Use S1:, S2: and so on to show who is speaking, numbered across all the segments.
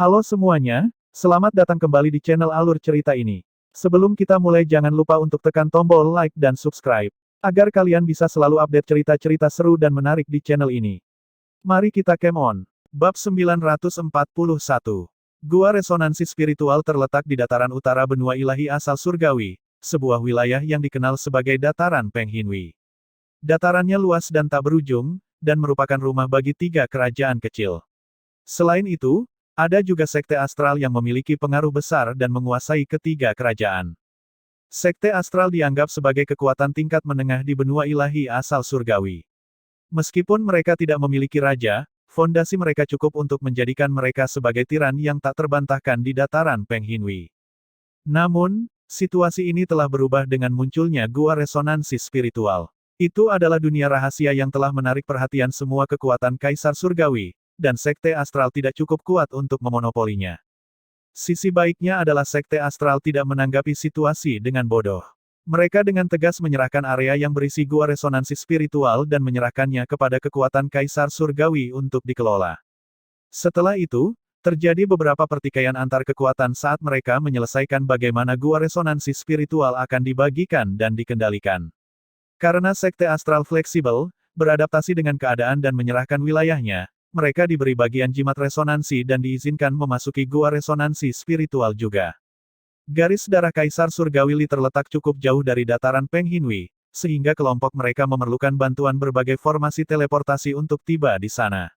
S1: Halo semuanya, selamat datang kembali di channel Alur Cerita ini. Sebelum kita mulai jangan lupa untuk tekan tombol like dan subscribe, agar kalian bisa selalu update cerita-cerita seru dan menarik di channel ini. Mari kita game on. Bab 941. Gua Resonansi Spiritual terletak di dataran utara benua ilahi asal surgawi, sebuah wilayah yang dikenal sebagai dataran Peng Hinwi. Datarannya luas dan tak berujung, dan merupakan rumah bagi 3 kerajaan kecil. Selain itu, ada juga sekte astral yang memiliki pengaruh besar dan menguasai ketiga kerajaan. Sekte astral dianggap sebagai kekuatan tingkat menengah di benua ilahi asal surgawi. Meskipun mereka tidak memiliki raja, fondasi mereka cukup untuk menjadikan mereka sebagai tiran yang tak terbantahkan di dataran Peng Hinwi. Namun, situasi ini telah berubah dengan munculnya Gua Resonansi Spiritual. Itu adalah dunia rahasia yang telah menarik perhatian semua kekuatan Kaisar Surgawi, dan Sekte Astral tidak cukup kuat untuk memonopolinya. Sisi baiknya adalah Sekte Astral tidak menanggapi situasi dengan bodoh. Mereka dengan tegas menyerahkan area yang berisi Gua Resonansi Spiritual dan menyerahkannya kepada kekuatan Kaisar Surgawi untuk dikelola. Setelah itu, terjadi beberapa pertikaian antar kekuatan saat mereka menyelesaikan bagaimana Gua Resonansi Spiritual akan dibagikan dan dikendalikan. Karena Sekte Astral fleksibel, beradaptasi dengan keadaan dan menyerahkan wilayahnya, mereka diberi bagian jimat resonansi dan diizinkan memasuki Gua Resonansi Spiritual juga. Garis darah Kaisar Surgawi terletak cukup jauh dari dataran Peng Hinwi, sehingga kelompok mereka memerlukan bantuan berbagai formasi teleportasi untuk tiba di sana.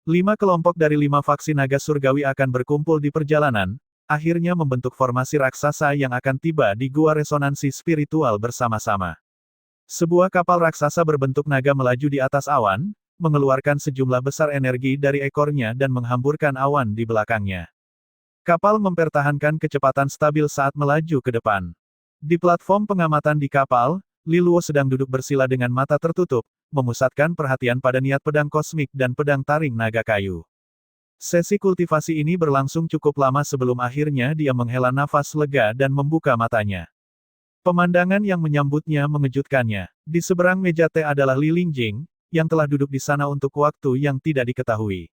S1: 5 kelompok dari 5 faksi naga surgawi akan berkumpul di perjalanan, akhirnya membentuk formasi raksasa yang akan tiba di Gua Resonansi Spiritual bersama-sama. Sebuah kapal raksasa berbentuk naga melaju di atas awan, mengeluarkan sejumlah besar energi dari ekornya dan menghamburkan awan di belakangnya. Kapal mempertahankan kecepatan stabil saat melaju ke depan. Di platform pengamatan di kapal, Li Luo sedang duduk bersila dengan mata tertutup, memusatkan perhatian pada niat pedang kosmik dan pedang taring naga kayu. Sesi kultivasi ini berlangsung cukup lama sebelum akhirnya dia menghela nafas lega dan membuka matanya. Pemandangan yang menyambutnya mengejutkannya. Di seberang meja teh adalah Li Lingjing, yang telah duduk di sana untuk waktu yang tidak diketahui.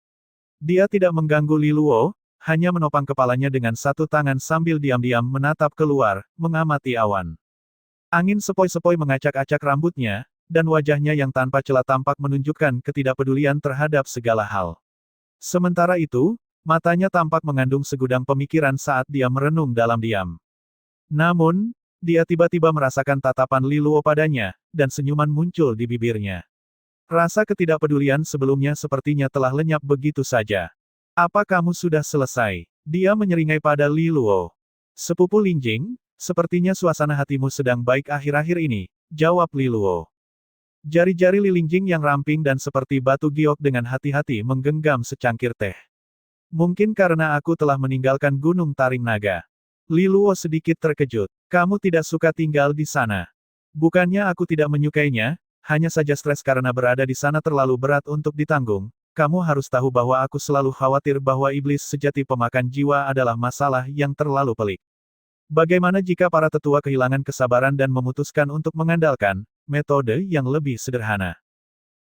S1: Dia tidak mengganggu Li Luo, hanya menopang kepalanya dengan satu tangan sambil diam-diam menatap keluar, mengamati awan. Angin sepoi-sepoi mengacak-acak rambutnya, dan wajahnya yang tanpa celah tampak menunjukkan ketidakpedulian terhadap segala hal. Sementara itu, matanya tampak mengandung segudang pemikiran saat dia merenung dalam diam. Namun, dia tiba-tiba merasakan tatapan Li Luo padanya, dan senyuman muncul di bibirnya. Rasa ketidakpedulian sebelumnya sepertinya telah lenyap begitu saja. Apa kamu sudah selesai? Dia menyeringai pada Li Luo. Sepupu Lingjing, sepertinya suasana hatimu sedang baik akhir-akhir ini, jawab Li Luo. Jari-jari Li Lingjing yang ramping dan seperti batu giok dengan hati-hati menggenggam secangkir teh. Mungkin karena aku telah meninggalkan Gunung Taring Naga. Li Luo sedikit terkejut. Kamu tidak suka tinggal di sana. Bukannya aku tidak menyukainya, hanya saja stres karena berada di sana terlalu berat untuk ditanggung. Kamu harus tahu bahwa aku selalu khawatir bahwa iblis sejati pemakan jiwa adalah masalah yang terlalu pelik. Bagaimana jika para tetua kehilangan kesabaran dan memutuskan untuk mengandalkan metode yang lebih sederhana?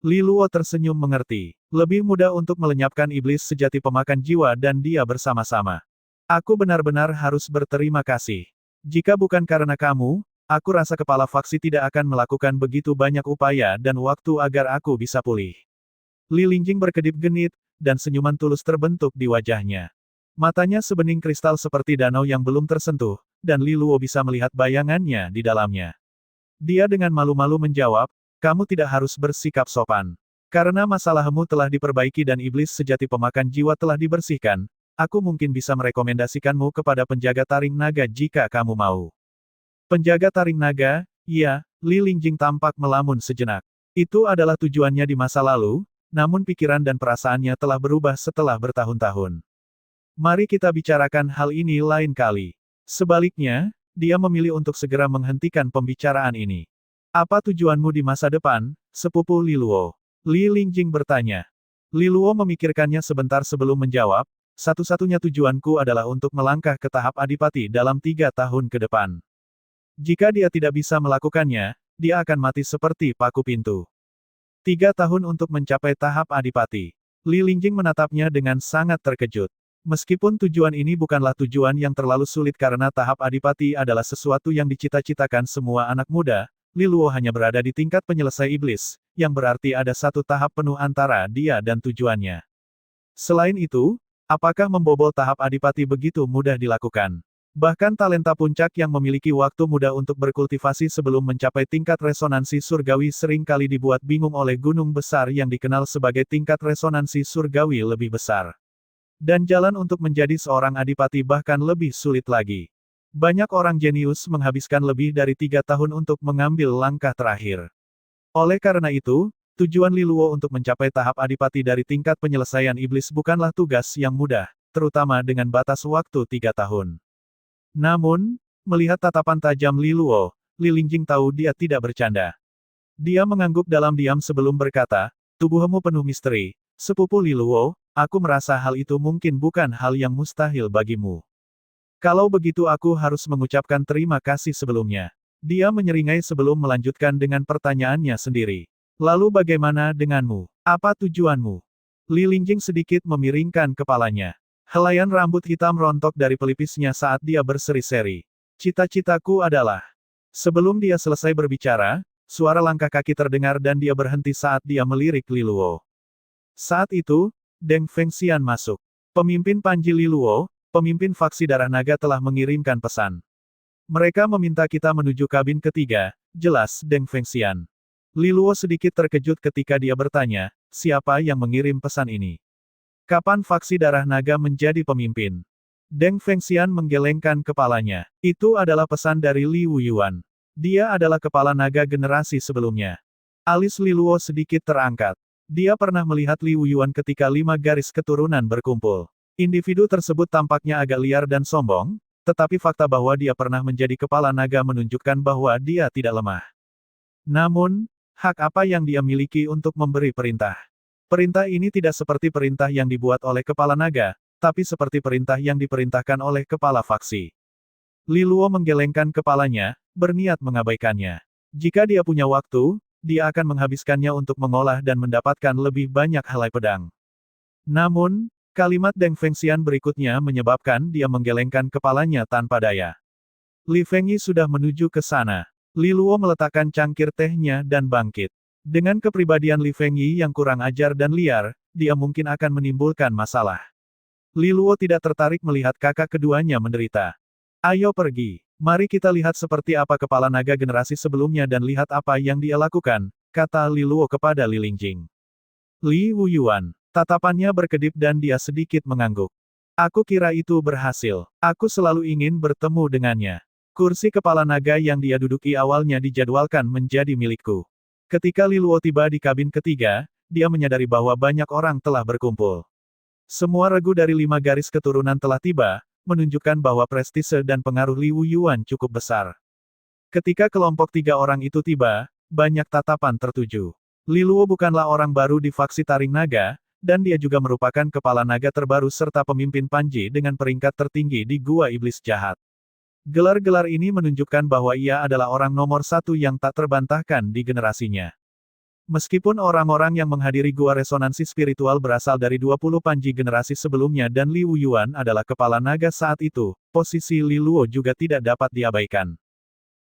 S1: Li Luo tersenyum mengerti. Lebih mudah untuk melenyapkan iblis sejati pemakan jiwa dan dia bersama-sama. Aku benar-benar harus berterima kasih. Jika bukan karena kamu, aku rasa kepala faksi tidak akan melakukan begitu banyak upaya dan waktu agar aku bisa pulih. Li Lingjing berkedip genit, dan senyuman tulus terbentuk di wajahnya. Matanya sebening kristal seperti danau yang belum tersentuh, dan Li Luo bisa melihat bayangannya di dalamnya. Dia dengan malu-malu menjawab, kamu tidak harus bersikap sopan. Karena masalahmu telah diperbaiki dan iblis sejati pemakan jiwa telah dibersihkan, aku mungkin bisa merekomendasikanmu kepada penjaga taring naga jika kamu mau. Penjaga taring naga, iya, Li Lingjing tampak melamun sejenak. Itu adalah tujuannya di masa lalu, namun pikiran dan perasaannya telah berubah setelah bertahun-tahun. Mari kita bicarakan hal ini lain kali. Sebaliknya, dia memilih untuk segera menghentikan pembicaraan ini. Apa tujuanmu di masa depan, sepupu Li Luo? Li Lingjing bertanya. Li Luo memikirkannya sebentar sebelum menjawab, satu-satunya tujuanku adalah untuk melangkah ke tahap adipati dalam 3 tahun ke depan. Jika dia tidak bisa melakukannya, dia akan mati seperti paku pintu. 3 tahun untuk mencapai tahap adipati. Li Lingjing menatapnya dengan sangat terkejut. Meskipun tujuan ini bukanlah tujuan yang terlalu sulit karena tahap adipati adalah sesuatu yang dicita-citakan semua anak muda, Li Luo hanya berada di tingkat penyelesai iblis, yang berarti ada satu tahap penuh antara dia dan tujuannya. Selain itu, apakah membobol tahap adipati begitu mudah dilakukan? Bahkan talenta puncak yang memiliki waktu muda untuk berkultivasi sebelum mencapai tingkat resonansi surgawi sering kali dibuat bingung oleh gunung besar yang dikenal sebagai tingkat resonansi surgawi lebih besar. Dan jalan untuk menjadi seorang adipati bahkan lebih sulit lagi. Banyak orang jenius menghabiskan lebih dari 3 tahun untuk mengambil langkah terakhir. Oleh karena itu, tujuan Li Luo untuk mencapai tahap adipati dari tingkat penyelesaian iblis bukanlah tugas yang mudah, terutama dengan batas waktu 3 tahun. Namun, melihat tatapan tajam Li Luo, Li Lingjing tahu dia tidak bercanda. Dia mengangguk dalam diam sebelum berkata, tubuhmu penuh misteri. Sepupu Li Luo, aku merasa hal itu mungkin bukan hal yang mustahil bagimu. Kalau begitu aku harus mengucapkan terima kasih sebelumnya. Dia menyeringai sebelum melanjutkan dengan pertanyaannya sendiri. Lalu bagaimana denganmu? Apa tujuanmu? Li Lingjing sedikit memiringkan kepalanya. Helaian rambut hitam rontok dari pelipisnya saat dia berseri-seri. Cita-citaku adalah... Sebelum dia selesai berbicara, suara langkah kaki terdengar dan dia berhenti saat dia melirik Li Luo. Saat itu, Deng Fengxian masuk. Pemimpin Panji Li Luo, pemimpin faksi darah naga telah mengirimkan pesan. Mereka meminta kita menuju kabin ketiga, jelas Deng Fengxian. Li Luo sedikit terkejut ketika dia bertanya, siapa yang mengirim pesan ini? Kapan faksi darah naga menjadi pemimpin? Deng Fengxian menggelengkan kepalanya. Itu adalah pesan dari Li Wuyuan. Dia adalah kepala naga generasi sebelumnya. Alis Li Luo sedikit terangkat. Dia pernah melihat Li Wuyuan ketika 5 garis keturunan berkumpul. Individu tersebut tampaknya agak liar dan sombong, tetapi fakta bahwa dia pernah menjadi kepala naga menunjukkan bahwa dia tidak lemah. Namun, hak apa yang dia miliki untuk memberi perintah? Perintah ini tidak seperti perintah yang dibuat oleh kepala naga, tapi seperti perintah yang diperintahkan oleh kepala faksi. Li Luo menggelengkan kepalanya, berniat mengabaikannya. Jika dia punya waktu, dia akan menghabiskannya untuk mengolah dan mendapatkan lebih banyak helai pedang. Namun, kalimat Deng Fengxian berikutnya menyebabkan dia menggelengkan kepalanya tanpa daya. Li Fengyi sudah menuju ke sana. Li Luo meletakkan cangkir tehnya dan bangkit. Dengan kepribadian Li Fengyi yang kurang ajar dan liar, dia mungkin akan menimbulkan masalah. Li Luo tidak tertarik melihat kakak keduanya menderita. Ayo pergi. Mari kita lihat seperti apa kepala naga generasi sebelumnya dan lihat apa yang dia lakukan, kata Li Luo kepada Li Lingjing. Li Wuyuan. Tatapannya berkedip dan dia sedikit mengangguk. Aku kira itu berhasil. Aku selalu ingin bertemu dengannya. Kursi kepala naga yang dia duduki awalnya dijadwalkan menjadi milikku. Ketika Li Luo tiba di kabin ketiga, dia menyadari bahwa banyak orang telah berkumpul. Semua regu dari 5 garis keturunan telah tiba, menunjukkan bahwa prestise dan pengaruh Li Wuyuan cukup besar. Ketika kelompok 3 orang itu tiba, banyak tatapan tertuju. Li Luo bukanlah orang baru di faksi Taring Naga, dan dia juga merupakan kepala naga terbaru serta pemimpin Panji dengan peringkat tertinggi di Gua Iblis Jahat. Gelar-gelar ini menunjukkan bahwa ia adalah orang nomor 1 yang tak terbantahkan di generasinya. Meskipun orang-orang yang menghadiri Gua Resonansi Spiritual berasal dari 20 Panji generasi sebelumnya dan Li Wuyuan adalah kepala naga saat itu, posisi Li Luo juga tidak dapat diabaikan.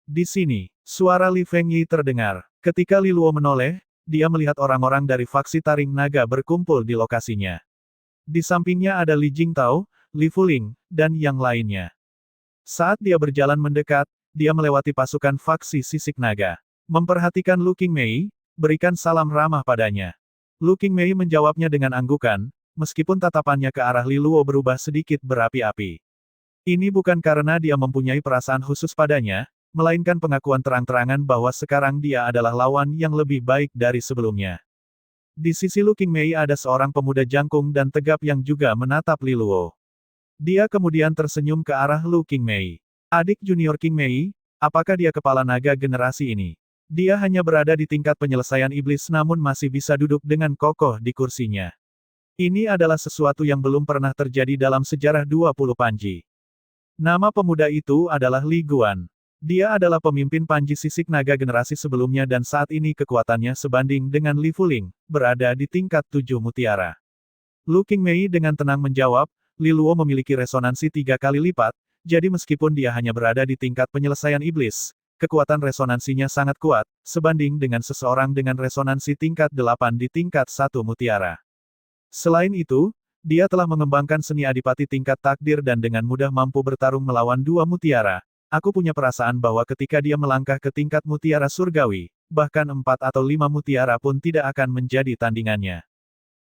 S1: Di sini, suara Li Fengyi terdengar. Ketika Li Luo menoleh, dia melihat orang-orang dari faksi Taring Naga berkumpul di lokasinya. Di sampingnya ada Li Jingtao, Li Fuling, dan yang lainnya. Saat dia berjalan mendekat, dia melewati pasukan faksi Sisik Naga. Memperhatikan Lu Qingmei, berikan salam ramah padanya. Lu Qingmei menjawabnya dengan anggukan, meskipun tatapannya ke arah Li Luo berubah sedikit berapi-api. Ini bukan karena dia mempunyai perasaan khusus padanya, melainkan pengakuan terang-terangan bahwa sekarang dia adalah lawan yang lebih baik dari sebelumnya. Di sisi Lu Qingmei ada seorang pemuda jangkung dan tegap yang juga menatap Li Luo. Dia kemudian tersenyum ke arah Lu Qingmei. Adik junior Qingmei, apakah dia kepala naga generasi ini? Dia hanya berada di tingkat penyelesaian iblis namun masih bisa duduk dengan kokoh di kursinya. Ini adalah sesuatu yang belum pernah terjadi dalam sejarah 20 Panji. Nama pemuda itu adalah Li Guan. Dia adalah pemimpin Panji Sisik Naga generasi sebelumnya dan saat ini kekuatannya sebanding dengan Li Fuling, berada di tingkat 7 mutiara. Lu Qingmei dengan tenang menjawab, Li Luo memiliki resonansi 3 kali lipat, jadi meskipun dia hanya berada di tingkat penyelesaian iblis, kekuatan resonansinya sangat kuat, sebanding dengan seseorang dengan resonansi tingkat 8 di tingkat 1 mutiara. Selain itu, dia telah mengembangkan seni adipati tingkat takdir dan dengan mudah mampu bertarung melawan 2 mutiara. Aku punya perasaan bahwa ketika dia melangkah ke tingkat mutiara surgawi, bahkan 4 atau 5 mutiara pun tidak akan menjadi tandingannya.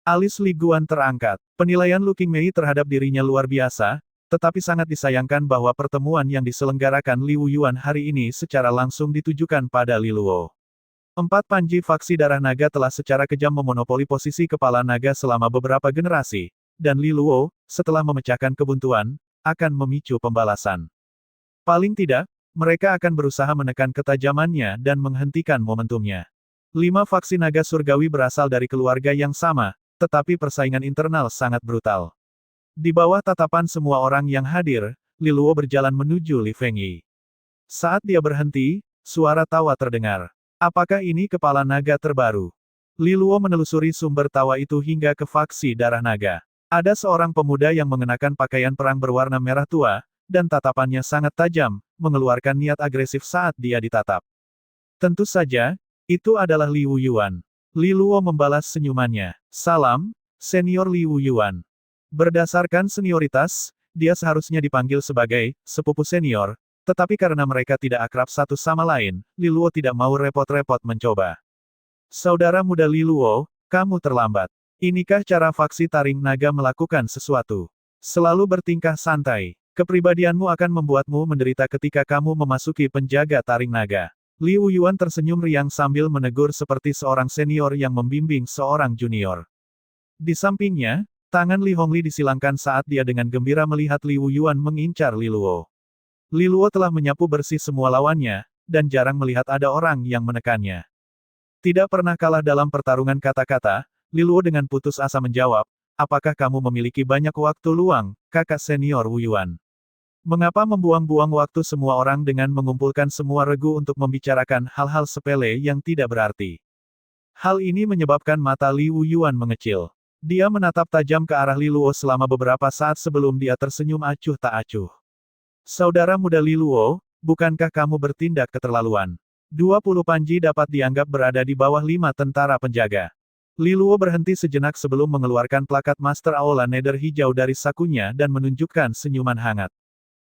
S1: Alis Li Guan terangkat. Penilaian Lu Qingmei terhadap dirinya luar biasa, tetapi sangat disayangkan bahwa pertemuan yang diselenggarakan Liu Yuan hari ini secara langsung ditujukan pada Li Luo. 4 panji faksi darah naga telah secara kejam memonopoli posisi kepala naga selama beberapa generasi, dan Li Luo, setelah memecahkan kebuntuan, akan memicu pembalasan. Paling tidak, mereka akan berusaha menekan ketajamannya dan menghentikan momentumnya. 5 faksi naga surgawi berasal dari keluarga yang sama, tetapi persaingan internal sangat brutal. Di bawah tatapan semua orang yang hadir, Li Luo berjalan menuju Li Fengyi. Saat dia berhenti, suara tawa terdengar. Apakah ini kepala naga terbaru? Li Luo menelusuri sumber tawa itu hingga ke faksi darah naga. Ada seorang pemuda yang mengenakan pakaian perang berwarna merah tua, dan tatapannya sangat tajam, mengeluarkan niat agresif saat dia ditatap. Tentu saja, itu adalah Liu Yuan. Li Luo membalas senyumannya. Salam, Senior Liu Yuan. Berdasarkan senioritas, dia seharusnya dipanggil sebagai sepupu senior, tetapi karena mereka tidak akrab satu sama lain, Li Luo tidak mau repot-repot mencoba. Saudara muda Li Luo, kamu terlambat. Inikah cara faksi taring naga melakukan sesuatu? Selalu bertingkah santai. Kepribadianmu akan membuatmu menderita ketika kamu memasuki penjaga taring naga. Liu Yuan tersenyum riang sambil menegur seperti seorang senior yang membimbing seorang junior. Di sampingnya, tangan Li Hongli disilangkan saat dia dengan gembira melihat Liu Yuan mengincar Li Luo. Li Luo telah menyapu bersih semua lawannya, dan jarang melihat ada orang yang menekannya. Tidak pernah kalah dalam pertarungan kata-kata, Li Luo dengan putus asa menjawab, apakah kamu memiliki banyak waktu luang, kakak senior Wu Yuan? Mengapa membuang-buang waktu semua orang dengan mengumpulkan semua regu untuk membicarakan hal-hal sepele yang tidak berarti? Hal ini menyebabkan mata Liu Yuan mengecil. Dia menatap tajam ke arah Li Luo selama beberapa saat sebelum dia tersenyum acuh tak acuh. Saudara muda Li Luo, bukankah kamu bertindak keterlaluan? 20 panji dapat dianggap berada di bawah 5 tentara penjaga. Li Luo berhenti sejenak sebelum mengeluarkan plakat Master Aula Nether hijau dari sakunya dan menunjukkan senyuman hangat.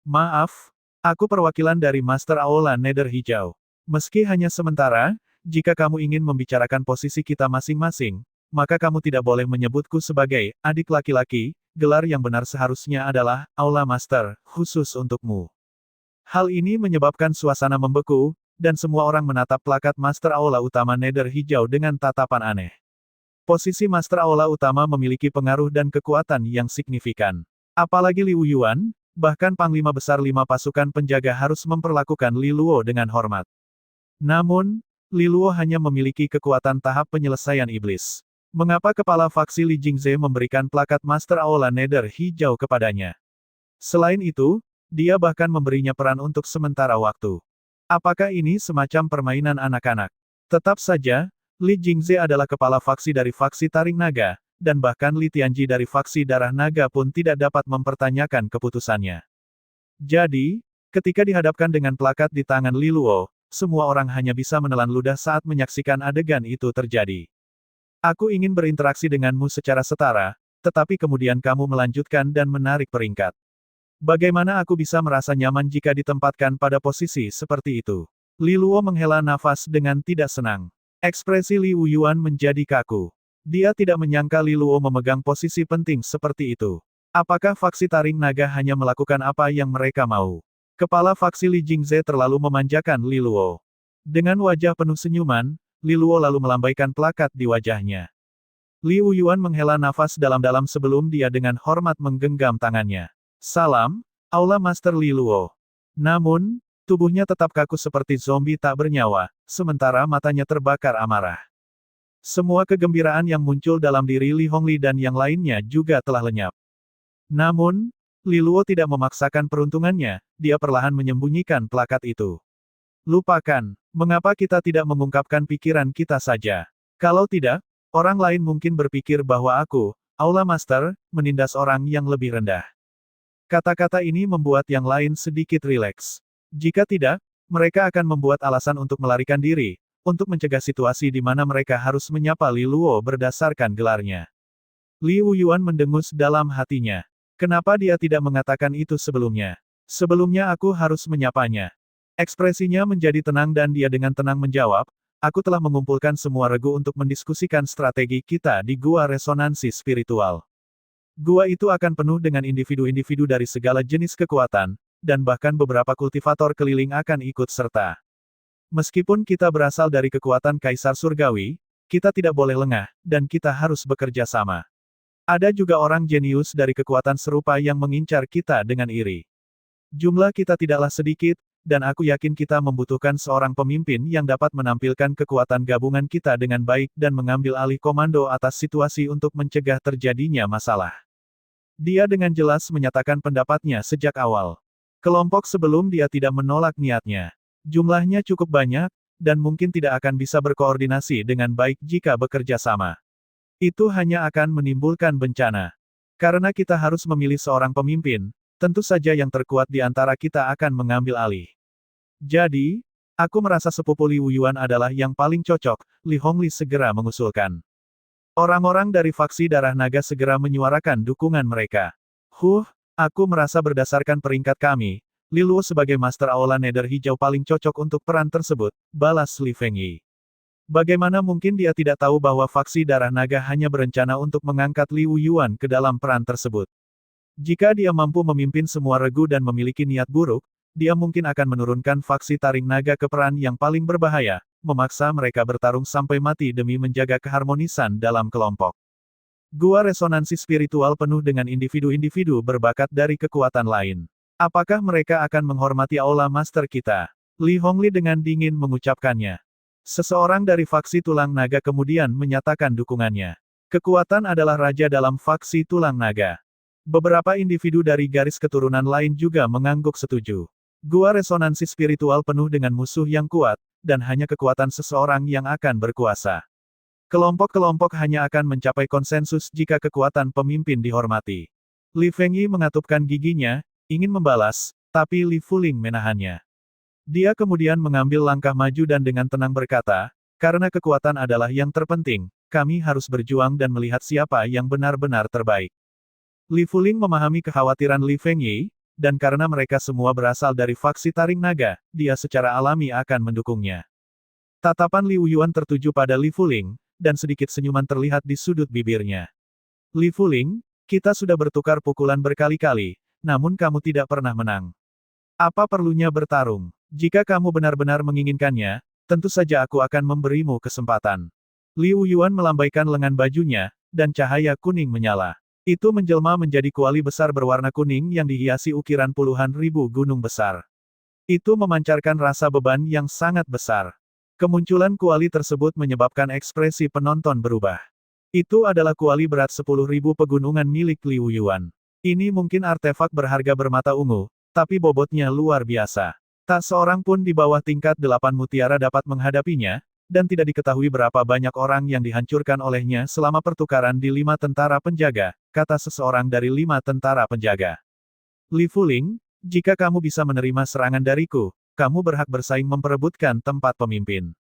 S1: Maaf, aku perwakilan dari Master Aula Nether hijau. Meski hanya sementara, jika kamu ingin membicarakan posisi kita masing-masing, maka kamu tidak boleh menyebutku sebagai adik laki-laki, gelar yang benar seharusnya adalah Aula Master, khusus untukmu. Hal ini menyebabkan suasana membeku, dan semua orang menatap plakat Master Aula Utama Nether hijau dengan tatapan aneh. Posisi Master Aula Utama memiliki pengaruh dan kekuatan yang signifikan. Apalagi Liu Yuan, bahkan Panglima Besar 5 pasukan penjaga harus memperlakukan Li Luo dengan hormat. Namun, Li Luo hanya memiliki kekuatan tahap penyelesaian iblis. Mengapa kepala faksi Li Jingze memberikan plakat Master Aula Nether hijau kepadanya? Selain itu, dia bahkan memberinya peran untuk sementara waktu. Apakah ini semacam permainan anak-anak? Tetap saja, Li Jingze adalah kepala faksi dari faksi Taring Naga, dan bahkan Li Tianji dari faksi Darah Naga pun tidak dapat mempertanyakan keputusannya. Jadi, ketika dihadapkan dengan plakat di tangan Li Luo, semua orang hanya bisa menelan ludah saat menyaksikan adegan itu terjadi. Aku ingin berinteraksi denganmu secara setara, tetapi kemudian kamu melanjutkan dan menarik peringkat. Bagaimana aku bisa merasa nyaman jika ditempatkan pada posisi seperti itu? Li Luo menghela nafas dengan tidak senang. Ekspresi Liu Yuan menjadi kaku. Dia tidak menyangka Li Luo memegang posisi penting seperti itu. Apakah faksi Taring Naga hanya melakukan apa yang mereka mau? Kepala faksi Li Jingze terlalu memanjakan Li Luo. Dengan wajah penuh senyuman, Li Luo lalu melambaikan plakat di wajahnya. Liu Yuan menghela nafas dalam-dalam sebelum dia dengan hormat menggenggam tangannya. Salam, Aula Master Li Luo. Namun, tubuhnya tetap kaku seperti zombie tak bernyawa, sementara matanya terbakar amarah. Semua kegembiraan yang muncul dalam diri Li Hongli dan yang lainnya juga telah lenyap. Namun, Li Luo tidak memaksakan peruntungannya, dia perlahan menyembunyikan plakat itu. Lupakan, mengapa kita tidak mengungkapkan pikiran kita saja? Kalau tidak, orang lain mungkin berpikir bahwa aku, Aula Master, menindas orang yang lebih rendah. Kata-kata ini membuat yang lain sedikit rileks. Jika tidak, mereka akan membuat alasan untuk melarikan diri, untuk mencegah situasi di mana mereka harus menyapa Li Luo berdasarkan gelarnya. Li Wuyuan mendengus dalam hatinya. Kenapa dia tidak mengatakan itu sebelumnya? Sebelumnya aku harus menyapanya. Ekspresinya menjadi tenang dan dia dengan tenang menjawab, aku telah mengumpulkan semua regu untuk mendiskusikan strategi kita di Gua Resonansi Spiritual. Gua itu akan penuh dengan individu-individu dari segala jenis kekuatan, dan bahkan beberapa kultivator keliling akan ikut serta. Meskipun kita berasal dari kekuatan Kaisar Surgawi, kita tidak boleh lengah, dan kita harus bekerja sama. Ada juga orang jenius dari kekuatan serupa yang mengincar kita dengan iri. Jumlah kita tidaklah sedikit, dan aku yakin kita membutuhkan seorang pemimpin yang dapat menampilkan kekuatan gabungan kita dengan baik dan mengambil alih komando atas situasi untuk mencegah terjadinya masalah. Dia dengan jelas menyatakan pendapatnya sejak awal. Kelompok sebelum dia tidak menolak niatnya. Jumlahnya cukup banyak, dan mungkin tidak akan bisa berkoordinasi dengan baik jika bekerja sama. Itu hanya akan menimbulkan bencana. Karena kita harus memilih seorang pemimpin, tentu saja yang terkuat di antara kita akan mengambil alih. Jadi, aku merasa sepupu Li Wuyuan adalah yang paling cocok, Li Hongli segera mengusulkan. Orang-orang dari faksi Darah Naga segera menyuarakan dukungan mereka. Aku merasa berdasarkan peringkat kami, Li Luo sebagai Master Aula Nether Hijau paling cocok untuk peran tersebut, balas Li Fengyi. Bagaimana mungkin dia tidak tahu bahwa faksi Darah Naga hanya berencana untuk mengangkat Li Wuyuan ke dalam peran tersebut? Jika dia mampu memimpin semua regu dan memiliki niat buruk, dia mungkin akan menurunkan faksi Taring Naga ke peran yang paling berbahaya, memaksa mereka bertarung sampai mati demi menjaga keharmonisan dalam kelompok. Gua Resonansi Spiritual penuh dengan individu-individu berbakat dari kekuatan lain. Apakah mereka akan menghormati Aula Master kita? Li Hongli dengan dingin mengucapkannya. Seseorang dari faksi Tulang Naga kemudian menyatakan dukungannya. Kekuatan adalah raja dalam faksi Tulang Naga. Beberapa individu dari garis keturunan lain juga mengangguk setuju. Gua Resonansi Spiritual penuh dengan musuh yang kuat, dan hanya kekuatan seseorang yang akan berkuasa. Kelompok-kelompok hanya akan mencapai konsensus jika kekuatan pemimpin dihormati. Li Fengyi mengatupkan giginya, ingin membalas, tapi Li Fuling menahannya. Dia kemudian mengambil langkah maju dan dengan tenang berkata, karena kekuatan adalah yang terpenting, kami harus berjuang dan melihat siapa yang benar-benar terbaik. Li Fuling memahami kekhawatiran Li Fengyi, dan karena mereka semua berasal dari faksi Taring Naga, dia secara alami akan mendukungnya. Tatapan Li Wuyuan tertuju pada Li Fuling, dan sedikit senyuman terlihat di sudut bibirnya. Li Fuling, kita sudah bertukar pukulan berkali-kali, namun kamu tidak pernah menang. Apa perlunya bertarung? Jika kamu benar-benar menginginkannya, tentu saja aku akan memberimu kesempatan. Li Wuyuan melambaikan lengan bajunya, dan cahaya kuning menyala. Itu menjelma menjadi kuali besar berwarna kuning yang dihiasi ukiran puluhan ribu gunung besar. Itu memancarkan rasa beban yang sangat besar. Kemunculan kuali tersebut menyebabkan ekspresi penonton berubah. Itu adalah kuali berat 10.000 pegunungan milik Li Wuyuan. Ini mungkin artefak berharga bermata ungu, tapi bobotnya luar biasa. Tak seorang pun di bawah tingkat 8 mutiara dapat menghadapinya, dan tidak diketahui berapa banyak orang yang dihancurkan olehnya selama pertukaran di 5 tentara penjaga, kata seseorang dari 5 tentara penjaga. Li Fuling, jika kamu bisa menerima serangan dariku, kamu berhak bersaing memperebutkan tempat pemimpin.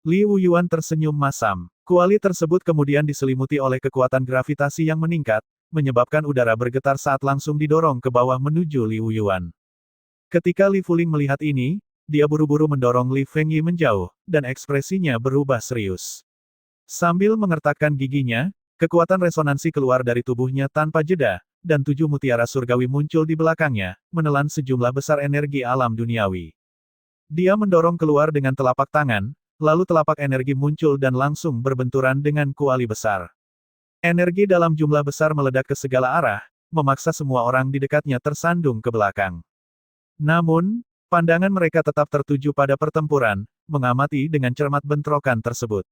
S1: Li Wuyuan tersenyum masam. Kuali tersebut kemudian diselimuti oleh kekuatan gravitasi yang meningkat, menyebabkan udara bergetar saat langsung didorong ke bawah menuju Li Wuyuan. Ketika Li Fuling melihat ini, dia buru-buru mendorong Li Fengyi menjauh, dan ekspresinya berubah serius. Sambil mengertakkan giginya, kekuatan resonansi keluar dari tubuhnya tanpa jeda, dan 7 mutiara surgawi muncul di belakangnya, menelan sejumlah besar energi alam duniawi. Dia mendorong keluar dengan telapak tangan, lalu telapak energi muncul dan langsung berbenturan dengan kuali besar. Energi dalam jumlah besar meledak ke segala arah, memaksa semua orang di dekatnya tersandung ke belakang. Namun, pandangan mereka tetap tertuju pada pertempuran, mengamati dengan cermat bentrokan tersebut.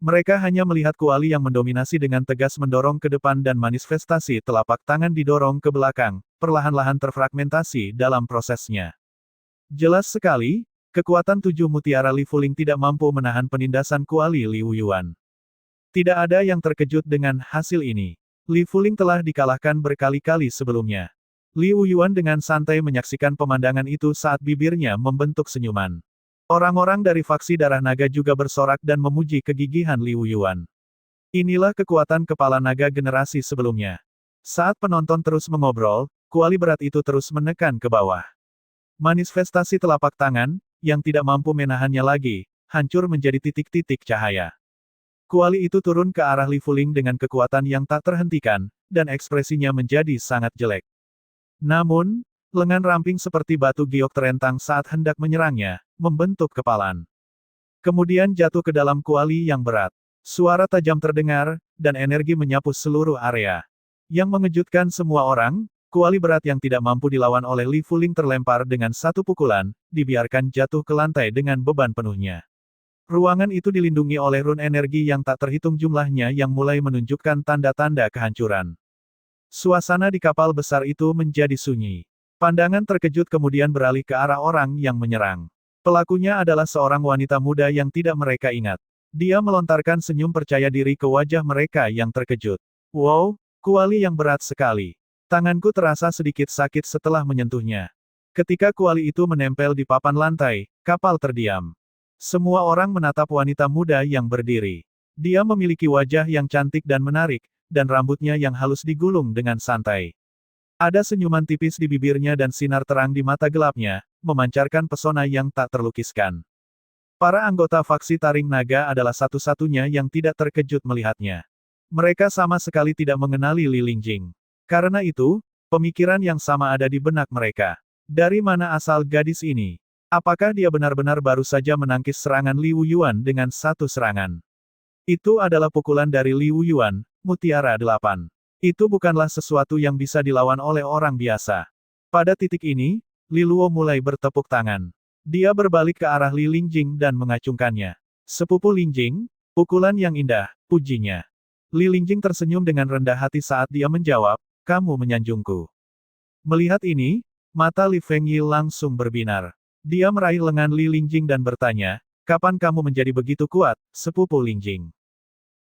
S1: Mereka hanya melihat kuali yang mendominasi dengan tegas mendorong ke depan dan manifestasi telapak tangan didorong ke belakang, perlahan-lahan terfragmentasi dalam prosesnya. Jelas sekali, kekuatan 7 mutiara Li Fuling tidak mampu menahan penindasan kuali Li Wuyuan. Tidak ada yang terkejut dengan hasil ini. Li Fuling telah dikalahkan berkali-kali sebelumnya. Liu Yuan dengan santai menyaksikan pemandangan itu saat bibirnya membentuk senyuman. Orang-orang dari faksi Darah Naga juga bersorak dan memuji kegigihan Liu Yuan. Inilah kekuatan kepala naga generasi sebelumnya. Saat penonton terus mengobrol, kuali berat itu terus menekan ke bawah. Manifestasi telapak tangan, yang tidak mampu menahannya lagi, hancur menjadi titik-titik cahaya. Kuali itu turun ke arah Li Fuling dengan kekuatan yang tak terhentikan, dan ekspresinya menjadi sangat jelek. Namun, lengan ramping seperti batu giok terentang saat hendak menyerangnya, membentuk kepalan. Kemudian jatuh ke dalam kuali yang berat. Suara tajam terdengar, dan energi menyapu seluruh area. Yang mengejutkan semua orang, kuali berat yang tidak mampu dilawan oleh Li Fuling terlempar dengan satu pukulan, dibiarkan jatuh ke lantai dengan beban penuhnya. Ruangan itu dilindungi oleh rune energi yang tak terhitung jumlahnya yang mulai menunjukkan tanda-tanda kehancuran. Suasana di kapal besar itu menjadi sunyi. Pandangan terkejut kemudian beralih ke arah orang yang menyerang. Pelakunya adalah seorang wanita muda yang tidak mereka ingat. Dia melontarkan senyum percaya diri ke wajah mereka yang terkejut. Wow, kuali yang berat sekali. Tanganku terasa sedikit sakit setelah menyentuhnya. Ketika kuali itu menempel di papan lantai, kapal terdiam. Semua orang menatap wanita muda yang berdiri. Dia memiliki wajah yang cantik dan menarik, dan rambutnya yang halus digulung dengan santai. Ada senyuman tipis di bibirnya dan sinar terang di mata gelapnya, memancarkan pesona yang tak terlukiskan. Para anggota faksi Taring Naga adalah satu-satunya yang tidak terkejut melihatnya. Mereka sama sekali tidak mengenali Li Lingjing. Karena itu, pemikiran yang sama ada di benak mereka. Dari mana asal gadis ini? Apakah dia benar-benar baru saja menangkis serangan Liu Yuan dengan satu serangan? Itu adalah pukulan dari Liu Yuan, Mutiara 8. Itu bukanlah sesuatu yang bisa dilawan oleh orang biasa. Pada titik ini, Li Luo mulai bertepuk tangan. Dia berbalik ke arah Li Lingjing dan mengacungkannya. Sepupu Lingjing, pukulan yang indah, pujinya. Li Lingjing tersenyum dengan rendah hati saat dia menjawab, kamu menyanjungku. Melihat ini, mata Li Fengyi langsung berbinar. Dia meraih lengan Li Lingjing dan bertanya, kapan kamu menjadi begitu kuat, sepupu Lingjing?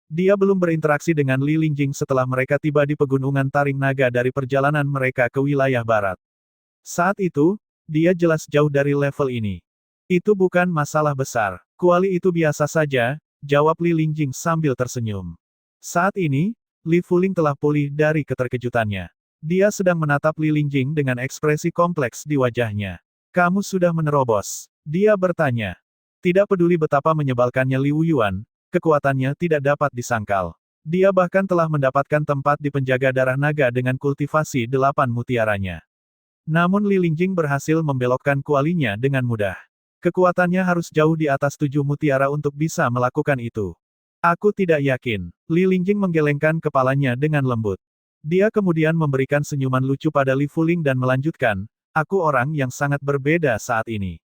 S1: Dia belum berinteraksi dengan Li Lingjing setelah mereka tiba di pegunungan Taring Naga dari perjalanan mereka ke wilayah barat. Saat itu, dia jelas jauh dari level ini. Itu bukan masalah besar. Kuali itu biasa saja, jawab Li Lingjing sambil tersenyum. Saat ini, Li Fuling telah pulih dari keterkejutannya. Dia sedang menatap Li Lingjing dengan ekspresi kompleks di wajahnya. Kamu sudah menerobos? Dia bertanya. Tidak peduli betapa menyebalkannya Liu Yuan, kekuatannya tidak dapat disangkal. Dia bahkan telah mendapatkan tempat di penjaga darah naga dengan kultivasi 8 mutiaranya. Namun Li Lingjing berhasil membelokkan kualinya dengan mudah. Kekuatannya harus jauh di atas 7 mutiara untuk bisa melakukan itu. Aku tidak yakin. Li Lingjing menggelengkan kepalanya dengan lembut. Dia kemudian memberikan senyuman lucu pada Li Fuling dan melanjutkan, aku orang yang sangat berbeda saat ini.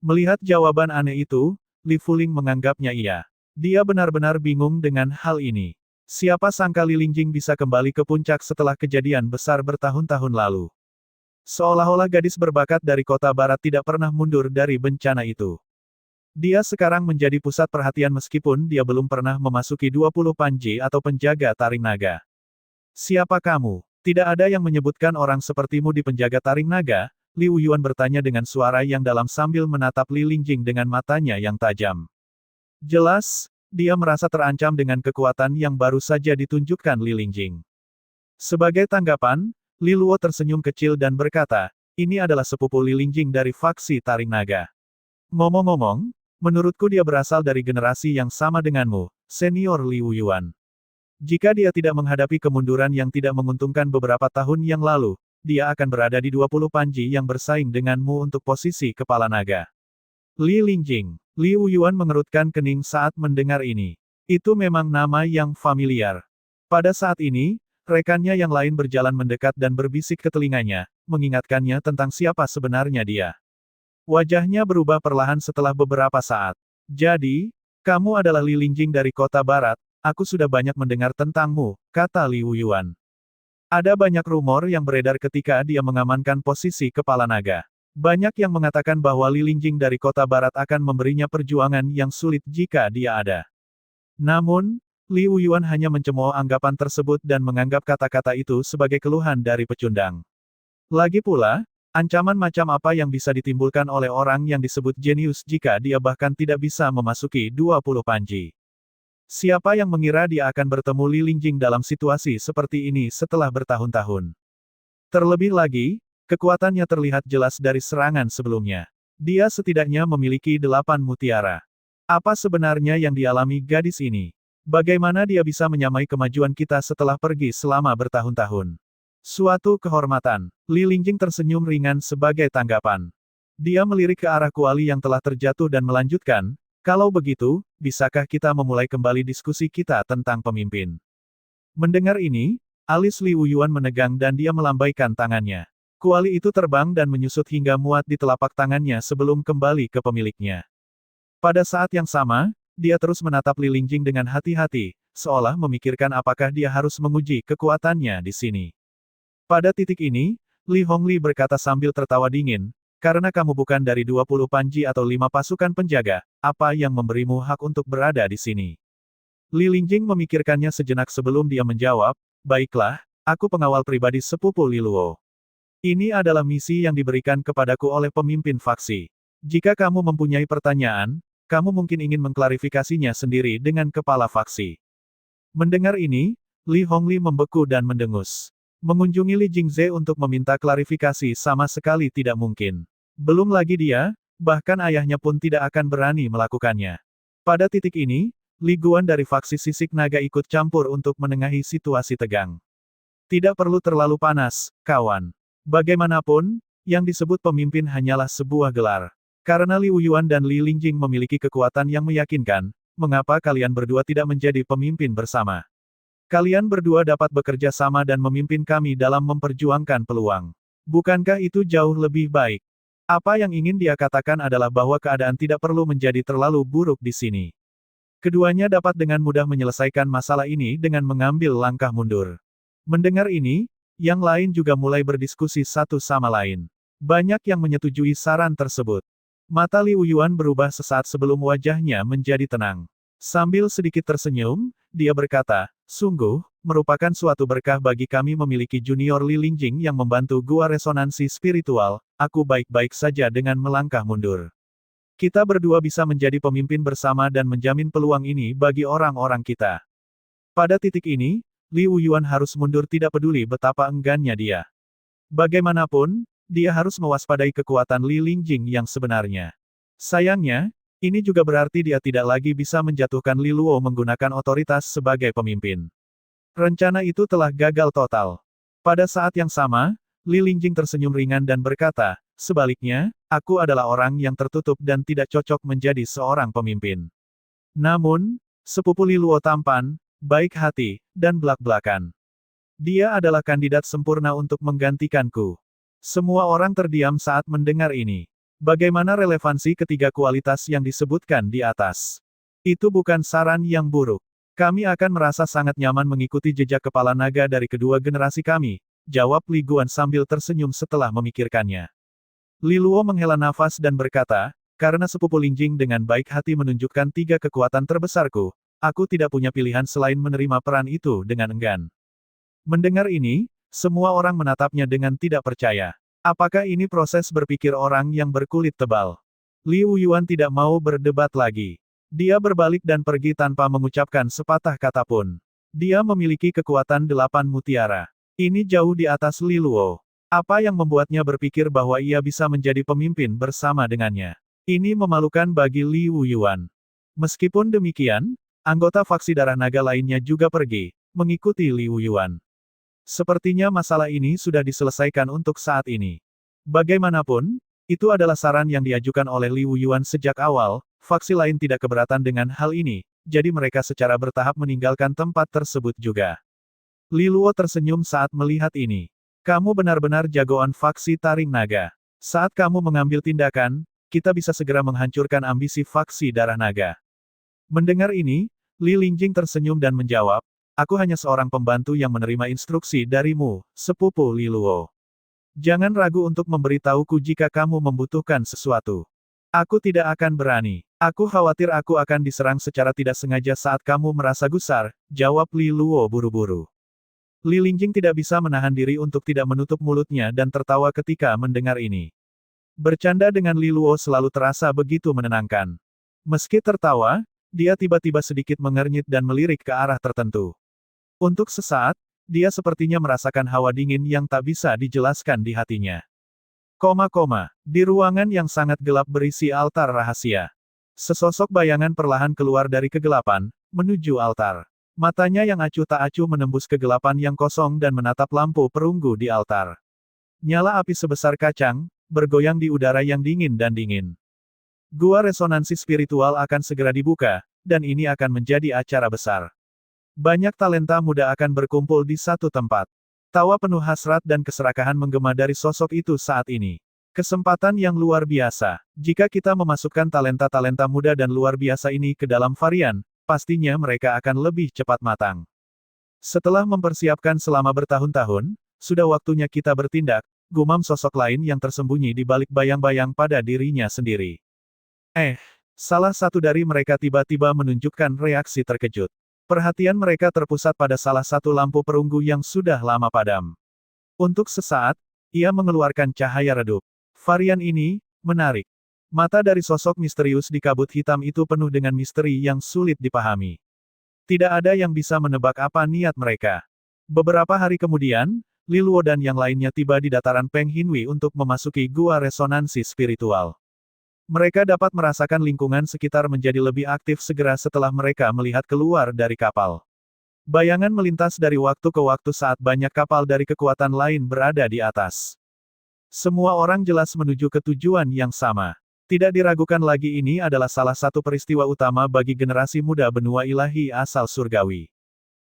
S1: Melihat jawaban aneh itu, Li Fuling menganggapnya iya. Dia benar-benar bingung dengan hal ini. Siapa sangka Li Lingjing bisa kembali ke puncak setelah kejadian besar bertahun-tahun lalu. Seolah-olah gadis berbakat dari kota barat tidak pernah mundur dari bencana itu. Dia sekarang menjadi pusat perhatian meskipun dia belum pernah memasuki 20 panji atau penjaga Taring Naga. Siapa kamu? Tidak ada yang menyebutkan orang sepertimu di penjaga Taring Naga, Liu Yuan bertanya dengan suara yang dalam sambil menatap Li Lingjing dengan matanya yang tajam. Jelas, dia merasa terancam dengan kekuatan yang baru saja ditunjukkan Li Lingjing. Sebagai tanggapan, Li Luo tersenyum kecil dan berkata, ini adalah sepupu Li Lingjing dari faksi Taring Naga. Ngomong-ngomong, menurutku dia berasal dari generasi yang sama denganmu, senior Liu Yuan. Jika dia tidak menghadapi kemunduran yang tidak menguntungkan beberapa tahun yang lalu, dia akan berada di 20 panji yang bersaing denganmu untuk posisi kepala naga. Li Lingjing. Liu Yuan mengerutkan kening saat mendengar ini. Itu memang nama yang familiar. Pada saat ini, rekannya yang lain berjalan mendekat dan berbisik ke telinganya, mengingatkannya tentang siapa sebenarnya dia. Wajahnya berubah perlahan setelah beberapa saat. Jadi, kamu adalah Li Lingjing dari kota barat, aku sudah banyak mendengar tentangmu, kata Liu Yuan. Ada banyak rumor yang beredar ketika dia mengamankan posisi kepala naga. Banyak yang mengatakan bahwa Li Lingjing dari kota barat akan memberinya perjuangan yang sulit jika dia ada. Namun, Li Wuyuan hanya mencemooh anggapan tersebut dan menganggap kata-kata itu sebagai keluhan dari pecundang. Lagi pula, ancaman macam apa yang bisa ditimbulkan oleh orang yang disebut jenius jika dia bahkan tidak bisa memasuki 20 panji. Siapa yang mengira dia akan bertemu Li Lingjing dalam situasi seperti ini setelah bertahun-tahun? Terlebih lagi, kekuatannya terlihat jelas dari serangan sebelumnya. Dia setidaknya memiliki 8 mutiara. Apa sebenarnya yang dialami gadis ini? Bagaimana dia bisa menyamai kemajuan kita setelah pergi selama bertahun-tahun? Suatu kehormatan. Li Lingjing tersenyum ringan sebagai tanggapan. Dia melirik ke arah kuali yang telah terjatuh dan melanjutkan, kalau begitu, bisakah kita memulai kembali diskusi kita tentang pemimpin? Mendengar ini, alis Li Wuyuan menegang dan dia melambaikan tangannya. Kuali itu terbang dan menyusut hingga muat di telapak tangannya sebelum kembali ke pemiliknya. Pada saat yang sama, dia terus menatap Li Lingjing dengan hati-hati, seolah memikirkan apakah dia harus menguji kekuatannya di sini. Pada titik ini, Li Hongli berkata sambil tertawa dingin, karena kamu bukan dari 20 panji atau 5 pasukan penjaga, apa yang memberimu hak untuk berada di sini? Li Lingjing memikirkannya sejenak sebelum dia menjawab, baiklah, aku pengawal pribadi sepupu Li Luo. Ini adalah misi yang diberikan kepadaku oleh pemimpin faksi. Jika kamu mempunyai pertanyaan, kamu mungkin ingin mengklarifikasinya sendiri dengan kepala faksi. Mendengar ini, Li Hongli membeku dan mendengus. Mengunjungi Li Jingze untuk meminta klarifikasi sama sekali tidak mungkin. Belum lagi dia, bahkan ayahnya pun tidak akan berani melakukannya. Pada titik ini, Li Guan dari faksi Sisik Naga ikut campur untuk menengahi situasi tegang. Tidak perlu terlalu panas, kawan. Bagaimanapun, yang disebut pemimpin hanyalah sebuah gelar. Karena Li Wuyuan dan Li Lingjing memiliki kekuatan yang meyakinkan, mengapa kalian berdua tidak menjadi pemimpin bersama? Kalian berdua dapat bekerja sama dan memimpin kami dalam memperjuangkan peluang. Bukankah itu jauh lebih baik? Apa yang ingin dia katakan adalah bahwa keadaan tidak perlu menjadi terlalu buruk di sini. Keduanya dapat dengan mudah menyelesaikan masalah ini dengan mengambil langkah mundur. Mendengar ini, yang lain juga mulai berdiskusi satu sama lain. Banyak yang menyetujui saran tersebut. Mata Li Wuyuan berubah sesaat sebelum wajahnya menjadi tenang. Sambil sedikit tersenyum, dia berkata, sungguh, merupakan suatu berkah bagi kami memiliki junior Li Lingjing yang membantu gua resonansi spiritual, aku baik-baik saja dengan melangkah mundur. Kita berdua bisa menjadi pemimpin bersama dan menjamin peluang ini bagi orang-orang kita. Pada titik ini, Li Wuyuan harus mundur tidak peduli betapa enggannya dia. Bagaimanapun, dia harus mewaspadai kekuatan Li Lingjing yang sebenarnya. Sayangnya, ini juga berarti dia tidak lagi bisa menjatuhkan Li Luo menggunakan otoritas sebagai pemimpin. Rencana itu telah gagal total. Pada saat yang sama, Li Lingjing tersenyum ringan dan berkata, sebaliknya, aku adalah orang yang tertutup dan tidak cocok menjadi seorang pemimpin. Namun, sepupu Li Luo tampan, baik hati, dan belak-belakan. Dia adalah kandidat sempurna untuk menggantikanku. Semua orang terdiam saat mendengar ini. Bagaimana relevansi ketiga kualitas yang disebutkan di atas? Itu bukan saran yang buruk. Kami akan merasa sangat nyaman mengikuti jejak kepala naga dari kedua generasi kami, jawab Li Guan sambil tersenyum setelah memikirkannya. Li Luo menghela nafas dan berkata, karena sepupu Lingjing dengan baik hati menunjukkan 3 kekuatan terbesarku, aku tidak punya pilihan selain menerima peran itu dengan enggan. Mendengar ini, semua orang menatapnya dengan tidak percaya. Apakah ini proses berpikir orang yang berkulit tebal? Li Wuyuan tidak mau berdebat lagi. Dia berbalik dan pergi tanpa mengucapkan sepatah kata pun. Dia memiliki kekuatan 8 mutiara. Ini jauh di atas Li Luo. Apa yang membuatnya berpikir bahwa ia bisa menjadi pemimpin bersama dengannya? Ini memalukan bagi Li Wuyuan. Meskipun demikian, anggota faksi darah naga lainnya juga pergi, mengikuti Li Wuyuan. Sepertinya masalah ini sudah diselesaikan untuk saat ini. Bagaimanapun, itu adalah saran yang diajukan oleh Li Wuyuan sejak awal, faksi lain tidak keberatan dengan hal ini, jadi mereka secara bertahap meninggalkan tempat tersebut juga. Li Luo tersenyum saat melihat ini. Kamu benar-benar jagoan faksi Taring Naga. Saat kamu mengambil tindakan, kita bisa segera menghancurkan ambisi faksi Darah Naga. Mendengar ini, Li Lingjing tersenyum dan menjawab, aku hanya seorang pembantu yang menerima instruksi darimu, sepupu Li Luo. Jangan ragu untuk memberitahuku jika kamu membutuhkan sesuatu. Aku tidak akan berani. Aku khawatir aku akan diserang secara tidak sengaja saat kamu merasa gusar, jawab Li Luo buru-buru. Li Lingjing tidak bisa menahan diri untuk tidak menutup mulutnya dan tertawa ketika mendengar ini. Bercanda dengan Li Luo selalu terasa begitu menenangkan. Meski tertawa, dia tiba-tiba sedikit mengernyit dan melirik ke arah tertentu. Untuk sesaat, dia sepertinya merasakan hawa dingin yang tak bisa dijelaskan di hatinya. Di ruangan yang sangat gelap berisi altar rahasia. Sesosok bayangan perlahan keluar dari kegelapan, menuju altar. Matanya yang acuh tak acuh menembus kegelapan yang kosong dan menatap lampu perunggu di altar. Nyala api sebesar kacang, bergoyang di udara yang dingin dan dingin. Gua resonansi spiritual akan segera dibuka, dan ini akan menjadi acara besar. Banyak talenta muda akan berkumpul di satu tempat. Tawa penuh hasrat dan keserakahan menggema dari sosok itu saat ini. Kesempatan yang luar biasa. Jika kita memasukkan talenta-talenta muda dan luar biasa ini ke dalam varian, pastinya mereka akan lebih cepat matang. Setelah mempersiapkan selama bertahun-tahun, sudah waktunya kita bertindak, gumam sosok lain yang tersembunyi di balik bayang-bayang pada dirinya sendiri. Salah satu dari mereka tiba-tiba menunjukkan reaksi terkejut. Perhatian mereka terpusat pada salah satu lampu perunggu yang sudah lama padam. Untuk sesaat, ia mengeluarkan cahaya redup. Varian ini, menarik. Mata dari sosok misterius di kabut hitam itu penuh dengan misteri yang sulit dipahami. Tidak ada yang bisa menebak apa niat mereka. Beberapa hari kemudian, Li Luo dan yang lainnya tiba di dataran Peng Hinwi untuk memasuki gua resonansi spiritual. Mereka dapat merasakan lingkungan sekitar menjadi lebih aktif segera setelah mereka melihat keluar dari kapal. Bayangan melintas dari waktu ke waktu saat banyak kapal dari kekuatan lain berada di atas. Semua orang jelas menuju ke tujuan yang sama. Tidak diragukan lagi ini adalah salah satu peristiwa utama bagi generasi muda benua ilahi asal surgawi.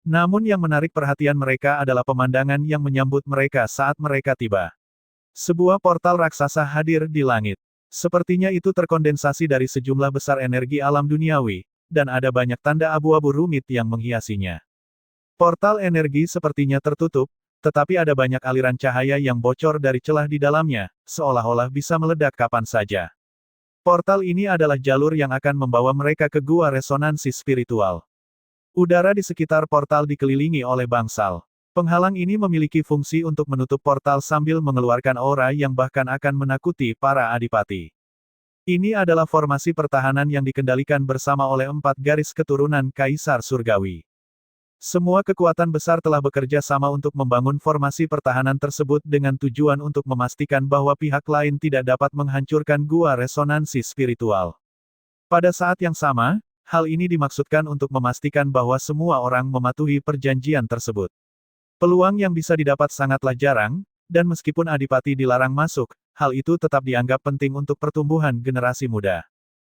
S1: Namun yang menarik perhatian mereka adalah pemandangan yang menyambut mereka saat mereka tiba. Sebuah portal raksasa hadir di langit. Sepertinya itu terkondensasi dari sejumlah besar energi alam duniawi, dan ada banyak tanda abu-abu rumit yang menghiasinya. Portal energi sepertinya tertutup, tetapi ada banyak aliran cahaya yang bocor dari celah di dalamnya, seolah-olah bisa meledak kapan saja. Portal ini adalah jalur yang akan membawa mereka ke gua resonansi spiritual. Udara di sekitar portal dikelilingi oleh bangsal. Penghalang ini memiliki fungsi untuk menutup portal sambil mengeluarkan aura yang bahkan akan menakuti para adipati. Ini adalah formasi pertahanan yang dikendalikan bersama oleh 4 garis keturunan Kaisar Surgawi. Semua kekuatan besar telah bekerja sama untuk membangun formasi pertahanan tersebut dengan tujuan untuk memastikan bahwa pihak lain tidak dapat menghancurkan gua resonansi spiritual. Pada saat yang sama, hal ini dimaksudkan untuk memastikan bahwa semua orang mematuhi perjanjian tersebut. Peluang yang bisa didapat sangatlah jarang, dan meskipun adipati dilarang masuk, hal itu tetap dianggap penting untuk pertumbuhan generasi muda.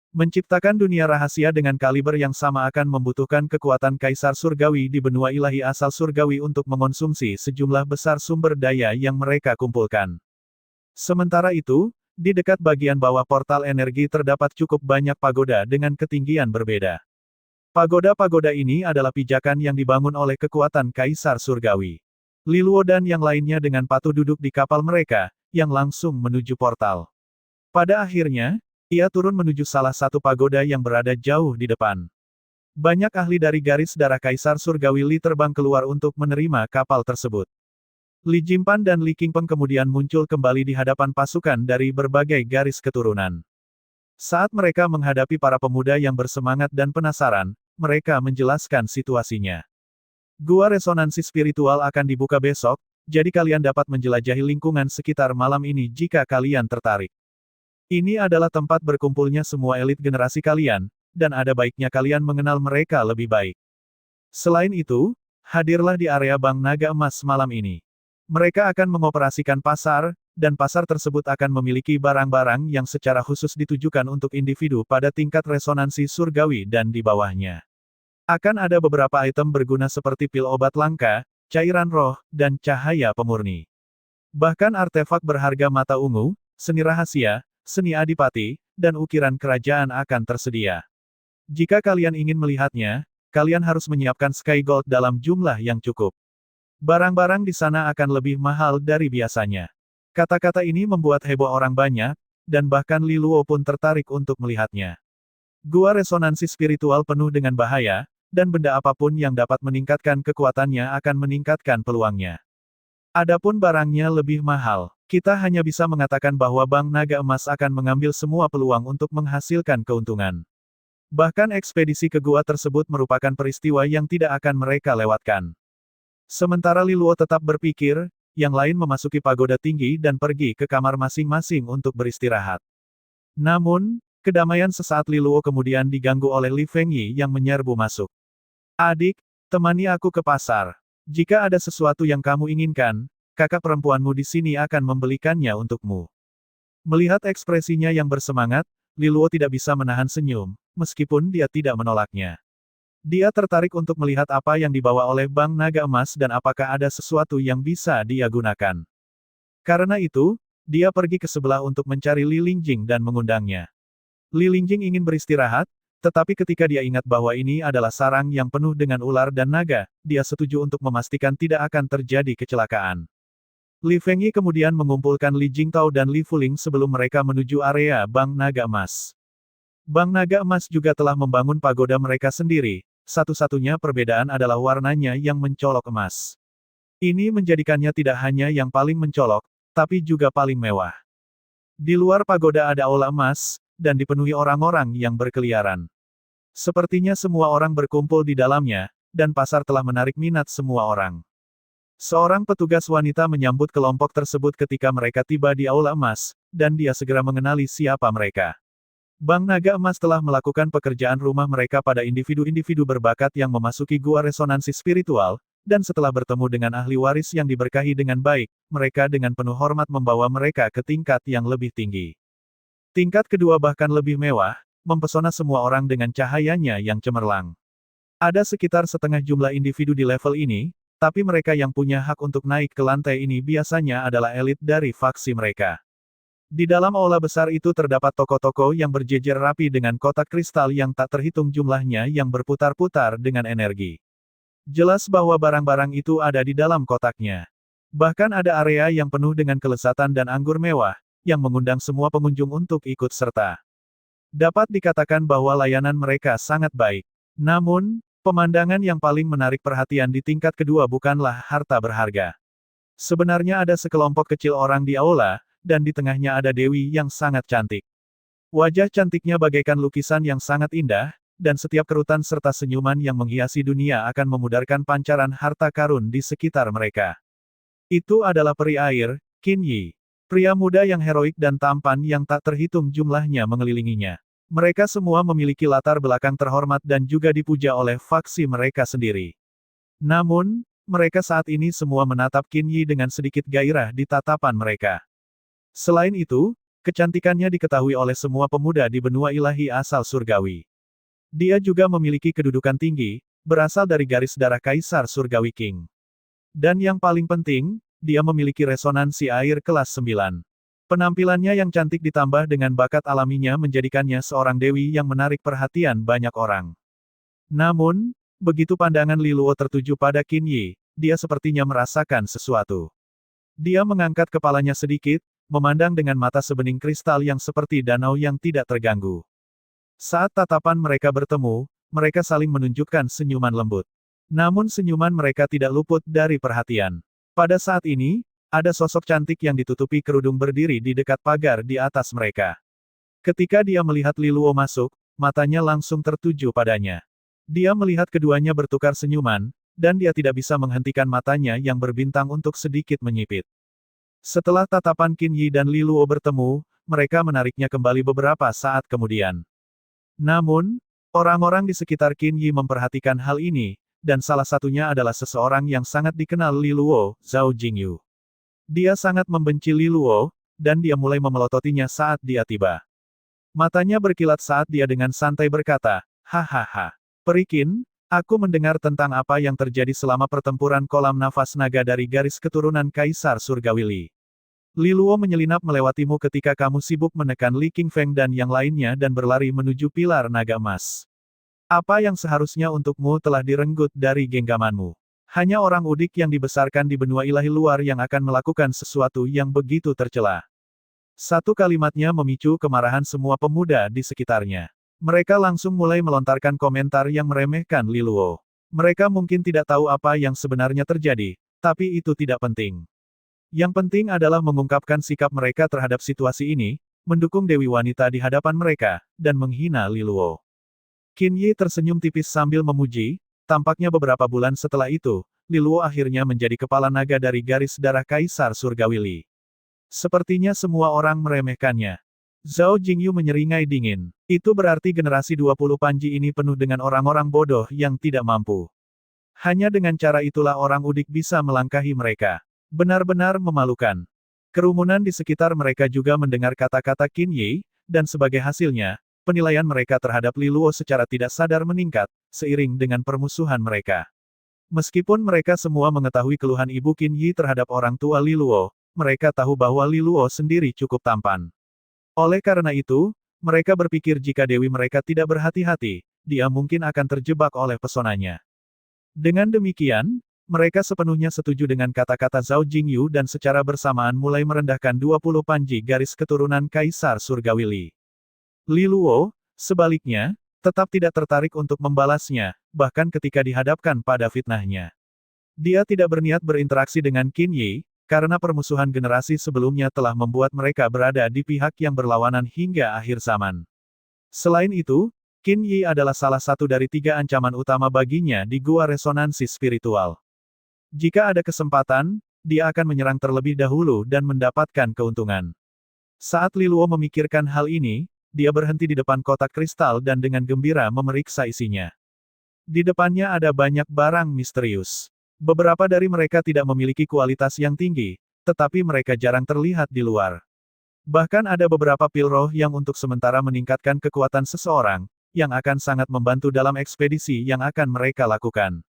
S1: Menciptakan dunia rahasia dengan kaliber yang sama akan membutuhkan kekuatan Kaisar Surgawi di benua ilahi asal surgawi untuk mengonsumsi sejumlah besar sumber daya yang mereka kumpulkan. Sementara itu, di dekat bagian bawah portal energi terdapat cukup banyak pagoda dengan ketinggian berbeda. Pagoda-pagoda ini adalah pijakan yang dibangun oleh kekuatan Kaisar Surgawi. Li Luo dan yang lainnya dengan patuh duduk di kapal mereka, yang langsung menuju portal. Pada akhirnya, ia turun menuju salah satu pagoda yang berada jauh di depan. Banyak ahli dari garis darah Kaisar Surgawi Li terbang keluar untuk menerima kapal tersebut. Li Jimpan dan Li Qingpeng kemudian muncul kembali di hadapan pasukan dari berbagai garis keturunan. Saat mereka menghadapi para pemuda yang bersemangat dan penasaran, mereka menjelaskan situasinya. Gua resonansi spiritual akan dibuka besok, jadi kalian dapat menjelajahi lingkungan sekitar malam ini jika kalian tertarik. Ini adalah tempat berkumpulnya semua elit generasi kalian, dan ada baiknya kalian mengenal mereka lebih baik. Selain itu, hadirlah di area Bank Naga Emas malam ini. Mereka akan mengoperasikan pasar, dan pasar tersebut akan memiliki barang-barang yang secara khusus ditujukan untuk individu pada tingkat resonansi surgawi dan di bawahnya. Akan ada beberapa item berguna seperti pil obat langka, cairan roh, dan cahaya pemurni. Bahkan artefak berharga mata ungu, seni rahasia, seni adipati, dan ukiran kerajaan akan tersedia. Jika kalian ingin melihatnya, kalian harus menyiapkan Sky Gold dalam jumlah yang cukup. Barang-barang di sana akan lebih mahal dari biasanya. Kata-kata ini membuat heboh orang banyak, dan bahkan Li Luo pun tertarik untuk melihatnya. Gua resonansi spiritual penuh dengan bahaya, dan benda apapun yang dapat meningkatkan kekuatannya akan meningkatkan peluangnya. Adapun barangnya lebih mahal. Kita hanya bisa mengatakan bahwa Bank Naga Emas akan mengambil semua peluang untuk menghasilkan keuntungan. Bahkan ekspedisi ke gua tersebut merupakan peristiwa yang tidak akan mereka lewatkan. Sementara Liluo tetap berpikir, yang lain memasuki pagoda tinggi dan pergi ke kamar masing-masing untuk beristirahat. Namun, kedamaian sesaat Liluo kemudian diganggu oleh Li Fengyi yang menyerbu masuk. Adik, temani aku ke pasar. Jika ada sesuatu yang kamu inginkan, kakak perempuanmu di sini akan membelikannya untukmu. Melihat ekspresinya yang bersemangat, Liluo tidak bisa menahan senyum, meskipun dia tidak menolaknya. Dia tertarik untuk melihat apa yang dibawa oleh Bank Naga Emas dan apakah ada sesuatu yang bisa dia gunakan. Karena itu, dia pergi ke sebelah untuk mencari Li Lingjing dan mengundangnya. Li Lingjing ingin beristirahat, tetapi ketika dia ingat bahwa ini adalah sarang yang penuh dengan ular dan naga, dia setuju untuk memastikan tidak akan terjadi kecelakaan. Li Fengyi kemudian mengumpulkan Li Jingtao dan Li Fuling sebelum mereka menuju area Bank Naga Emas. Bank Naga Emas juga telah membangun pagoda mereka sendiri, satu-satunya perbedaan adalah warnanya yang mencolok emas. Ini menjadikannya tidak hanya yang paling mencolok, tapi juga paling mewah. Di luar pagoda ada aula emas, dan dipenuhi orang-orang yang berkeliaran. Sepertinya semua orang berkumpul di dalamnya, dan pasar telah menarik minat semua orang. Seorang petugas wanita menyambut kelompok tersebut ketika mereka tiba di aula emas, dan dia segera mengenali siapa mereka. Bank Naga Emas telah melakukan pekerjaan rumah mereka pada individu-individu berbakat yang memasuki gua resonansi spiritual, dan setelah bertemu dengan ahli waris yang diberkahi dengan baik, mereka dengan penuh hormat membawa mereka ke tingkat yang lebih tinggi. Tingkat kedua bahkan lebih mewah, mempesona semua orang dengan cahayanya yang cemerlang. Ada sekitar setengah jumlah individu di level ini, tapi mereka yang punya hak untuk naik ke lantai ini biasanya adalah elit dari faksi mereka. Di dalam aula besar itu terdapat toko-toko yang berjejer rapi dengan kotak kristal yang tak terhitung jumlahnya yang berputar-putar dengan energi. Jelas bahwa barang-barang itu ada di dalam kotaknya. Bahkan ada area yang penuh dengan kelezatan dan anggur mewah, yang mengundang semua pengunjung untuk ikut serta. Dapat dikatakan bahwa layanan mereka sangat baik. Namun, pemandangan yang paling menarik perhatian di tingkat kedua bukanlah harta berharga. Sebenarnya ada sekelompok kecil orang di aula, dan di tengahnya ada Dewi yang sangat cantik. Wajah cantiknya bagaikan lukisan yang sangat indah, dan setiap kerutan serta senyuman yang menghiasi dunia akan memudarkan pancaran harta karun di sekitar mereka. Itu adalah peri air, Qin Yi. Pria muda yang heroik dan tampan yang tak terhitung jumlahnya mengelilinginya. Mereka semua memiliki latar belakang terhormat dan juga dipuja oleh faksi mereka sendiri. Namun, mereka saat ini semua menatap Qin Yi dengan sedikit gairah di tatapan mereka. Selain itu, kecantikannya diketahui oleh semua pemuda di benua ilahi asal surgawi. Dia juga memiliki kedudukan tinggi, berasal dari garis darah Kaisar Surgawi King. Dan yang paling penting, dia memiliki resonansi air kelas 9. Penampilannya yang cantik ditambah dengan bakat alaminya menjadikannya seorang dewi yang menarik perhatian banyak orang. Namun, begitu pandangan Liluo tertuju pada Qin Yi, dia sepertinya merasakan sesuatu. Dia mengangkat kepalanya sedikit, memandang dengan mata sebening kristal yang seperti danau yang tidak terganggu. Saat tatapan mereka bertemu, mereka saling menunjukkan senyuman lembut. Namun senyuman mereka tidak luput dari perhatian. Pada saat ini, ada sosok cantik yang ditutupi kerudung berdiri di dekat pagar di atas mereka. Ketika dia melihat Liluo masuk, matanya langsung tertuju padanya. Dia melihat keduanya bertukar senyuman, dan dia tidak bisa menghentikan matanya yang berbintang untuk sedikit menyipit. Setelah tatapan Qin Yi dan Liluo bertemu, mereka menariknya kembali beberapa saat kemudian. Namun, orang-orang di sekitar Qin Yi memperhatikan hal ini, dan salah satunya adalah seseorang yang sangat dikenal Liluo, Zhao Jingyu. Dia sangat membenci Liluo, dan dia mulai memelototinya saat dia tiba. Matanya berkilat saat dia dengan santai berkata, "Hahaha. Peri Qin, aku mendengar tentang apa yang terjadi selama pertempuran kolam nafas naga dari garis keturunan Kaisar Surgawi Li. Liluo menyelinap melewatimu ketika kamu sibuk menekan Li Qingfeng dan yang lainnya dan berlari menuju pilar naga emas. Apa yang seharusnya untukmu telah direnggut dari genggamanmu. Hanya orang udik yang dibesarkan di benua ilahi luar yang akan melakukan sesuatu yang begitu tercela." Satu kalimatnya memicu kemarahan semua pemuda di sekitarnya. Mereka langsung mulai melontarkan komentar yang meremehkan Li Luo. Mereka mungkin tidak tahu apa yang sebenarnya terjadi, tapi itu tidak penting. Yang penting adalah mengungkapkan sikap mereka terhadap situasi ini, mendukung Dewi Wanita di hadapan mereka, dan menghina Li Luo. Qin Yi tersenyum tipis sambil memuji, tampaknya beberapa bulan setelah itu, Li Luo akhirnya menjadi kepala naga dari garis darah Kaisar Surgawi Li. Sepertinya semua orang meremehkannya. Zhao Jingyu menyeringai dingin. Itu berarti generasi 20 Panji ini penuh dengan orang-orang bodoh yang tidak mampu. Hanya dengan cara itulah orang udik bisa melangkahi mereka. Benar-benar memalukan. Kerumunan di sekitar mereka juga mendengar kata-kata Qin Yi, dan sebagai hasilnya, penilaian mereka terhadap Li Luo secara tidak sadar meningkat, seiring dengan permusuhan mereka. Meskipun mereka semua mengetahui keluhan Ibu Qin Yi terhadap orang tua Li Luo, mereka tahu bahwa Li Luo sendiri cukup tampan. Oleh karena itu, mereka berpikir jika dewi mereka tidak berhati-hati, dia mungkin akan terjebak oleh pesonanya. Dengan demikian, mereka sepenuhnya setuju dengan kata-kata Zhao Jingyu dan secara bersamaan mulai merendahkan 20 Panji garis keturunan Kaisar Surgawi Li. Li Luo, sebaliknya, tetap tidak tertarik untuk membalasnya, bahkan ketika dihadapkan pada fitnahnya. Dia tidak berniat berinteraksi dengan Qin Yi, karena permusuhan generasi sebelumnya telah membuat mereka berada di pihak yang berlawanan hingga akhir zaman. Selain itu, Qin Yi adalah salah satu dari 3 ancaman utama baginya di Gua Resonansi Spiritual. Jika ada kesempatan, dia akan menyerang terlebih dahulu dan mendapatkan keuntungan. Saat Li Luo memikirkan hal ini, dia berhenti di depan kotak kristal dan dengan gembira memeriksa isinya. Di depannya ada banyak barang misterius. Beberapa dari mereka tidak memiliki kualitas yang tinggi, tetapi mereka jarang terlihat di luar. Bahkan ada beberapa pil roh yang untuk sementara meningkatkan kekuatan seseorang, yang akan sangat membantu dalam ekspedisi yang akan mereka lakukan.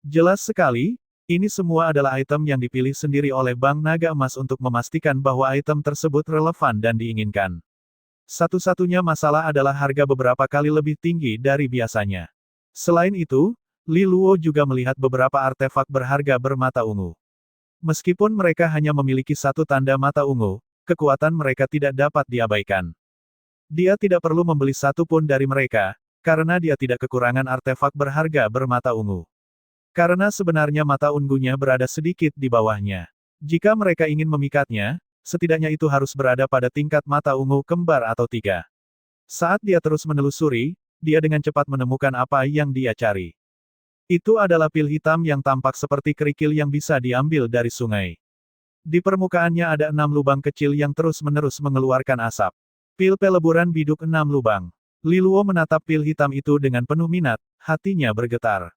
S1: Jelas sekali, ini semua adalah item yang dipilih sendiri oleh Bank Naga Emas untuk memastikan bahwa item tersebut relevan dan diinginkan. Satu-satunya masalah adalah harga beberapa kali lebih tinggi dari biasanya. Selain itu, Li Luo juga melihat beberapa artefak berharga bermata ungu. Meskipun mereka hanya memiliki satu tanda mata ungu, kekuatan mereka tidak dapat diabaikan. Dia tidak perlu membeli satu pun dari mereka, karena dia tidak kekurangan artefak berharga bermata ungu. Karena sebenarnya mata ungunya berada sedikit di bawahnya. Jika mereka ingin memikatnya, setidaknya itu harus berada pada tingkat mata ungu kembar atau 3. Saat dia terus menelusuri, dia dengan cepat menemukan apa yang dia cari. Itu adalah pil hitam yang tampak seperti kerikil yang bisa diambil dari sungai. Di permukaannya ada 6 lubang kecil yang terus-menerus mengeluarkan asap. Pil peleburan biduk 6 lubang. Li Luo menatap pil hitam itu dengan penuh minat, hatinya bergetar.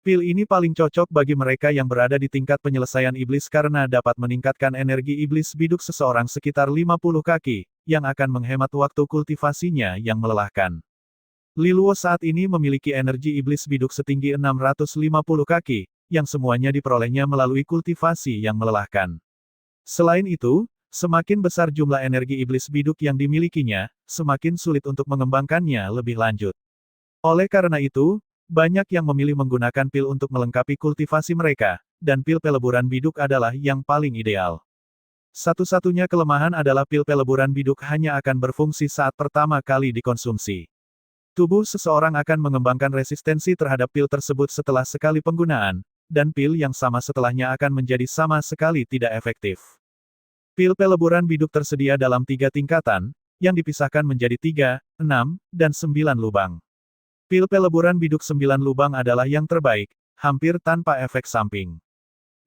S1: Pil ini paling cocok bagi mereka yang berada di tingkat penyelesaian iblis karena dapat meningkatkan energi iblis biduk seseorang sekitar 50 kaki, yang akan menghemat waktu kultivasinya yang melelahkan. Li Luo saat ini memiliki energi iblis biduk setinggi 650 kaki, yang semuanya diperolehnya melalui kultivasi yang melelahkan. Selain itu, semakin besar jumlah energi iblis biduk yang dimilikinya, semakin sulit untuk mengembangkannya lebih lanjut. Oleh karena itu, banyak yang memilih menggunakan pil untuk melengkapi kultivasi mereka, dan pil peleburan biduk adalah yang paling ideal. Satu-satunya kelemahan adalah pil peleburan biduk hanya akan berfungsi saat pertama kali dikonsumsi. Tubuh seseorang akan mengembangkan resistensi terhadap pil tersebut setelah sekali penggunaan, dan pil yang sama setelahnya akan menjadi sama sekali tidak efektif. Pil peleburan biduk tersedia dalam 3 tingkatan, yang dipisahkan menjadi 3, 6, dan 9 lubang. Pil peleburan biduk 9 lubang adalah yang terbaik, hampir tanpa efek samping.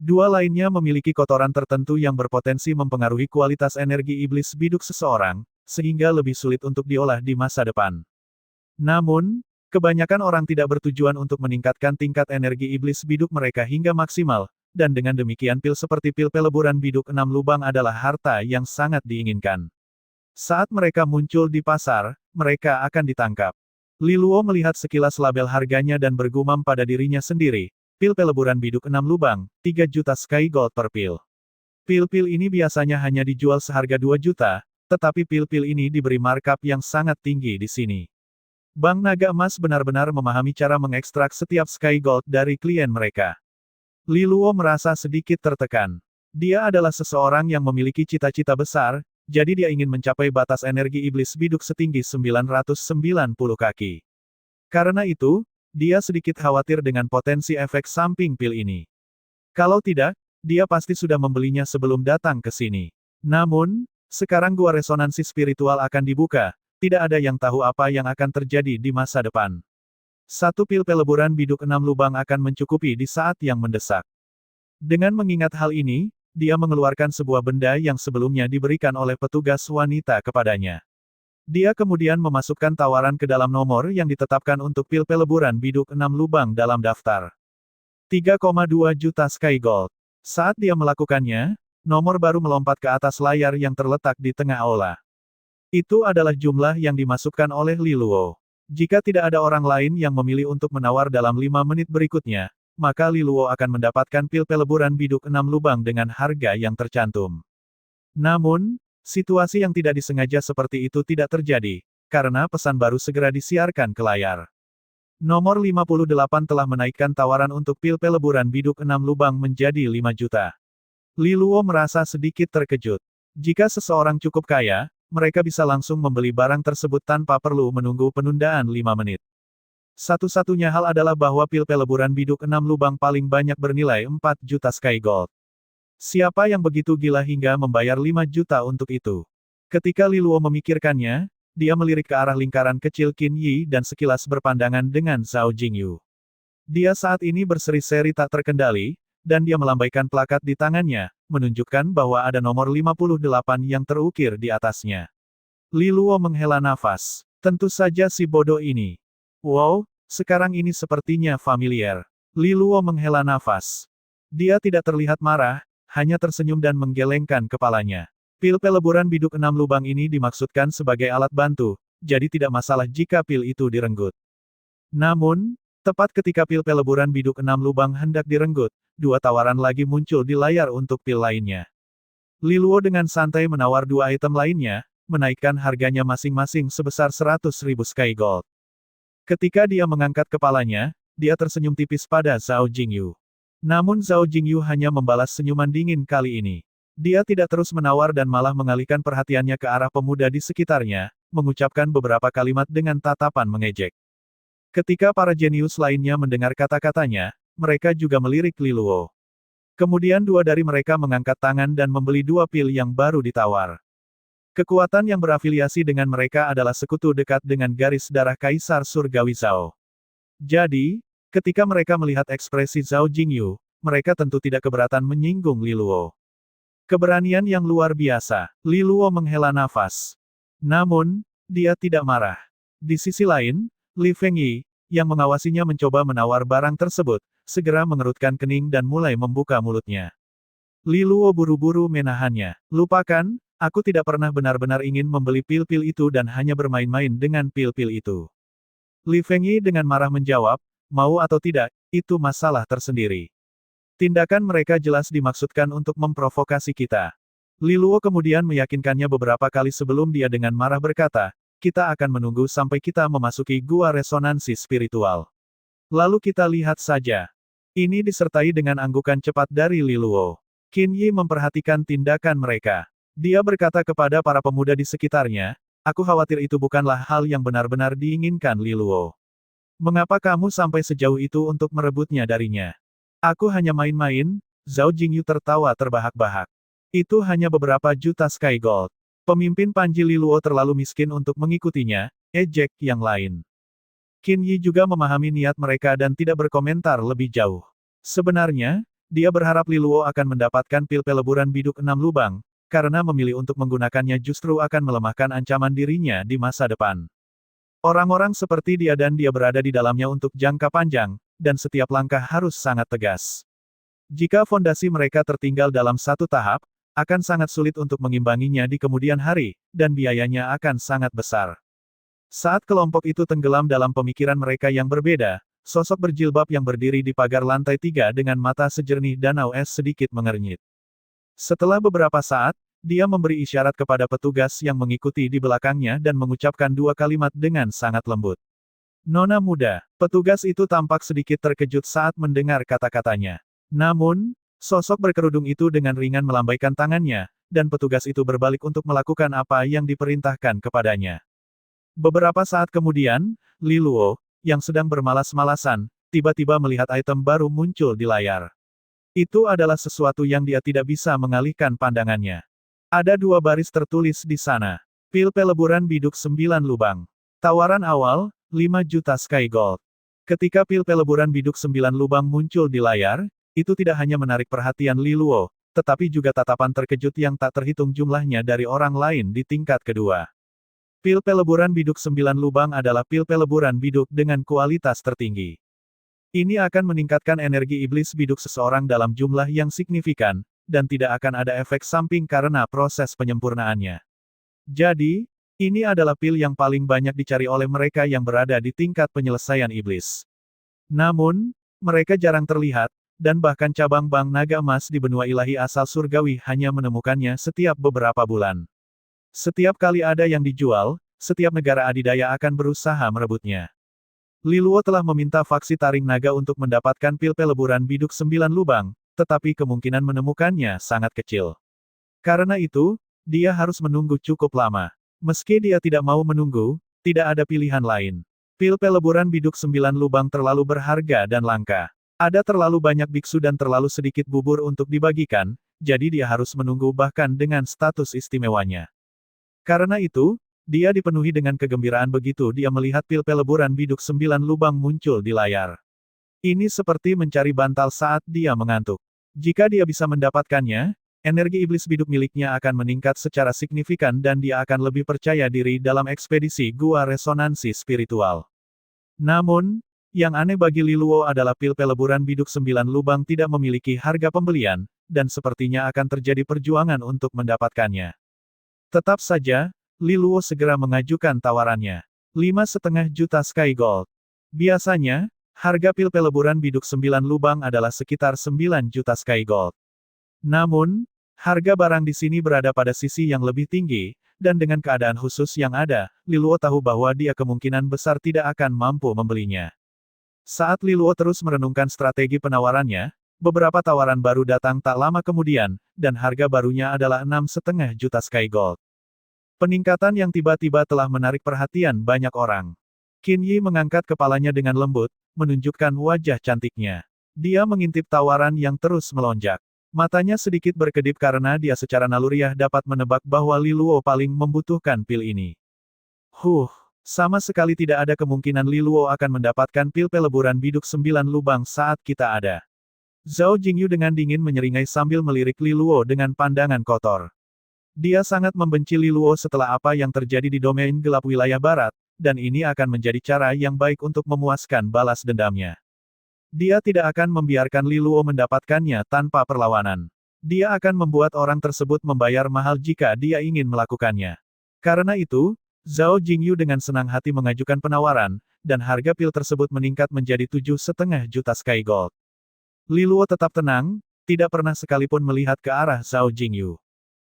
S1: 2 lainnya memiliki kotoran tertentu yang berpotensi mempengaruhi kualitas energi iblis biduk seseorang, sehingga lebih sulit untuk diolah di masa depan. Namun, kebanyakan orang tidak bertujuan untuk meningkatkan tingkat energi iblis biduk mereka hingga maksimal, dan dengan demikian pil seperti pil peleburan biduk 6 lubang adalah harta yang sangat diinginkan. Saat mereka muncul di pasar, mereka akan ditangkap. Li Luo melihat sekilas label harganya dan bergumam pada dirinya sendiri, pil peleburan biduk 6 lubang, 3 juta Sky Gold per pil. Pil-pil ini biasanya hanya dijual seharga 2 juta, tetapi pil-pil ini diberi markup yang sangat tinggi di sini. Bank Naga Emas benar-benar memahami cara mengekstrak setiap Sky Gold dari klien mereka. Li Luo merasa sedikit tertekan. Dia adalah seseorang yang memiliki cita-cita besar, Jadi dia ingin mencapai batas energi iblis biduk setinggi 990 kaki. Karena itu, dia sedikit khawatir dengan potensi efek samping pil ini. Kalau tidak, dia pasti sudah membelinya sebelum datang ke sini. Namun, sekarang gua resonansi spiritual akan dibuka, tidak ada yang tahu apa yang akan terjadi di masa depan. Satu pil peleburan biduk 6 lubang akan mencukupi di saat yang mendesak. Dengan mengingat hal ini, dia mengeluarkan sebuah benda yang sebelumnya diberikan oleh petugas wanita kepadanya. Dia kemudian memasukkan tawaran ke dalam nomor yang ditetapkan untuk pil peleburan biduk 6 lubang dalam daftar. 3,2 juta Sky Gold. Saat dia melakukannya, nomor baru melompat ke atas layar yang terletak di tengah aula. Itu adalah jumlah yang dimasukkan oleh Li Luo. Jika tidak ada orang lain yang memilih untuk menawar dalam 5 menit berikutnya, maka Li Luo akan mendapatkan pil peleburan biduk 6 lubang dengan harga yang tercantum. Namun, situasi yang tidak disengaja seperti itu tidak terjadi, karena pesan baru segera disiarkan ke layar. Nomor 58 telah menaikkan tawaran untuk pil peleburan biduk 6 lubang menjadi 5 juta. Li Luo merasa sedikit terkejut. Jika seseorang cukup kaya, mereka bisa langsung membeli barang tersebut tanpa perlu menunggu penundaan 5 menit. Satu-satunya hal adalah bahwa pil peleburan biduk 6 lubang paling banyak bernilai 4 juta Sky Gold. Siapa yang begitu gila hingga membayar 5 juta untuk itu? Ketika Li Luo memikirkannya, dia melirik ke arah lingkaran kecil Qin Yi dan sekilas berpandangan dengan Zhao Jingyu. Dia saat ini berseri-seri tak terkendali, dan dia melambaikan plakat di tangannya, menunjukkan bahwa ada nomor 58 yang terukir di atasnya. Li Luo menghela nafas. Tentu saja si bodoh ini. Wow, sekarang ini sepertinya familiar. Li Luo menghela nafas. Dia tidak terlihat marah, hanya tersenyum dan menggelengkan kepalanya. Pil peleburan biduk 6 lubang ini dimaksudkan sebagai alat bantu, jadi tidak masalah jika pil itu direnggut. Namun, tepat ketika pil peleburan biduk 6 lubang hendak direnggut, dua tawaran lagi muncul di layar untuk pil lainnya. Li Luo dengan santai menawar dua item lainnya, menaikkan harganya masing-masing sebesar 100.000 Sky Gold. Ketika dia mengangkat kepalanya, dia tersenyum tipis pada Zhao Jingyu. Namun Zhao Jingyu hanya membalas senyuman dingin kali ini. Dia tidak terus menawar dan malah mengalihkan perhatiannya ke arah pemuda di sekitarnya, mengucapkan beberapa kalimat dengan tatapan mengejek. Ketika para jenius lainnya mendengar kata-katanya, mereka juga melirik Li Luo. Kemudian dua dari mereka mengangkat tangan dan membeli dua pil yang baru ditawar. Kekuatan yang berafiliasi dengan mereka adalah sekutu dekat dengan garis darah Kaisar Surgawi Zhao. Jadi, ketika mereka melihat ekspresi Zhao Jingyu, mereka tentu tidak keberatan menyinggung Li Luo. Keberanian yang luar biasa. Li Luo menghela nafas. Namun, dia tidak marah. Di sisi lain, Li Fengyi, yang mengawasinya mencoba menawar barang tersebut, segera mengerutkan kening dan mulai membuka mulutnya. Li Luo buru-buru menahannya. Lupakan, aku tidak pernah benar-benar ingin membeli pil-pil itu dan hanya bermain-main dengan pil-pil itu. Li Fengyi dengan marah menjawab, mau atau tidak, itu masalah tersendiri. Tindakan mereka jelas dimaksudkan untuk memprovokasi kita. Li Luo kemudian meyakinkannya beberapa kali sebelum dia dengan marah berkata, kita akan menunggu sampai kita memasuki gua resonansi spiritual. Lalu kita lihat saja. Ini disertai dengan anggukan cepat dari Li Luo. Qin Yi memperhatikan tindakan mereka. Dia berkata kepada para pemuda di sekitarnya, aku khawatir itu bukanlah hal yang benar-benar diinginkan Li Luo. Mengapa kamu sampai sejauh itu untuk merebutnya darinya? Aku hanya main-main, Zhao Jingyu tertawa terbahak-bahak. Itu hanya beberapa juta Sky Gold. Pemimpin Panji Li Luo terlalu miskin untuk mengikutinya, ejek yang lain. Qin Yi juga memahami niat mereka dan tidak berkomentar lebih jauh. Sebenarnya, dia berharap Li Luo akan mendapatkan pil peleburan biduk 6 lubang, karena memilih untuk menggunakannya justru akan melemahkan ancaman dirinya di masa depan. Orang-orang seperti dia dan dia berada di dalamnya untuk jangka panjang, dan setiap langkah harus sangat tegas. Jika fondasi mereka tertinggal dalam satu tahap, akan sangat sulit untuk mengimbanginya di kemudian hari, dan biayanya akan sangat besar. Saat kelompok itu tenggelam dalam pemikiran mereka yang berbeda, sosok berjilbab yang berdiri di pagar lantai 3 dengan mata sejernih danau es sedikit mengernyit. Setelah beberapa saat, dia memberi isyarat kepada petugas yang mengikuti di belakangnya dan mengucapkan dua kalimat dengan sangat lembut. Nona muda, petugas itu tampak sedikit terkejut saat mendengar kata-katanya. Namun, sosok berkerudung itu dengan ringan melambaikan tangannya, dan petugas itu berbalik untuk melakukan apa yang diperintahkan kepadanya. Beberapa saat kemudian, Li Luo, yang sedang bermalas-malasan, tiba-tiba melihat item baru muncul di layar. Itu adalah sesuatu yang dia tidak bisa mengalihkan pandangannya. Ada 2 baris tertulis di sana. Pil peleburan biduk 9 lubang. Tawaran awal, 5 juta Sky Gold. Ketika pil peleburan biduk 9 lubang muncul di layar, itu tidak hanya menarik perhatian Li Luo, tetapi juga tatapan terkejut yang tak terhitung jumlahnya dari orang lain di tingkat kedua. Pil peleburan biduk 9 lubang adalah pil peleburan biduk dengan kualitas tertinggi. Ini akan meningkatkan energi iblis biduk seseorang dalam jumlah yang signifikan, dan tidak akan ada efek samping karena proses penyempurnaannya. Jadi, ini adalah pil yang paling banyak dicari oleh mereka yang berada di tingkat penyelesaian iblis. Namun, mereka jarang terlihat, dan bahkan cabang bank naga emas di benua ilahi asal surgawi hanya menemukannya setiap beberapa bulan. Setiap kali ada yang dijual, setiap negara adidaya akan berusaha merebutnya. Li Luo telah meminta faksi taring naga untuk mendapatkan pil peleburan biduk 9 lubang, tetapi kemungkinan menemukannya sangat kecil. Karena itu, dia harus menunggu cukup lama. Meski dia tidak mau menunggu, tidak ada pilihan lain. Pil peleburan biduk 9 lubang terlalu berharga dan langka. Ada terlalu banyak biksu dan terlalu sedikit bubur untuk dibagikan, jadi dia harus menunggu bahkan dengan status istimewanya. Karena itu, dia dipenuhi dengan kegembiraan begitu dia melihat pil peleburan biduk 9 lubang muncul di layar. Ini seperti mencari bantal saat dia mengantuk. Jika dia bisa mendapatkannya, energi iblis biduk miliknya akan meningkat secara signifikan dan dia akan lebih percaya diri dalam ekspedisi gua resonansi spiritual. Namun, yang aneh bagi Li Luo adalah pil peleburan biduk 9 lubang tidak memiliki harga pembelian, dan sepertinya akan terjadi perjuangan untuk mendapatkannya. Tetap saja, Li Luo segera mengajukan tawarannya. 5,5 juta Sky Gold. Biasanya, harga pil peleburan biduk 9 lubang adalah sekitar 9 juta Sky Gold. Namun, harga barang di sini berada pada sisi yang lebih tinggi, dan dengan keadaan khusus yang ada, Li Luo tahu bahwa dia kemungkinan besar tidak akan mampu membelinya. Saat Li Luo terus merenungkan strategi penawarannya, beberapa tawaran baru datang tak lama kemudian, dan harga barunya adalah 6,5 juta Sky Gold. Peningkatan yang tiba-tiba telah menarik perhatian banyak orang. Qin Yi mengangkat kepalanya dengan lembut, menunjukkan wajah cantiknya. Dia mengintip tawaran yang terus melonjak. Matanya sedikit berkedip karena dia secara naluriah dapat menebak bahwa Li Luo paling membutuhkan pil ini. Sama sekali tidak ada kemungkinan Li Luo akan mendapatkan pil peleburan biduk 9 lubang saat kita ada. Zhao Jingyu dengan dingin menyeringai sambil melirik Li Luo dengan pandangan kotor. Dia sangat membenci Li Luo setelah apa yang terjadi di domain gelap wilayah barat, dan ini akan menjadi cara yang baik untuk memuaskan balas dendamnya. Dia tidak akan membiarkan Li Luo mendapatkannya tanpa perlawanan. Dia akan membuat orang tersebut membayar mahal jika dia ingin melakukannya. Karena itu, Zhao Jingyu dengan senang hati mengajukan penawaran, dan harga pil tersebut meningkat menjadi 7,5 juta Sky Gold. Li Luo tetap tenang, tidak pernah sekalipun melihat ke arah Zhao Jingyu.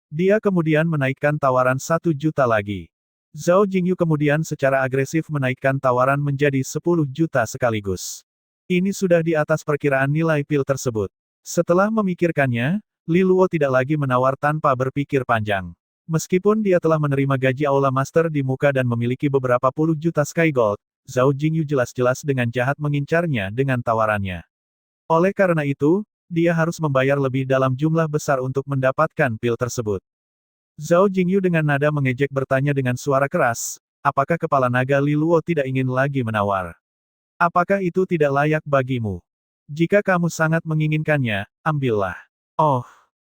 S1: Dia kemudian menaikkan tawaran 1 juta lagi. Zhao Jingyu kemudian secara agresif menaikkan tawaran menjadi 10 juta sekaligus. Ini sudah di atas perkiraan nilai pil tersebut. Setelah memikirkannya, Li Luo tidak lagi menawar tanpa berpikir panjang. Meskipun dia telah menerima gaji Aula Master di muka dan memiliki beberapa puluh juta Sky Gold, Zhao Jingyu jelas-jelas dengan jahat mengincarnya dengan tawarannya. Oleh karena itu, dia harus membayar lebih dalam jumlah besar untuk mendapatkan pil tersebut. Zhao Jingyu dengan nada mengejek bertanya dengan suara keras, apakah kepala naga Li Luo tidak ingin lagi menawar? Apakah itu tidak layak bagimu? Jika kamu sangat menginginkannya, ambillah. Oh,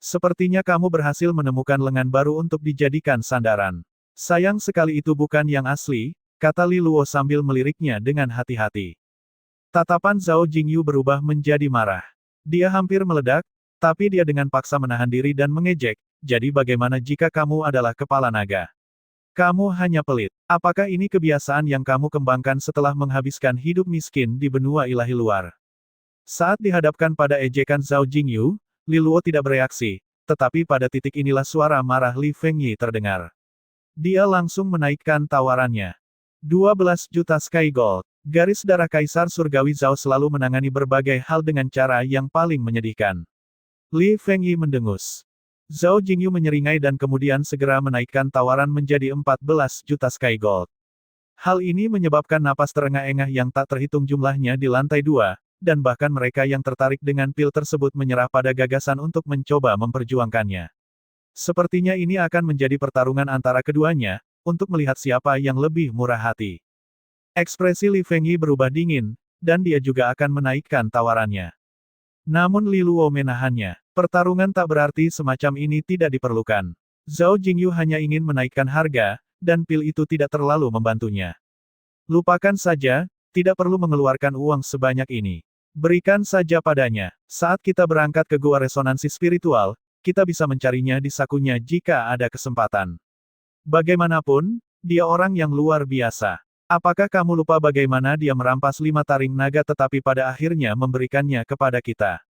S1: sepertinya kamu berhasil menemukan lengan baru untuk dijadikan sandaran. Sayang sekali itu bukan yang asli, kata Li Luo sambil meliriknya dengan hati-hati. Tatapan Zhao Jingyu berubah menjadi marah. Dia hampir meledak, tapi dia dengan paksa menahan diri dan mengejek, jadi bagaimana jika kamu adalah kepala naga? Kamu hanya pelit. Apakah ini kebiasaan yang kamu kembangkan setelah menghabiskan hidup miskin di benua ilahi luar? Saat dihadapkan pada ejekan Zhao Jingyu, Li Luo tidak bereaksi, tetapi pada titik inilah suara marah Li Fengyi terdengar. Dia langsung menaikkan tawarannya. 12 juta Sky Gold. Garis darah Kaisar Surgawi Zhao selalu menangani berbagai hal dengan cara yang paling menyedihkan. Li Fengyi mendengus. Zhao Jingyu menyeringai dan kemudian segera menaikkan tawaran menjadi 14 juta Sky Gold. Hal ini menyebabkan napas terengah-engah yang tak terhitung jumlahnya di lantai 2, dan bahkan mereka yang tertarik dengan pil tersebut menyerah pada gagasan untuk mencoba memperjuangkannya. Sepertinya ini akan menjadi pertarungan antara keduanya, untuk melihat siapa yang lebih murah hati. Ekspresi Li Fengyi berubah dingin, dan dia juga akan menaikkan tawarannya. Namun Li Luo menahannya. Pertarungan tak berarti semacam ini tidak diperlukan. Zhao Jingyu hanya ingin menaikkan harga, dan pil itu tidak terlalu membantunya. Lupakan saja, tidak perlu mengeluarkan uang sebanyak ini. Berikan saja padanya. Saat kita berangkat ke gua resonansi spiritual, kita bisa mencarinya di sakunya jika ada kesempatan. Bagaimanapun, dia orang yang luar biasa. Apakah kamu lupa bagaimana dia merampas 5 taring naga tetapi pada akhirnya memberikannya kepada kita?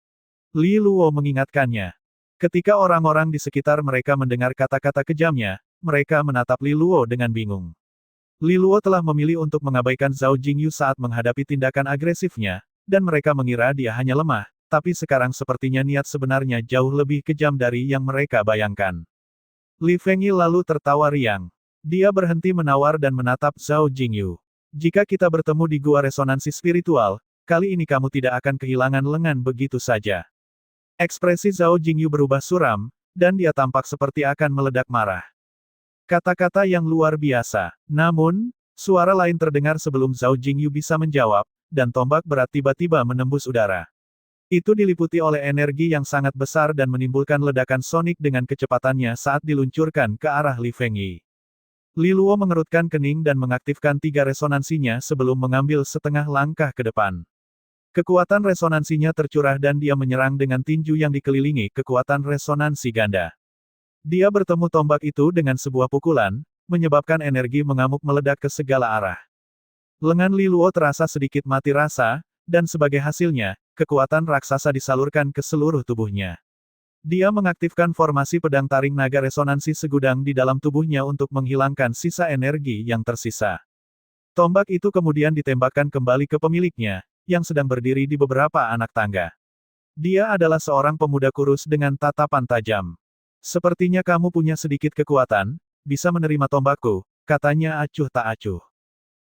S1: Li Luo mengingatkannya. Ketika orang-orang di sekitar mereka mendengar kata-kata kejamnya, mereka menatap Li Luo dengan bingung. Li Luo telah memilih untuk mengabaikan Zhao Jingyu saat menghadapi tindakan agresifnya, dan mereka mengira dia hanya lemah, tapi sekarang sepertinya niat sebenarnya jauh lebih kejam dari yang mereka bayangkan. Li Fengyi lalu tertawa riang. Dia berhenti menawar dan menatap Zhao Jingyu. Jika kita bertemu di gua resonansi spiritual, kali ini kamu tidak akan kehilangan lengan begitu saja. Ekspresi Zhao Jingyu berubah suram, dan dia tampak seperti akan meledak marah. Kata-kata yang luar biasa. Namun, suara lain terdengar sebelum Zhao Jingyu bisa menjawab, dan tombak berat tiba-tiba menembus udara. Itu diliputi oleh energi yang sangat besar dan menimbulkan ledakan sonik dengan kecepatannya saat diluncurkan ke arah Li Fengyi. Li Luo mengerutkan kening dan mengaktifkan 3 resonansinya sebelum mengambil setengah langkah ke depan. Kekuatan resonansinya tercurah dan dia menyerang dengan tinju yang dikelilingi kekuatan resonansi ganda. Dia bertemu tombak itu dengan sebuah pukulan, menyebabkan energi mengamuk meledak ke segala arah. Lengan Li Luo terasa sedikit mati rasa, dan sebagai hasilnya, kekuatan raksasa disalurkan ke seluruh tubuhnya. Dia mengaktifkan formasi pedang taring naga resonansi segudang di dalam tubuhnya untuk menghilangkan sisa energi yang tersisa. Tombak itu kemudian ditembakkan kembali ke pemiliknya, yang sedang berdiri di beberapa anak tangga. Dia adalah seorang pemuda kurus dengan tatapan tajam. Sepertinya kamu punya sedikit kekuatan, bisa menerima tombakku, katanya acuh tak acuh.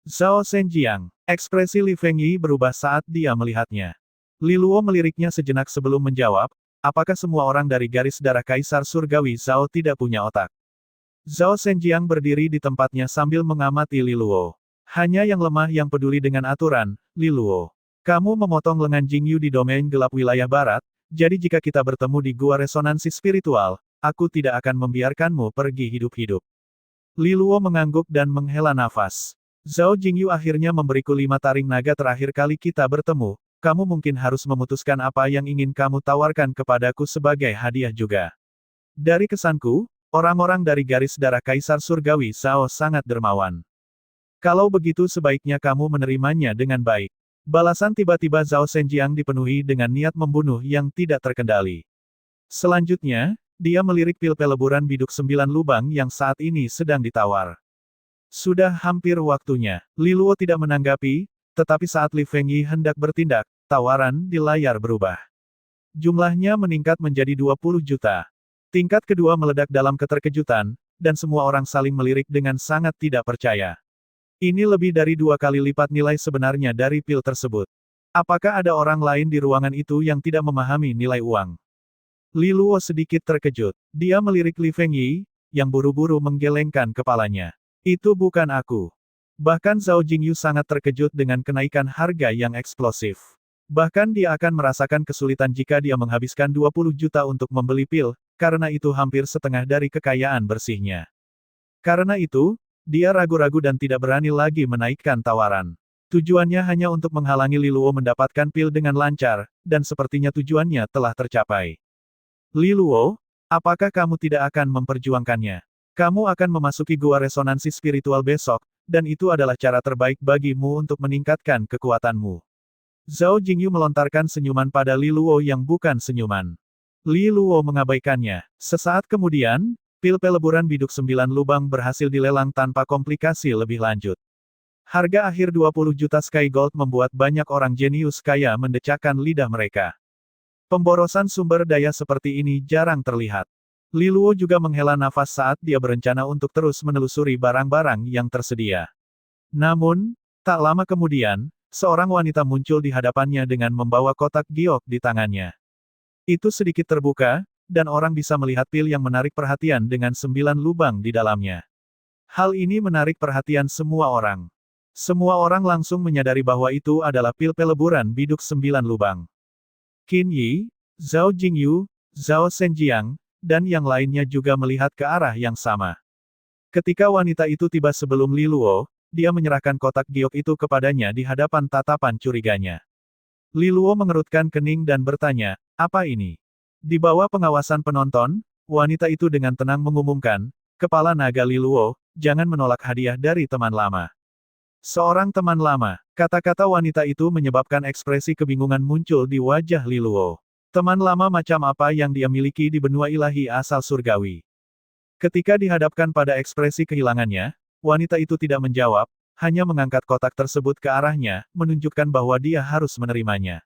S1: Zhao Zhenjiang, ekspresi Li Fengyi berubah saat dia melihatnya. Li Luo meliriknya sejenak sebelum menjawab, apakah semua orang dari garis darah Kaisar Surgawi Zhao tidak punya otak? Zhao Zhenjiang berdiri di tempatnya sambil mengamati Li Luo. Hanya yang lemah yang peduli dengan aturan, Li Luo. Kamu memotong lengan Jingyu di domain gelap wilayah barat, jadi jika kita bertemu di gua resonansi spiritual, aku tidak akan membiarkanmu pergi hidup-hidup. Li Luo mengangguk dan menghela nafas. Zhao Jingyu akhirnya memberiku 5 taring naga terakhir kali kita bertemu, kamu mungkin harus memutuskan apa yang ingin kamu tawarkan kepadaku sebagai hadiah juga. Dari kesanku, orang-orang dari garis darah Kaisar Surgawi Zhao sangat dermawan. Kalau begitu sebaiknya kamu menerimanya dengan baik. Balasan tiba-tiba Zhao Zhenjiang dipenuhi dengan niat membunuh yang tidak terkendali. Selanjutnya, dia melirik pil peleburan biduk 9 lubang yang saat ini sedang ditawar. Sudah hampir waktunya. Li Luo tidak menanggapi, tetapi saat Li Fengyi hendak bertindak, tawaran di layar berubah. Jumlahnya meningkat menjadi 20 juta. Tingkat kedua meledak dalam keterkejutan, dan semua orang saling melirik dengan sangat tidak percaya. Ini lebih dari 2 kali lipat nilai sebenarnya dari pil tersebut. Apakah ada orang lain di ruangan itu yang tidak memahami nilai uang? Li Luo sedikit terkejut. Dia melirik Li Fengyi, yang buru-buru menggelengkan kepalanya. Itu bukan aku. Bahkan Zhao Jingyu sangat terkejut dengan kenaikan harga yang eksplosif. Bahkan dia akan merasakan kesulitan jika dia menghabiskan 20 juta untuk membeli pil, karena itu hampir setengah dari kekayaan bersihnya. Karena itu, dia ragu-ragu dan tidak berani lagi menaikkan tawaran. Tujuannya hanya untuk menghalangi Li Luo mendapatkan pil dengan lancar, dan sepertinya tujuannya telah tercapai. Li Luo, apakah kamu tidak akan memperjuangkannya? Kamu akan memasuki gua resonansi spiritual besok, dan itu adalah cara terbaik bagimu untuk meningkatkan kekuatanmu. Zhao Jingyu melontarkan senyuman pada Li Luo yang bukan senyuman. Li Luo mengabaikannya. Sesaat kemudian, pil peleburan biduk 9 lubang berhasil dilelang tanpa komplikasi lebih lanjut. Harga akhir 20 juta Sky Gold membuat banyak orang jenius kaya mendecakkan lidah mereka. Pemborosan sumber daya seperti ini jarang terlihat. Li Luo juga menghela nafas saat dia berencana untuk terus menelusuri barang-barang yang tersedia. Namun, tak lama kemudian, seorang wanita muncul di hadapannya dengan membawa kotak giok di tangannya. Itu sedikit terbuka, dan orang bisa melihat pil yang menarik perhatian dengan 9 lubang di dalamnya. Hal ini menarik perhatian semua orang. Semua orang langsung menyadari bahwa itu adalah pil peleburan biduk 9 lubang. Qin Yi, Zhao Jingyu, Zhao Zhenjiang, dan yang lainnya juga melihat ke arah yang sama. Ketika wanita itu tiba sebelum Li Luo, dia menyerahkan kotak giok itu kepadanya di hadapan tatapan curiganya. Li Luo mengerutkan kening dan bertanya, apa ini? Di bawah pengawasan penonton, wanita itu dengan tenang mengumumkan, Kepala Naga Li Luo, jangan menolak hadiah dari teman lama. Seorang teman lama, kata-kata wanita itu menyebabkan ekspresi kebingungan muncul di wajah Li Luo. Teman lama macam apa yang dia miliki di benua ilahi asal surgawi? Ketika dihadapkan pada ekspresi kehilangannya, wanita itu tidak menjawab, hanya mengangkat kotak tersebut ke arahnya, menunjukkan bahwa dia harus menerimanya.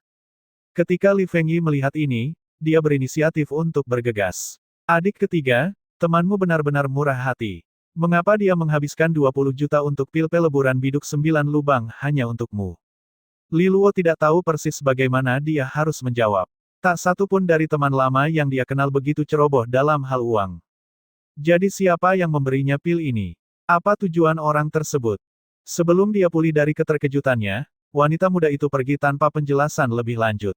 S1: Ketika Li Fengyi melihat ini, dia berinisiatif untuk bergegas. Adik ketiga, temanmu benar-benar murah hati. Mengapa dia menghabiskan 20 juta untuk pil peleburan biduk 9 lubang hanya untukmu? Li Luo tidak tahu persis bagaimana dia harus menjawab. Tak satu pun dari teman lama yang dia kenal begitu ceroboh dalam hal uang. Jadi siapa yang memberinya pil ini? Apa tujuan orang tersebut? Sebelum dia pulih dari keterkejutannya, wanita muda itu pergi tanpa penjelasan lebih lanjut.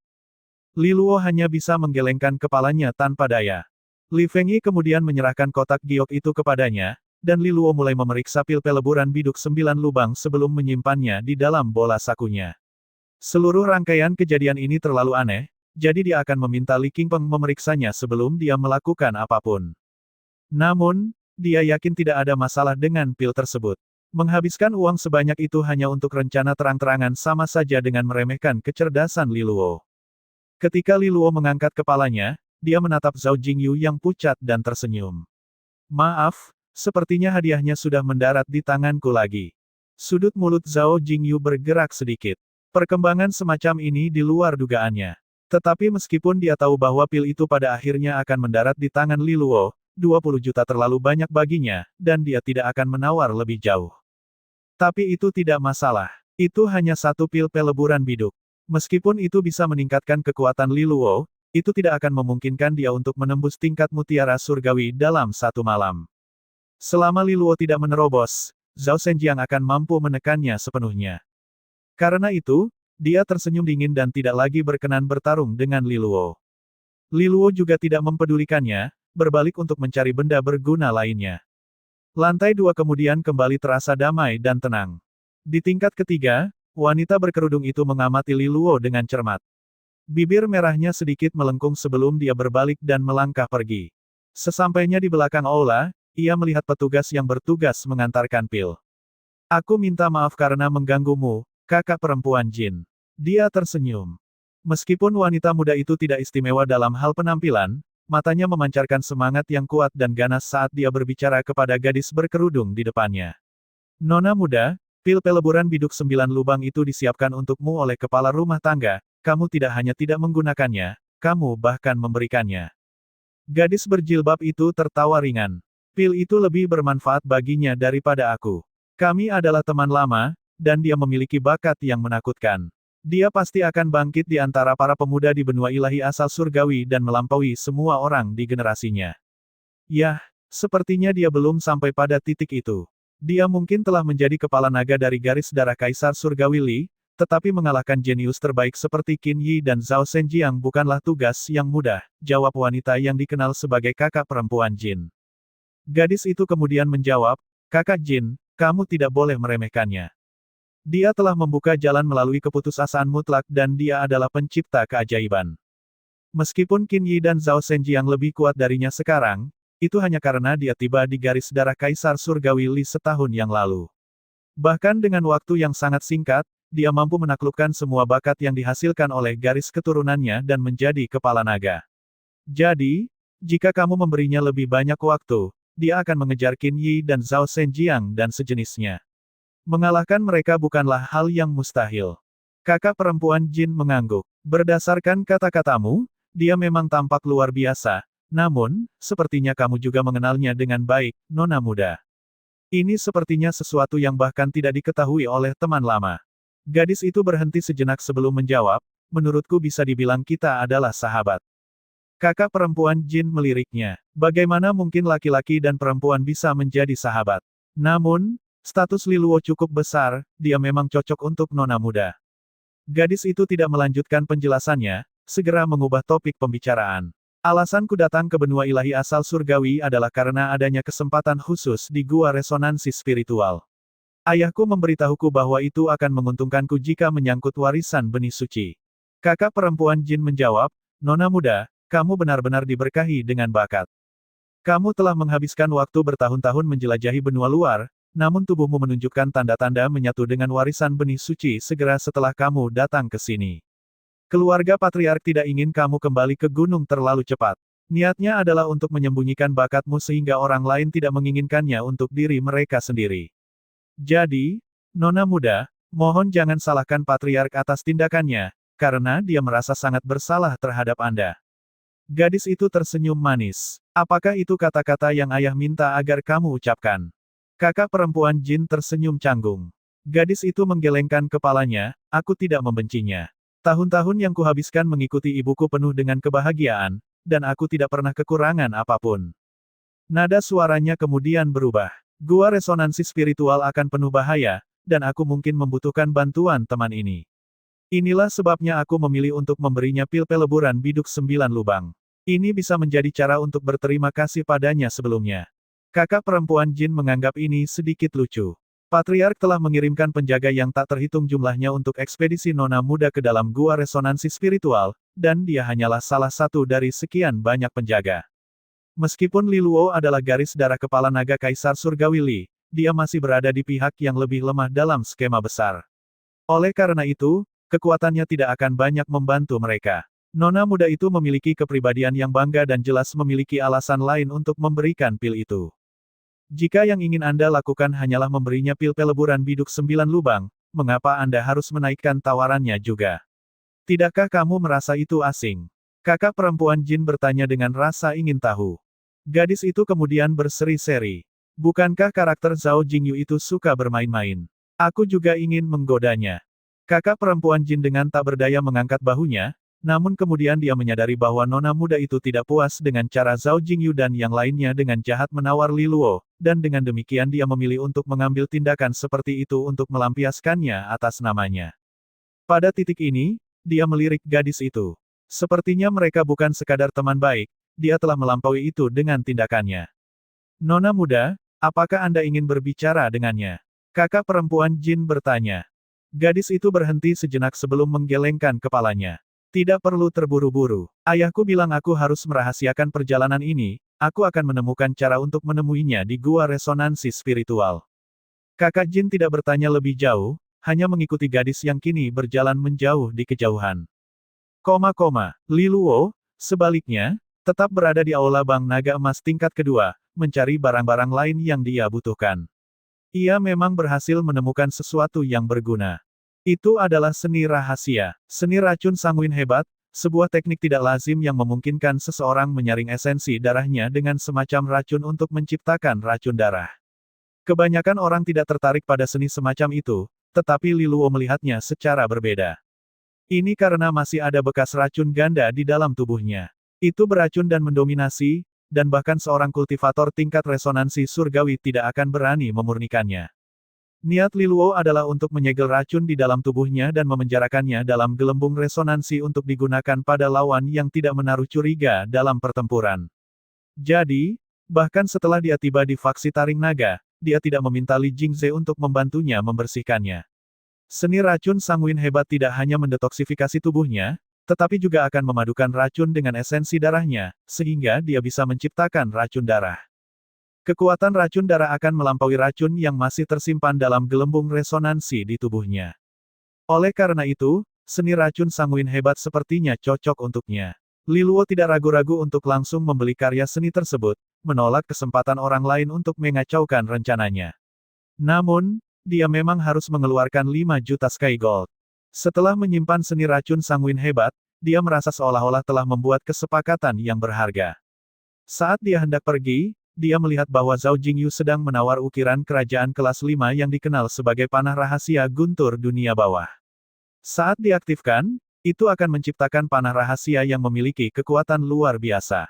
S1: Li Luo hanya bisa menggelengkan kepalanya tanpa daya. Li Fengyi kemudian menyerahkan kotak giok itu kepadanya, dan Li Luo mulai memeriksa pil peleburan biduk 9 lubang sebelum menyimpannya di dalam bola sakunya. Seluruh rangkaian kejadian ini terlalu aneh, jadi dia akan meminta Li Qingpeng memeriksanya sebelum dia melakukan apapun. Namun, dia yakin tidak ada masalah dengan pil tersebut. Menghabiskan uang sebanyak itu hanya untuk rencana terang-terangan sama saja dengan meremehkan kecerdasan Li Luo. Ketika Li Luo mengangkat kepalanya, dia menatap Zhao Jingyu yang pucat dan tersenyum. Maaf, sepertinya hadiahnya sudah mendarat di tanganku lagi. Sudut mulut Zhao Jingyu bergerak sedikit. Perkembangan semacam ini di luar dugaannya. Tetapi meskipun dia tahu bahwa pil itu pada akhirnya akan mendarat di tangan Li Luo, 20 juta terlalu banyak baginya, dan dia tidak akan menawar lebih jauh. Tapi itu tidak masalah. Itu hanya satu pil peleburan biduk. Meskipun itu bisa meningkatkan kekuatan Li Luo, itu tidak akan memungkinkan dia untuk menembus tingkat mutiara surgawi dalam satu malam. Selama Li Luo tidak menerobos, Zhao Zhenjiang akan mampu menekannya sepenuhnya. Karena itu, dia tersenyum dingin dan tidak lagi berkenan bertarung dengan Li Luo. Li Luo juga tidak mempedulikannya, berbalik untuk mencari benda berguna lainnya. Lantai 2 kemudian kembali terasa damai dan tenang. Di tingkat ketiga, wanita berkerudung itu mengamati Li Luo dengan cermat. Bibir merahnya sedikit melengkung sebelum dia berbalik dan melangkah pergi. Sesampainya di belakang aula, ia melihat petugas yang bertugas mengantarkan pil. Aku minta maaf karena mengganggumu, kakak perempuan Jin. Dia tersenyum. Meskipun wanita muda itu tidak istimewa dalam hal penampilan, matanya memancarkan semangat yang kuat dan ganas saat dia berbicara kepada gadis berkerudung di depannya. Nona muda, pil peleburan biduk 9 lubang itu disiapkan untukmu oleh kepala rumah tangga, kamu tidak hanya tidak menggunakannya, kamu bahkan memberikannya. Gadis berjilbab itu tertawa ringan. Pil itu lebih bermanfaat baginya daripada aku. Kami adalah teman lama, dan dia memiliki bakat yang menakutkan. Dia pasti akan bangkit di antara para pemuda di benua ilahi asal surgawi dan melampaui semua orang di generasinya. Yah, sepertinya dia belum sampai pada titik itu. Dia mungkin telah menjadi kepala naga dari garis darah Kaisar Surgawi Li, tetapi mengalahkan jenius terbaik seperti Qin Yi dan Zhao Zhenjiang bukanlah tugas yang mudah, jawab wanita yang dikenal sebagai kakak perempuan Jin. Gadis itu kemudian menjawab, kakak Jin, kamu tidak boleh meremehkannya. Dia telah membuka jalan melalui keputusasaan mutlak dan dia adalah pencipta keajaiban. Meskipun Qin Yi dan Zhao Zhenjiang lebih kuat darinya sekarang, itu hanya karena dia tiba di garis darah Kaisar Surgawi Li setahun yang lalu. Bahkan dengan waktu yang sangat singkat, dia mampu menaklukkan semua bakat yang dihasilkan oleh garis keturunannya dan menjadi kepala naga. Jadi, jika kamu memberinya lebih banyak waktu, dia akan mengejar Qin Yi dan Zhao Zhenjiang dan sejenisnya. Mengalahkan mereka bukanlah hal yang mustahil. Kakak perempuan Jin mengangguk. Berdasarkan kata-katamu, dia memang tampak luar biasa, Namun, sepertinya kamu juga mengenalnya dengan baik, Nona muda. Ini sepertinya sesuatu yang bahkan tidak diketahui oleh teman lama. Gadis itu berhenti sejenak sebelum menjawab, menurutku bisa dibilang kita adalah sahabat. Kakak perempuan Jin meliriknya. Bagaimana mungkin laki-laki dan perempuan bisa menjadi sahabat? Namun, status Liluo cukup besar, dia memang cocok untuk Nona muda. Gadis itu tidak melanjutkan penjelasannya, segera mengubah topik pembicaraan. Alasanku datang ke benua ilahi asal surgawi adalah karena adanya kesempatan khusus di gua resonansi spiritual. Ayahku memberitahuku bahwa itu akan menguntungkanku jika menyangkut warisan benih suci. Kakak perempuan Jin menjawab, Nona muda, kamu benar-benar diberkahi dengan bakat. Kamu telah menghabiskan waktu bertahun-tahun menjelajahi benua luar, namun tubuhmu menunjukkan tanda-tanda menyatu dengan warisan benih suci segera setelah kamu datang ke sini. Keluarga patriark tidak ingin kamu kembali ke gunung terlalu cepat. Niatnya adalah untuk menyembunyikan bakatmu sehingga orang lain tidak menginginkannya untuk diri mereka sendiri. Jadi, Nona muda, mohon jangan salahkan patriark atas tindakannya, karena dia merasa sangat bersalah terhadap Anda. Gadis itu tersenyum manis. Apakah itu kata-kata yang ayah minta agar kamu ucapkan? Kakak perempuan Jin tersenyum canggung. Gadis itu menggelengkan kepalanya, aku tidak membencinya. Tahun-tahun yang kuhabiskan mengikuti ibuku penuh dengan kebahagiaan, dan aku tidak pernah kekurangan apapun. Nada suaranya kemudian berubah. Gua resonansi spiritual akan penuh bahaya, dan aku mungkin membutuhkan bantuan teman ini. Inilah sebabnya aku memilih untuk memberinya pil peleburan biduk 9 lubang. Ini bisa menjadi cara untuk berterima kasih padanya sebelumnya. Kakak perempuan Jin menganggap ini sedikit lucu. Patriark telah mengirimkan penjaga yang tak terhitung jumlahnya untuk ekspedisi Nona muda ke dalam gua resonansi spiritual, dan dia hanyalah salah satu dari sekian banyak penjaga. Meskipun Liluo adalah garis darah kepala naga Kaisar Surgawi Li, dia masih berada di pihak yang lebih lemah dalam skema besar. Oleh karena itu, kekuatannya tidak akan banyak membantu mereka. Nona muda itu memiliki kepribadian yang bangga dan jelas memiliki alasan lain untuk memberikan pil itu. Jika yang ingin Anda lakukan hanyalah memberinya pil peleburan biduk 9 lubang, mengapa Anda harus menaikkan tawarannya juga? Tidakkah kamu merasa itu asing? Kakak perempuan Jin bertanya dengan rasa ingin tahu. Gadis itu kemudian berseri-seri. Bukankah karakter Zhao Jingyu itu suka bermain-main? Aku juga ingin menggodanya. Kakak perempuan Jin dengan tak berdaya mengangkat bahunya, namun kemudian dia menyadari bahwa nona muda itu tidak puas dengan cara Zhao Jingyu dan yang lainnya dengan jahat menawar Li Luo, dan dengan demikian dia memilih untuk mengambil tindakan seperti itu untuk melampiaskannya atas namanya. Pada titik ini, dia melirik gadis itu. Sepertinya mereka bukan sekadar teman baik, dia telah melampaui itu dengan tindakannya. Nona muda, apakah Anda ingin berbicara dengannya? Kakak perempuan Jin bertanya. Gadis itu berhenti sejenak sebelum menggelengkan kepalanya. Tidak perlu terburu-buru. Ayahku bilang aku harus merahasiakan perjalanan ini, aku akan menemukan cara untuk menemuinya di gua resonansi spiritual. Kakak Jin tidak bertanya lebih jauh, hanya mengikuti gadis yang kini berjalan menjauh di kejauhan. Li Luo, sebaliknya, tetap berada di aula Bank Naga Emas tingkat kedua, mencari barang-barang lain yang dia butuhkan. Ia memang berhasil menemukan sesuatu yang berguna. Itu adalah seni rahasia, seni racun sanguin hebat, sebuah teknik tidak lazim yang memungkinkan seseorang menyaring esensi darahnya dengan semacam racun untuk menciptakan racun darah. Kebanyakan orang tidak tertarik pada seni semacam itu, tetapi Li Luo melihatnya secara berbeda. Ini karena masih ada bekas racun ganda di dalam tubuhnya. Itu beracun dan mendominasi, dan bahkan seorang kultivator tingkat resonansi surgawi tidak akan berani memurnikannya. Niat Li Luo adalah untuk menyegel racun di dalam tubuhnya dan memenjarakannya dalam gelembung resonansi untuk digunakan pada lawan yang tidak menaruh curiga dalam pertempuran. Jadi, bahkan setelah dia tiba di faksi Taring Naga, dia tidak meminta Li Jingze untuk membantunya membersihkannya. Seni racun sanguin hebat tidak hanya mendetoksifikasi tubuhnya, tetapi juga akan memadukan racun dengan esensi darahnya, sehingga dia bisa menciptakan racun darah. Kekuatan racun darah akan melampaui racun yang masih tersimpan dalam gelembung resonansi di tubuhnya. Oleh karena itu, seni racun sanguin hebat sepertinya cocok untuknya. Li Luo tidak ragu-ragu untuk langsung membeli karya seni tersebut, menolak kesempatan orang lain untuk mengacaukan rencananya. Namun, dia memang harus mengeluarkan 5 juta Sky Gold. Setelah menyimpan seni racun sanguin hebat, dia merasa seolah-olah telah membuat kesepakatan yang berharga. Saat dia hendak pergi, dia melihat bahwa Zhao Jingyu sedang menawar ukiran kerajaan kelas 5 yang dikenal sebagai panah rahasia guntur dunia bawah. Saat diaktifkan, itu akan menciptakan panah rahasia yang memiliki kekuatan luar biasa.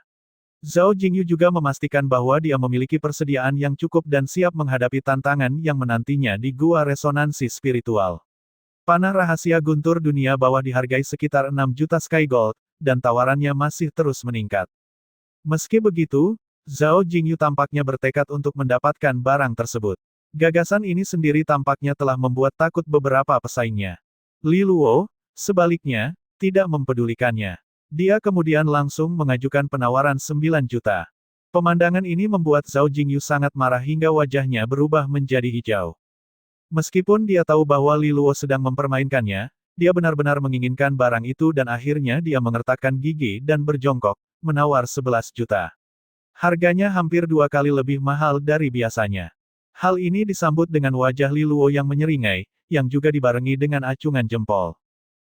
S1: Zhao Jingyu juga memastikan bahwa dia memiliki persediaan yang cukup dan siap menghadapi tantangan yang menantinya di Gua Resonansi Spiritual. Panah rahasia guntur dunia bawah dihargai sekitar 6 juta Sky Gold, dan tawarannya masih terus meningkat. Meski begitu, Zhao Jingyu tampaknya bertekad untuk mendapatkan barang tersebut. Gagasan ini sendiri tampaknya telah membuat takut beberapa pesaingnya. Li Luo, sebaliknya, tidak mempedulikannya. Dia kemudian langsung mengajukan penawaran 9 juta. Pemandangan ini membuat Zhao Jingyu sangat marah hingga wajahnya berubah menjadi hijau. Meskipun dia tahu bahwa Li Luo sedang mempermainkannya, dia benar-benar menginginkan barang itu dan akhirnya dia mengertakkan gigi dan berjongkok, menawar 11 juta. Harganya hampir 2 kali lebih mahal dari biasanya. Hal ini disambut dengan wajah Li Luo yang menyeringai, yang juga dibarengi dengan acungan jempol.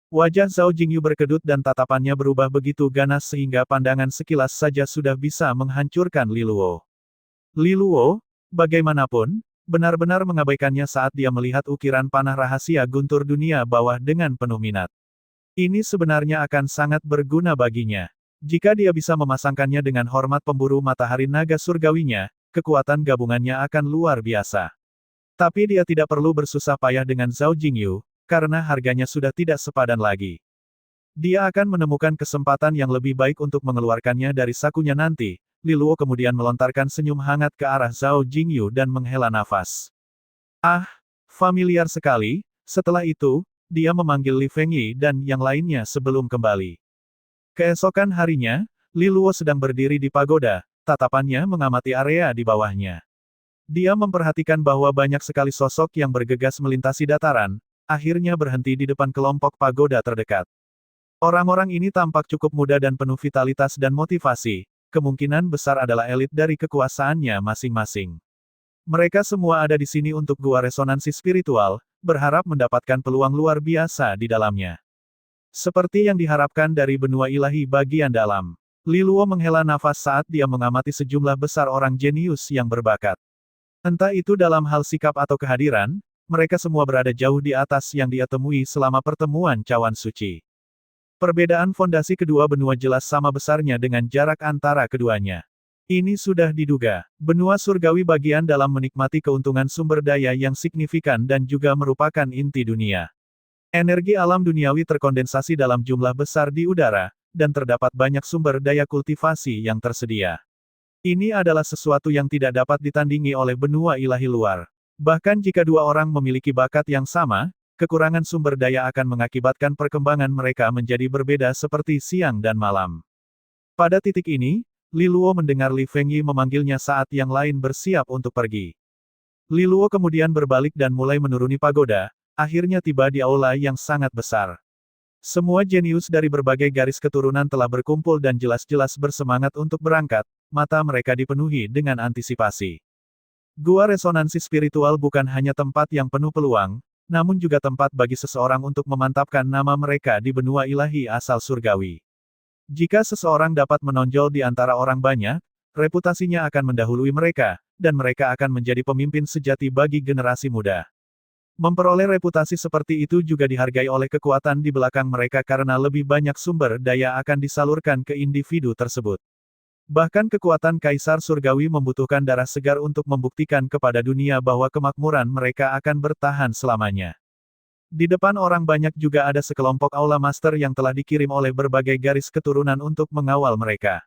S1: Wajah Zhao Jingyu berkedut dan tatapannya berubah begitu ganas sehingga pandangan sekilas saja sudah bisa menghancurkan Li Luo. Li Luo, bagaimanapun, benar-benar mengabaikannya saat dia melihat ukiran panah rahasia guntur dunia bawah dengan penuh minat. Ini sebenarnya akan sangat berguna baginya. Jika dia bisa memasangkannya dengan hormat pemburu matahari naga surgawinya, kekuatan gabungannya akan luar biasa. Tapi dia tidak perlu bersusah payah dengan Zhao Jingyu, karena harganya sudah tidak sepadan lagi. Dia akan menemukan kesempatan yang lebih baik untuk mengeluarkannya dari sakunya nanti. Li Luo kemudian melontarkan senyum hangat ke arah Zhao Jingyu dan menghela nafas. Ah, familiar sekali. Setelah itu, dia memanggil Li Fengyi dan yang lainnya sebelum kembali. Keesokan harinya, Li Luo sedang berdiri di pagoda, tatapannya mengamati area di bawahnya. Dia memperhatikan bahwa banyak sekali sosok yang bergegas melintasi dataran, akhirnya berhenti di depan kelompok pagoda terdekat. Orang-orang ini tampak cukup muda dan penuh vitalitas dan motivasi, kemungkinan besar adalah elit dari kekuasaannya masing-masing. Mereka semua ada di sini untuk Gua Resonansi Spiritual, berharap mendapatkan peluang luar biasa di dalamnya. Seperti yang diharapkan dari benua ilahi bagian dalam. Li Luo menghela nafas saat dia mengamati sejumlah besar orang jenius yang berbakat. Entah itu dalam hal sikap atau kehadiran, mereka semua berada jauh di atas yang dia temui selama pertemuan cawan suci. Perbedaan fondasi kedua benua jelas sama besarnya dengan jarak antara keduanya. Ini sudah diduga. Benua surgawi bagian dalam menikmati keuntungan sumber daya yang signifikan dan juga merupakan inti dunia. Energi alam duniawi terkondensasi dalam jumlah besar di udara, dan terdapat banyak sumber daya kultivasi yang tersedia. Ini adalah sesuatu yang tidak dapat ditandingi oleh benua ilahi luar. Bahkan jika dua orang memiliki bakat yang sama, kekurangan sumber daya akan mengakibatkan perkembangan mereka menjadi berbeda seperti siang dan malam. Pada titik ini, Li Luo mendengar Li Fengyi memanggilnya saat yang lain bersiap untuk pergi. Li Luo kemudian berbalik dan mulai menuruni pagoda, akhirnya tiba di aula yang sangat besar. Semua jenius dari berbagai garis keturunan telah berkumpul dan jelas-jelas bersemangat untuk berangkat, mata mereka dipenuhi dengan antisipasi. Gua Resonansi Spiritual bukan hanya tempat yang penuh peluang, namun juga tempat bagi seseorang untuk memantapkan nama mereka di benua ilahi asal surgawi. Jika seseorang dapat menonjol di antara orang banyak, reputasinya akan mendahului mereka, dan mereka akan menjadi pemimpin sejati bagi generasi muda. Memperoleh reputasi seperti itu juga dihargai oleh kekuatan di belakang mereka karena lebih banyak sumber daya akan disalurkan ke individu tersebut. Bahkan kekuatan Kaisar Surgawi membutuhkan darah segar untuk membuktikan kepada dunia bahwa kemakmuran mereka akan bertahan selamanya. Di depan orang banyak juga ada sekelompok aula master yang telah dikirim oleh berbagai garis keturunan untuk mengawal mereka.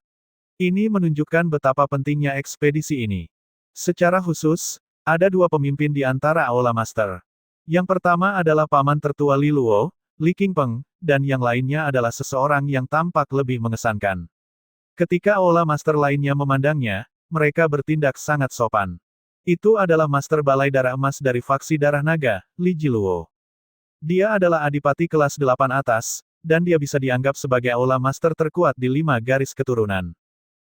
S1: Ini menunjukkan betapa pentingnya ekspedisi ini. Secara khusus, ada dua pemimpin di antara aula master. Yang pertama adalah paman tertua Li Luo, Li Qingpeng, dan yang lainnya adalah seseorang yang tampak lebih mengesankan. Ketika aula master lainnya memandangnya, mereka bertindak sangat sopan. Itu adalah master balai darah emas dari faksi darah naga, Li Jiluo. Dia adalah adipati kelas 8 atas, dan dia bisa dianggap sebagai aula master terkuat di 5 garis keturunan.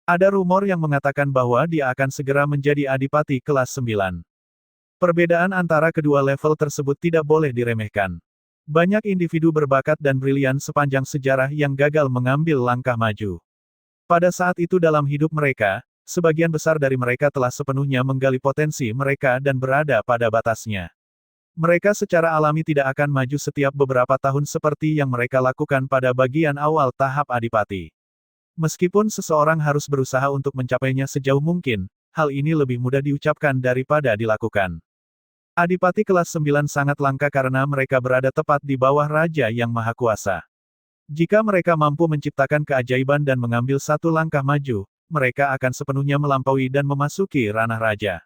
S1: Ada rumor yang mengatakan bahwa dia akan segera menjadi adipati kelas 9. Perbedaan antara kedua level tersebut tidak boleh diremehkan. Banyak individu berbakat dan brilian sepanjang sejarah yang gagal mengambil langkah maju. Pada saat itu dalam hidup mereka, sebagian besar dari mereka telah sepenuhnya menggali potensi mereka dan berada pada batasnya. Mereka secara alami tidak akan maju setiap beberapa tahun seperti yang mereka lakukan pada bagian awal tahap adipati. Meskipun seseorang harus berusaha untuk mencapainya sejauh mungkin, hal ini lebih mudah diucapkan daripada dilakukan. Adipati kelas 9 sangat langka karena mereka berada tepat di bawah Raja yang Maha Kuasa. Jika mereka mampu menciptakan keajaiban dan mengambil satu langkah maju, mereka akan sepenuhnya melampaui dan memasuki ranah raja.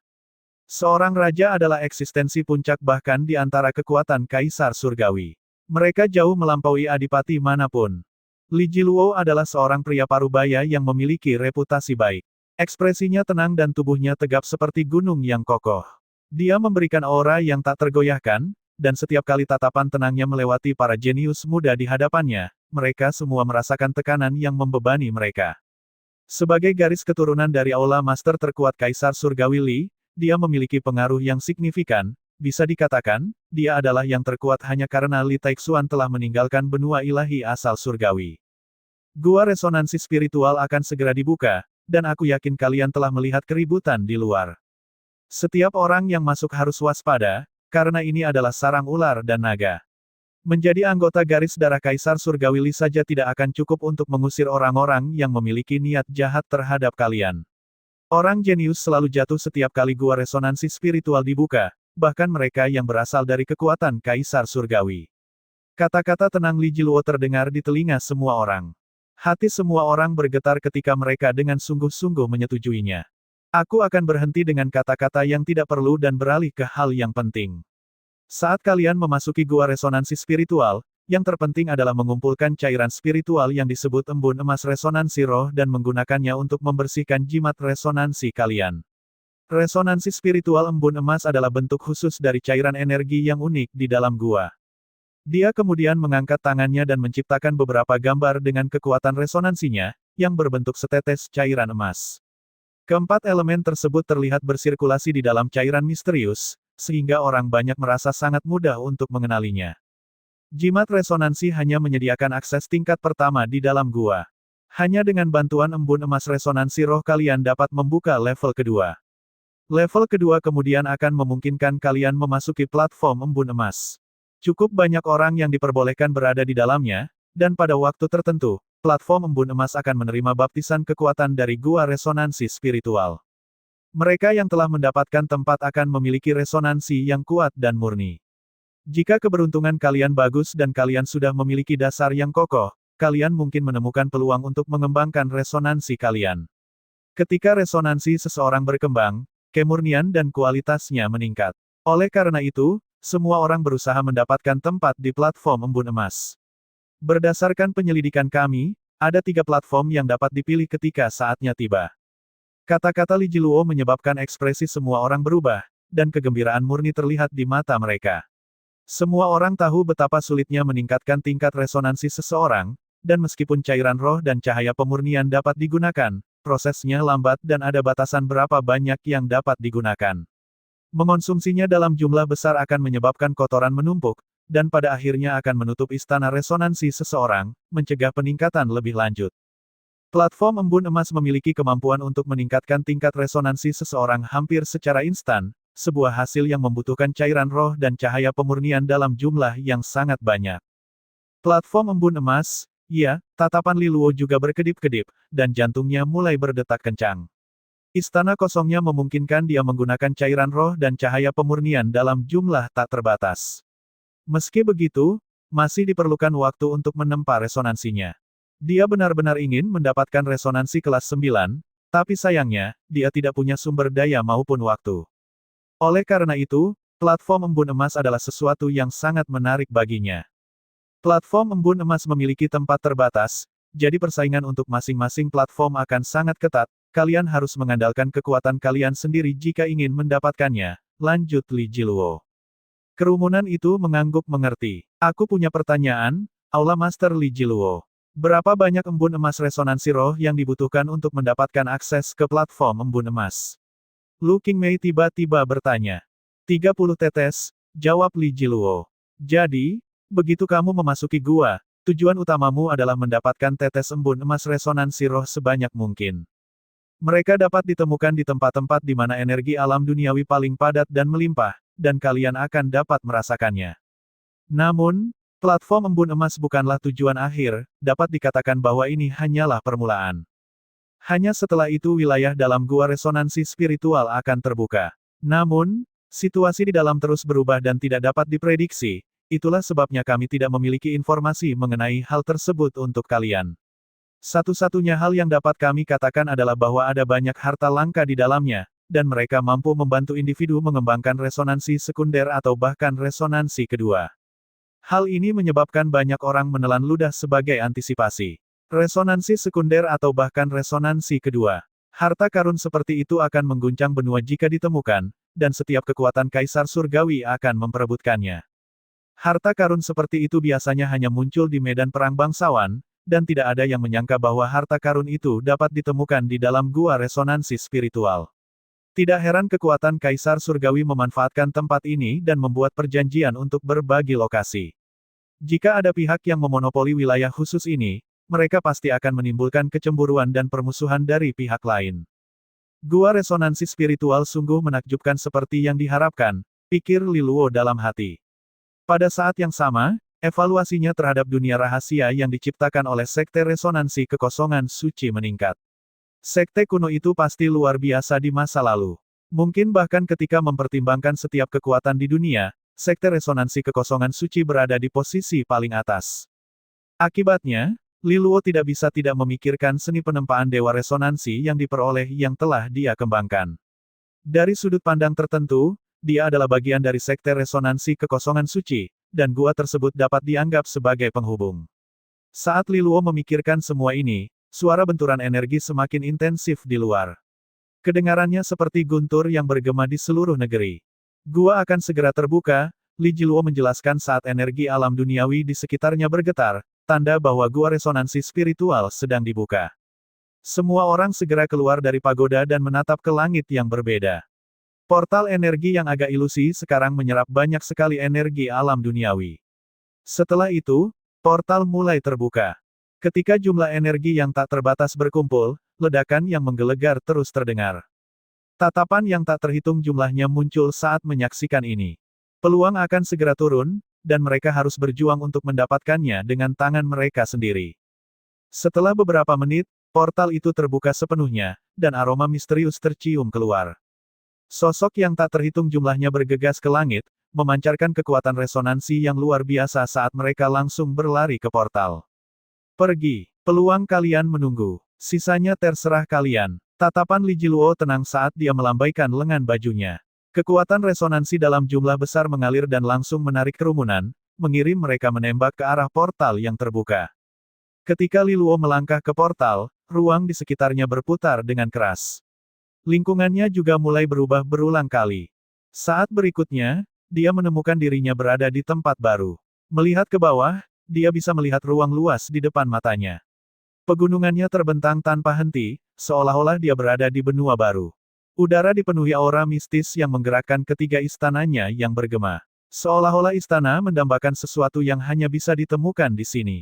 S1: Seorang raja adalah eksistensi puncak bahkan di antara kekuatan kaisar surgawi. Mereka jauh melampaui adipati manapun. Li Jiluo adalah seorang pria parubaya yang memiliki reputasi baik. Ekspresinya tenang dan tubuhnya tegap seperti gunung yang kokoh. Dia memberikan aura yang tak tergoyahkan, dan setiap kali tatapan tenangnya melewati para jenius muda di hadapannya, mereka semua merasakan tekanan yang membebani mereka. Sebagai garis keturunan dari Aula Master terkuat Kaisar Surgawi Li, dia memiliki pengaruh yang signifikan, bisa dikatakan, dia adalah yang terkuat hanya karena Li Taixuan telah meninggalkan benua ilahi asal surgawi. Gua resonansi spiritual akan segera dibuka, dan aku yakin kalian telah melihat keributan di luar. Setiap orang yang masuk harus waspada, karena ini adalah sarang ular dan naga. Menjadi anggota garis darah Kaisar Surgawi Li saja tidak akan cukup untuk mengusir orang-orang yang memiliki niat jahat terhadap kalian. Orang jenius selalu jatuh setiap kali gua resonansi spiritual dibuka, bahkan mereka yang berasal dari kekuatan Kaisar Surgawi. Kata-kata tenang Li Jiluo terdengar di telinga semua orang. Hati semua orang bergetar ketika mereka dengan sungguh-sungguh menyetujuinya. Aku akan berhenti dengan kata-kata yang tidak perlu dan beralih ke hal yang penting. Saat kalian memasuki gua resonansi spiritual, yang terpenting adalah mengumpulkan cairan spiritual yang disebut embun emas resonansi roh dan menggunakannya untuk membersihkan jimat resonansi kalian. Resonansi spiritual embun emas adalah bentuk khusus dari cairan energi yang unik di dalam gua. Dia kemudian mengangkat tangannya dan menciptakan beberapa gambar dengan kekuatan resonansinya, yang berbentuk setetes cairan emas. Keempat elemen tersebut terlihat bersirkulasi di dalam cairan misterius, sehingga orang banyak merasa sangat mudah untuk mengenalinya. Jimat resonansi hanya menyediakan akses tingkat pertama di dalam gua. Hanya dengan bantuan embun emas resonansi roh kalian dapat membuka level kedua. Level kedua kemudian akan memungkinkan kalian memasuki platform embun emas. Cukup banyak orang yang diperbolehkan berada di dalamnya, dan pada waktu tertentu, platform embun emas akan menerima baptisan kekuatan dari gua resonansi spiritual. Mereka yang telah mendapatkan tempat akan memiliki resonansi yang kuat dan murni. Jika keberuntungan kalian bagus dan kalian sudah memiliki dasar yang kokoh, kalian mungkin menemukan peluang untuk mengembangkan resonansi kalian. Ketika resonansi seseorang berkembang, kemurnian dan kualitasnya meningkat. Oleh karena itu, semua orang berusaha mendapatkan tempat di platform embun emas. Berdasarkan penyelidikan kami, ada 3 platform yang dapat dipilih ketika saatnya tiba. Kata-kata Li Jiluo menyebabkan ekspresi semua orang berubah, dan kegembiraan murni terlihat di mata mereka. Semua orang tahu betapa sulitnya meningkatkan tingkat resonansi seseorang, dan meskipun cairan roh dan cahaya pemurnian dapat digunakan, prosesnya lambat dan ada batasan berapa banyak yang dapat digunakan. Mengonsumsinya dalam jumlah besar akan menyebabkan kotoran menumpuk, dan pada akhirnya akan menutup istana resonansi seseorang, mencegah peningkatan lebih lanjut. Platform embun emas memiliki kemampuan untuk meningkatkan tingkat resonansi seseorang hampir secara instan, sebuah hasil yang membutuhkan cairan roh dan cahaya pemurnian dalam jumlah yang sangat banyak. Platform embun emas, ya, tatapan Li Luo juga berkedip-kedip, dan jantungnya mulai berdetak kencang. Istana kosongnya memungkinkan dia menggunakan cairan roh dan cahaya pemurnian dalam jumlah tak terbatas. Meski begitu, masih diperlukan waktu untuk menempa resonansinya. Dia benar-benar ingin mendapatkan resonansi kelas 9, tapi sayangnya, dia tidak punya sumber daya maupun waktu. Oleh karena itu, platform embun emas adalah sesuatu yang sangat menarik baginya. Platform embun emas memiliki tempat terbatas, jadi persaingan untuk masing-masing platform akan sangat ketat, kalian harus mengandalkan kekuatan kalian sendiri jika ingin mendapatkannya, lanjut Li Jiluo. Kerumunan itu mengangguk mengerti. Aku punya pertanyaan, Aula Master Li Jiluo. Berapa banyak embun emas resonansi roh yang dibutuhkan untuk mendapatkan akses ke platform embun emas? Lu Qingmei tiba-tiba bertanya. 30 tetes, jawab Li Jiluo. Jadi, begitu kamu memasuki gua, Tujuan utamamu adalah mendapatkan tetes embun emas resonansi roh sebanyak mungkin. Mereka dapat ditemukan di tempat-tempat di mana energi alam duniawi paling padat dan melimpah, dan kalian akan dapat merasakannya. Namun, platform embun emas bukanlah tujuan akhir, dapat dikatakan bahwa ini hanyalah permulaan. Hanya setelah itu wilayah dalam gua resonansi spiritual akan terbuka. Namun, situasi di dalam terus berubah dan tidak dapat diprediksi, itulah sebabnya kami tidak memiliki informasi mengenai hal tersebut untuk kalian. Satu-satunya hal yang dapat kami katakan adalah bahwa ada banyak harta langka di dalamnya, dan mereka mampu membantu individu mengembangkan resonansi sekunder atau bahkan resonansi kedua. Hal ini menyebabkan banyak orang menelan ludah sebagai antisipasi. Resonansi sekunder atau bahkan resonansi kedua. Harta karun seperti itu akan mengguncang benua jika ditemukan, dan setiap kekuatan kaisar surgawi akan memperebutkannya. Harta karun seperti itu biasanya hanya muncul di medan perang bangsawan, dan tidak ada yang menyangka bahwa harta karun itu dapat ditemukan di dalam gua resonansi spiritual. Tidak heran kekuatan kaisar surgawi memanfaatkan tempat ini dan membuat perjanjian untuk berbagi lokasi. Jika ada pihak yang memonopoli wilayah khusus ini, mereka pasti akan menimbulkan kecemburuan dan permusuhan dari pihak lain. Gua resonansi spiritual sungguh menakjubkan seperti yang diharapkan, pikir Li Luo dalam hati. Pada saat yang sama, evaluasinya terhadap dunia rahasia yang diciptakan oleh Sekte Resonansi Kekosongan Suci meningkat. Sekte kuno itu pasti luar biasa di masa lalu. Mungkin bahkan ketika mempertimbangkan setiap kekuatan di dunia, Sekte Resonansi Kekosongan Suci berada di posisi paling atas. Akibatnya, Li Luo tidak bisa tidak memikirkan seni penempaan dewa resonansi yang diperoleh yang telah dia kembangkan. Dari sudut pandang tertentu, dia adalah bagian dari Sekte Resonansi Kekosongan Suci, dan gua tersebut dapat dianggap sebagai penghubung. Saat Li Luo memikirkan semua ini, suara benturan energi semakin intensif di luar. Kedengarannya seperti guntur yang bergema di seluruh negeri. Gua akan segera terbuka, Li Jiluo menjelaskan saat energi alam duniawi di sekitarnya bergetar, tanda bahwa gua resonansi spiritual sedang dibuka. Semua orang segera keluar dari pagoda dan menatap ke langit yang berbeda. Portal energi yang agak ilusi sekarang menyerap banyak sekali energi alam duniawi. Setelah itu, portal mulai terbuka. Ketika jumlah energi yang tak terbatas berkumpul, ledakan yang menggelegar terus terdengar. Tatapan yang tak terhitung jumlahnya muncul saat menyaksikan ini. Peluang akan segera turun, dan mereka harus berjuang untuk mendapatkannya dengan tangan mereka sendiri. Setelah beberapa menit, portal itu terbuka sepenuhnya, dan aroma misterius tercium keluar. Sosok yang tak terhitung jumlahnya bergegas ke langit, memancarkan kekuatan resonansi yang luar biasa saat mereka langsung berlari ke portal. Pergi, peluang kalian menunggu, sisanya terserah kalian. Tatapan Li Jiluo tenang saat dia melambaikan lengan bajunya. Kekuatan resonansi dalam jumlah besar mengalir dan langsung menarik kerumunan, mengirim mereka menembak ke arah portal yang terbuka. Ketika Li Luo melangkah ke portal, ruang di sekitarnya berputar dengan keras. Lingkungannya juga mulai berubah berulang kali. Saat berikutnya, dia menemukan dirinya berada di tempat baru. Melihat ke bawah, dia bisa melihat ruang luas di depan matanya. Pegunungannya terbentang tanpa henti, seolah-olah dia berada di benua baru. Udara dipenuhi aura mistis yang menggerakkan ketiga istananya yang bergema. Seolah-olah istana mendambakan sesuatu yang hanya bisa ditemukan di sini.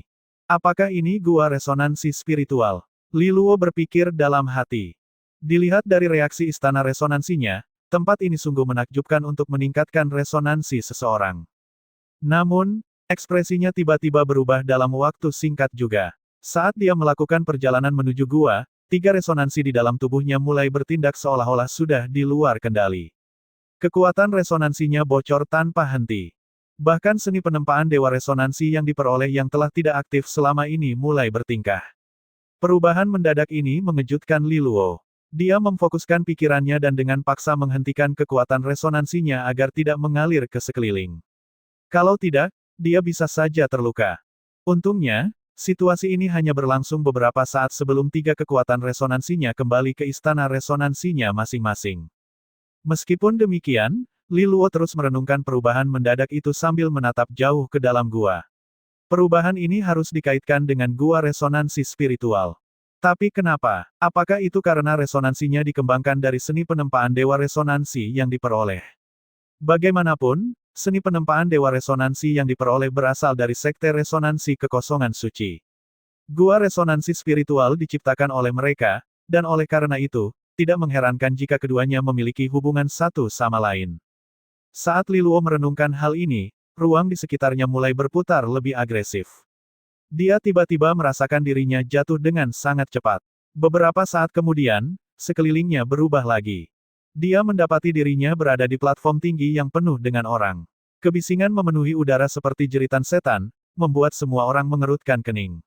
S1: Apakah ini gua resonansi spiritual? Li Luo berpikir dalam hati. Dilihat dari reaksi istana resonansinya, tempat ini sungguh menakjubkan untuk meningkatkan resonansi seseorang. Namun, ekspresinya tiba-tiba berubah dalam waktu singkat juga. Saat dia melakukan perjalanan menuju gua, tiga resonansi di dalam tubuhnya mulai bertindak seolah-olah sudah di luar kendali. Kekuatan resonansinya bocor tanpa henti. Bahkan seni penempaan dewa resonansi yang diperoleh yang telah tidak aktif selama ini mulai bertingkah. Perubahan mendadak ini mengejutkan Li Luo. Dia memfokuskan pikirannya dan dengan paksa menghentikan kekuatan resonansinya agar tidak mengalir ke sekeliling. Kalau tidak, dia bisa saja terluka. Untungnya, situasi ini hanya berlangsung beberapa saat sebelum tiga kekuatan resonansinya kembali ke istana resonansinya masing-masing. Meskipun demikian, Li Luo terus merenungkan perubahan mendadak itu sambil menatap jauh ke dalam gua. Perubahan ini harus dikaitkan dengan gua resonansi spiritual. Tapi kenapa? Apakah itu karena resonansinya dikembangkan dari seni penempaan dewa resonansi yang diperoleh? Bagaimanapun, seni penempaan Dewa Resonansi yang diperoleh berasal dari Sekte Resonansi Kekosongan Suci. Gua resonansi spiritual diciptakan oleh mereka, dan oleh karena itu, tidak mengherankan jika keduanya memiliki hubungan satu sama lain. Saat Li Luo merenungkan hal ini, ruang di sekitarnya mulai berputar lebih agresif. Dia tiba-tiba merasakan dirinya jatuh dengan sangat cepat. Beberapa saat kemudian, sekelilingnya berubah lagi. Dia mendapati dirinya berada di platform tinggi yang penuh dengan orang. Kebisingan memenuhi udara seperti jeritan setan, membuat semua orang mengerutkan kening.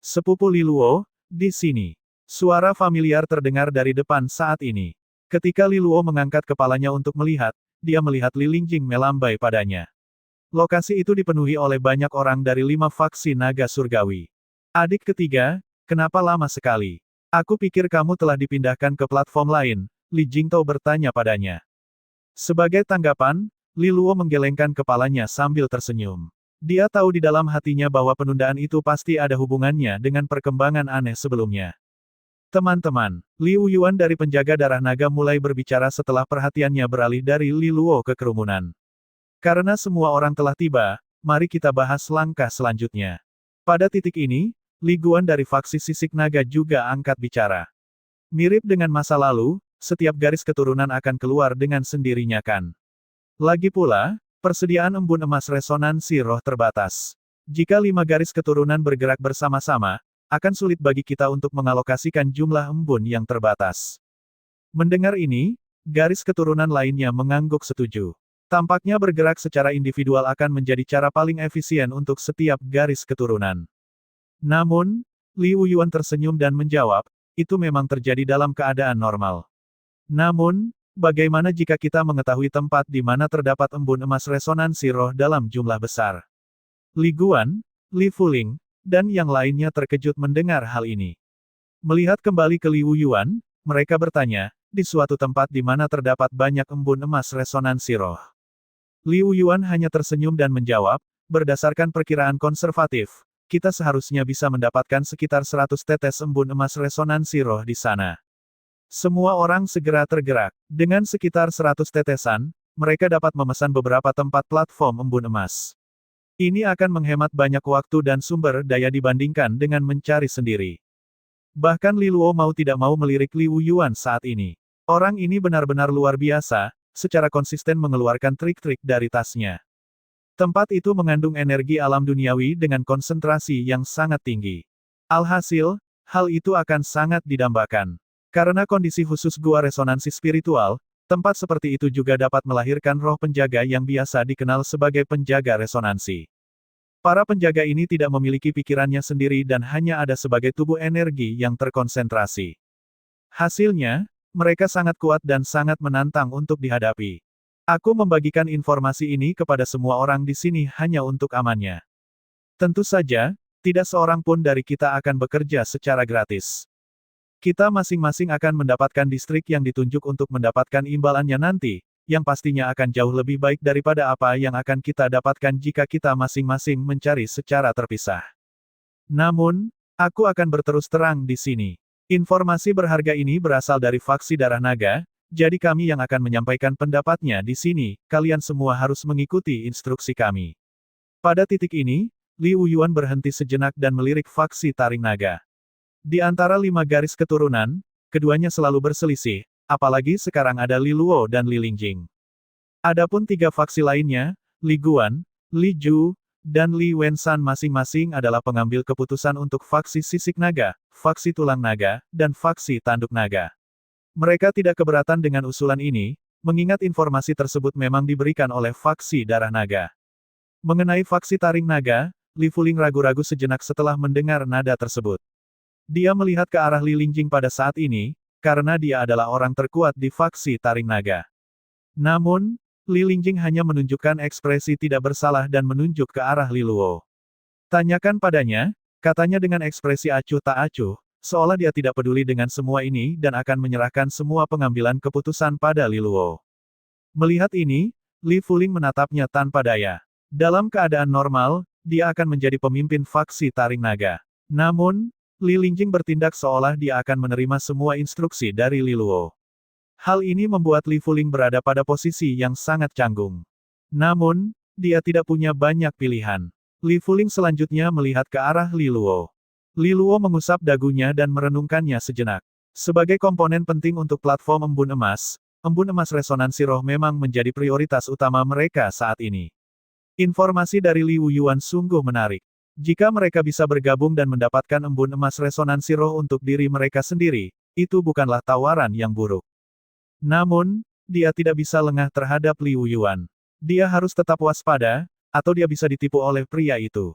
S1: Sepupu Li Luo, di sini. Suara familiar terdengar dari depan saat ini. Ketika Li Luo mengangkat kepalanya untuk melihat, dia melihat Li Lingjing melambai padanya. Lokasi itu dipenuhi oleh banyak orang dari 5 faksi naga surgawi. Adik ketiga, kenapa lama sekali? Aku pikir kamu telah dipindahkan ke platform lain, Li Jingtao bertanya padanya. Sebagai tanggapan, Li Luo menggelengkan kepalanya sambil tersenyum. Dia tahu di dalam hatinya bahwa penundaan itu pasti ada hubungannya dengan perkembangan aneh sebelumnya. Teman-teman, Liu Yuan dari penjaga darah naga mulai berbicara setelah perhatiannya beralih dari Li Luo ke kerumunan. Karena semua orang telah tiba, mari kita bahas langkah selanjutnya. Pada titik ini, Li Guan dari faksi sisik naga juga angkat bicara. Mirip dengan masa lalu, setiap garis keturunan akan keluar dengan sendirinya kan. Lagi pula, persediaan embun emas resonansi roh terbatas. Jika 5 garis keturunan bergerak bersama-sama, akan sulit bagi kita untuk mengalokasikan jumlah embun yang terbatas. Mendengar ini, garis keturunan lainnya mengangguk setuju. Tampaknya bergerak secara individual akan menjadi cara paling efisien untuk setiap garis keturunan. Namun, Liu Yuan tersenyum dan menjawab, itu memang terjadi dalam keadaan normal. Namun, bagaimana jika kita mengetahui tempat di mana terdapat embun emas resonansi roh dalam jumlah besar? Li Guan, Li Fuling, dan yang lainnya terkejut mendengar hal ini. Melihat kembali ke Liu Yuan, mereka bertanya, di suatu tempat di mana terdapat banyak embun emas resonansi roh. Liu Yuan hanya tersenyum dan menjawab, berdasarkan perkiraan konservatif, kita seharusnya bisa mendapatkan sekitar 100 tetes embun emas resonansi roh di sana. Semua orang segera tergerak. Dengan sekitar 100 tetesan, mereka dapat memesan beberapa tempat platform embun emas. Ini akan menghemat banyak waktu dan sumber daya dibandingkan dengan mencari sendiri. Bahkan Li Luo mau tidak mau melirik Liu Yuan saat ini. Orang ini benar-benar luar biasa, secara konsisten mengeluarkan trik-trik dari tasnya. Tempat itu mengandung energi alam duniawi dengan konsentrasi yang sangat tinggi. Alhasil, hal itu akan sangat didambakan. Karena kondisi khusus gua resonansi spiritual, tempat seperti itu juga dapat melahirkan roh penjaga yang biasa dikenal sebagai penjaga resonansi. Para penjaga ini tidak memiliki pikirannya sendiri dan hanya ada sebagai tubuh energi yang terkonsentrasi. Hasilnya, mereka sangat kuat dan sangat menantang untuk dihadapi. Aku membagikan informasi ini kepada semua orang di sini hanya untuk amannya. Tentu saja, tidak seorang pun dari kita akan bekerja secara gratis. Kita masing-masing akan mendapatkan distrik yang ditunjuk untuk mendapatkan imbalannya nanti, yang pastinya akan jauh lebih baik daripada apa yang akan kita dapatkan jika kita masing-masing mencari secara terpisah. Namun, aku akan berterus terang di sini. Informasi berharga ini berasal dari faksi darah naga, jadi kami yang akan menyampaikan pendapatnya di sini, kalian semua harus mengikuti instruksi kami. Pada titik ini, Liu Yuan berhenti sejenak dan melirik faksi taring naga. Di antara 5 garis keturunan, keduanya selalu berselisih, apalagi sekarang ada Li Luo dan Li Lingjing. Adapun 3 faksi lainnya, Li Guan, Li Ju, dan Li Wenshan masing-masing adalah pengambil keputusan untuk faksi sisik naga, faksi tulang naga, dan faksi tanduk naga. Mereka tidak keberatan dengan usulan ini, mengingat informasi tersebut memang diberikan oleh faksi darah naga. Mengenai faksi taring naga, Li Fuling ragu-ragu sejenak setelah mendengar nada tersebut. Dia melihat ke arah Li Lingjing pada saat ini, karena dia adalah orang terkuat di faksi taring naga. Namun, Li Lingjing hanya menunjukkan ekspresi tidak bersalah dan menunjuk ke arah Li Luo. Tanyakan padanya, katanya dengan ekspresi acuh tak acuh, seolah dia tidak peduli dengan semua ini dan akan menyerahkan semua pengambilan keputusan pada Li Luo. Melihat ini, Li Fuling menatapnya tanpa daya. Dalam keadaan normal, dia akan menjadi pemimpin faksi taring naga. Namun, Li Lingjing bertindak seolah dia akan menerima semua instruksi dari Li Luo. Hal ini membuat Li Fuling berada pada posisi yang sangat canggung. Namun, dia tidak punya banyak pilihan. Li Fuling selanjutnya melihat ke arah Li Luo. Li Luo mengusap dagunya dan merenungkannya sejenak. Sebagai komponen penting untuk platform embun emas resonansi roh memang menjadi prioritas utama mereka saat ini. Informasi dari Li Wuyuan sungguh menarik. Jika mereka bisa bergabung dan mendapatkan embun emas resonansi roh untuk diri mereka sendiri, itu bukanlah tawaran yang buruk. Namun, dia tidak bisa lengah terhadap Li Wuyuan. Dia harus tetap waspada, atau dia bisa ditipu oleh pria itu.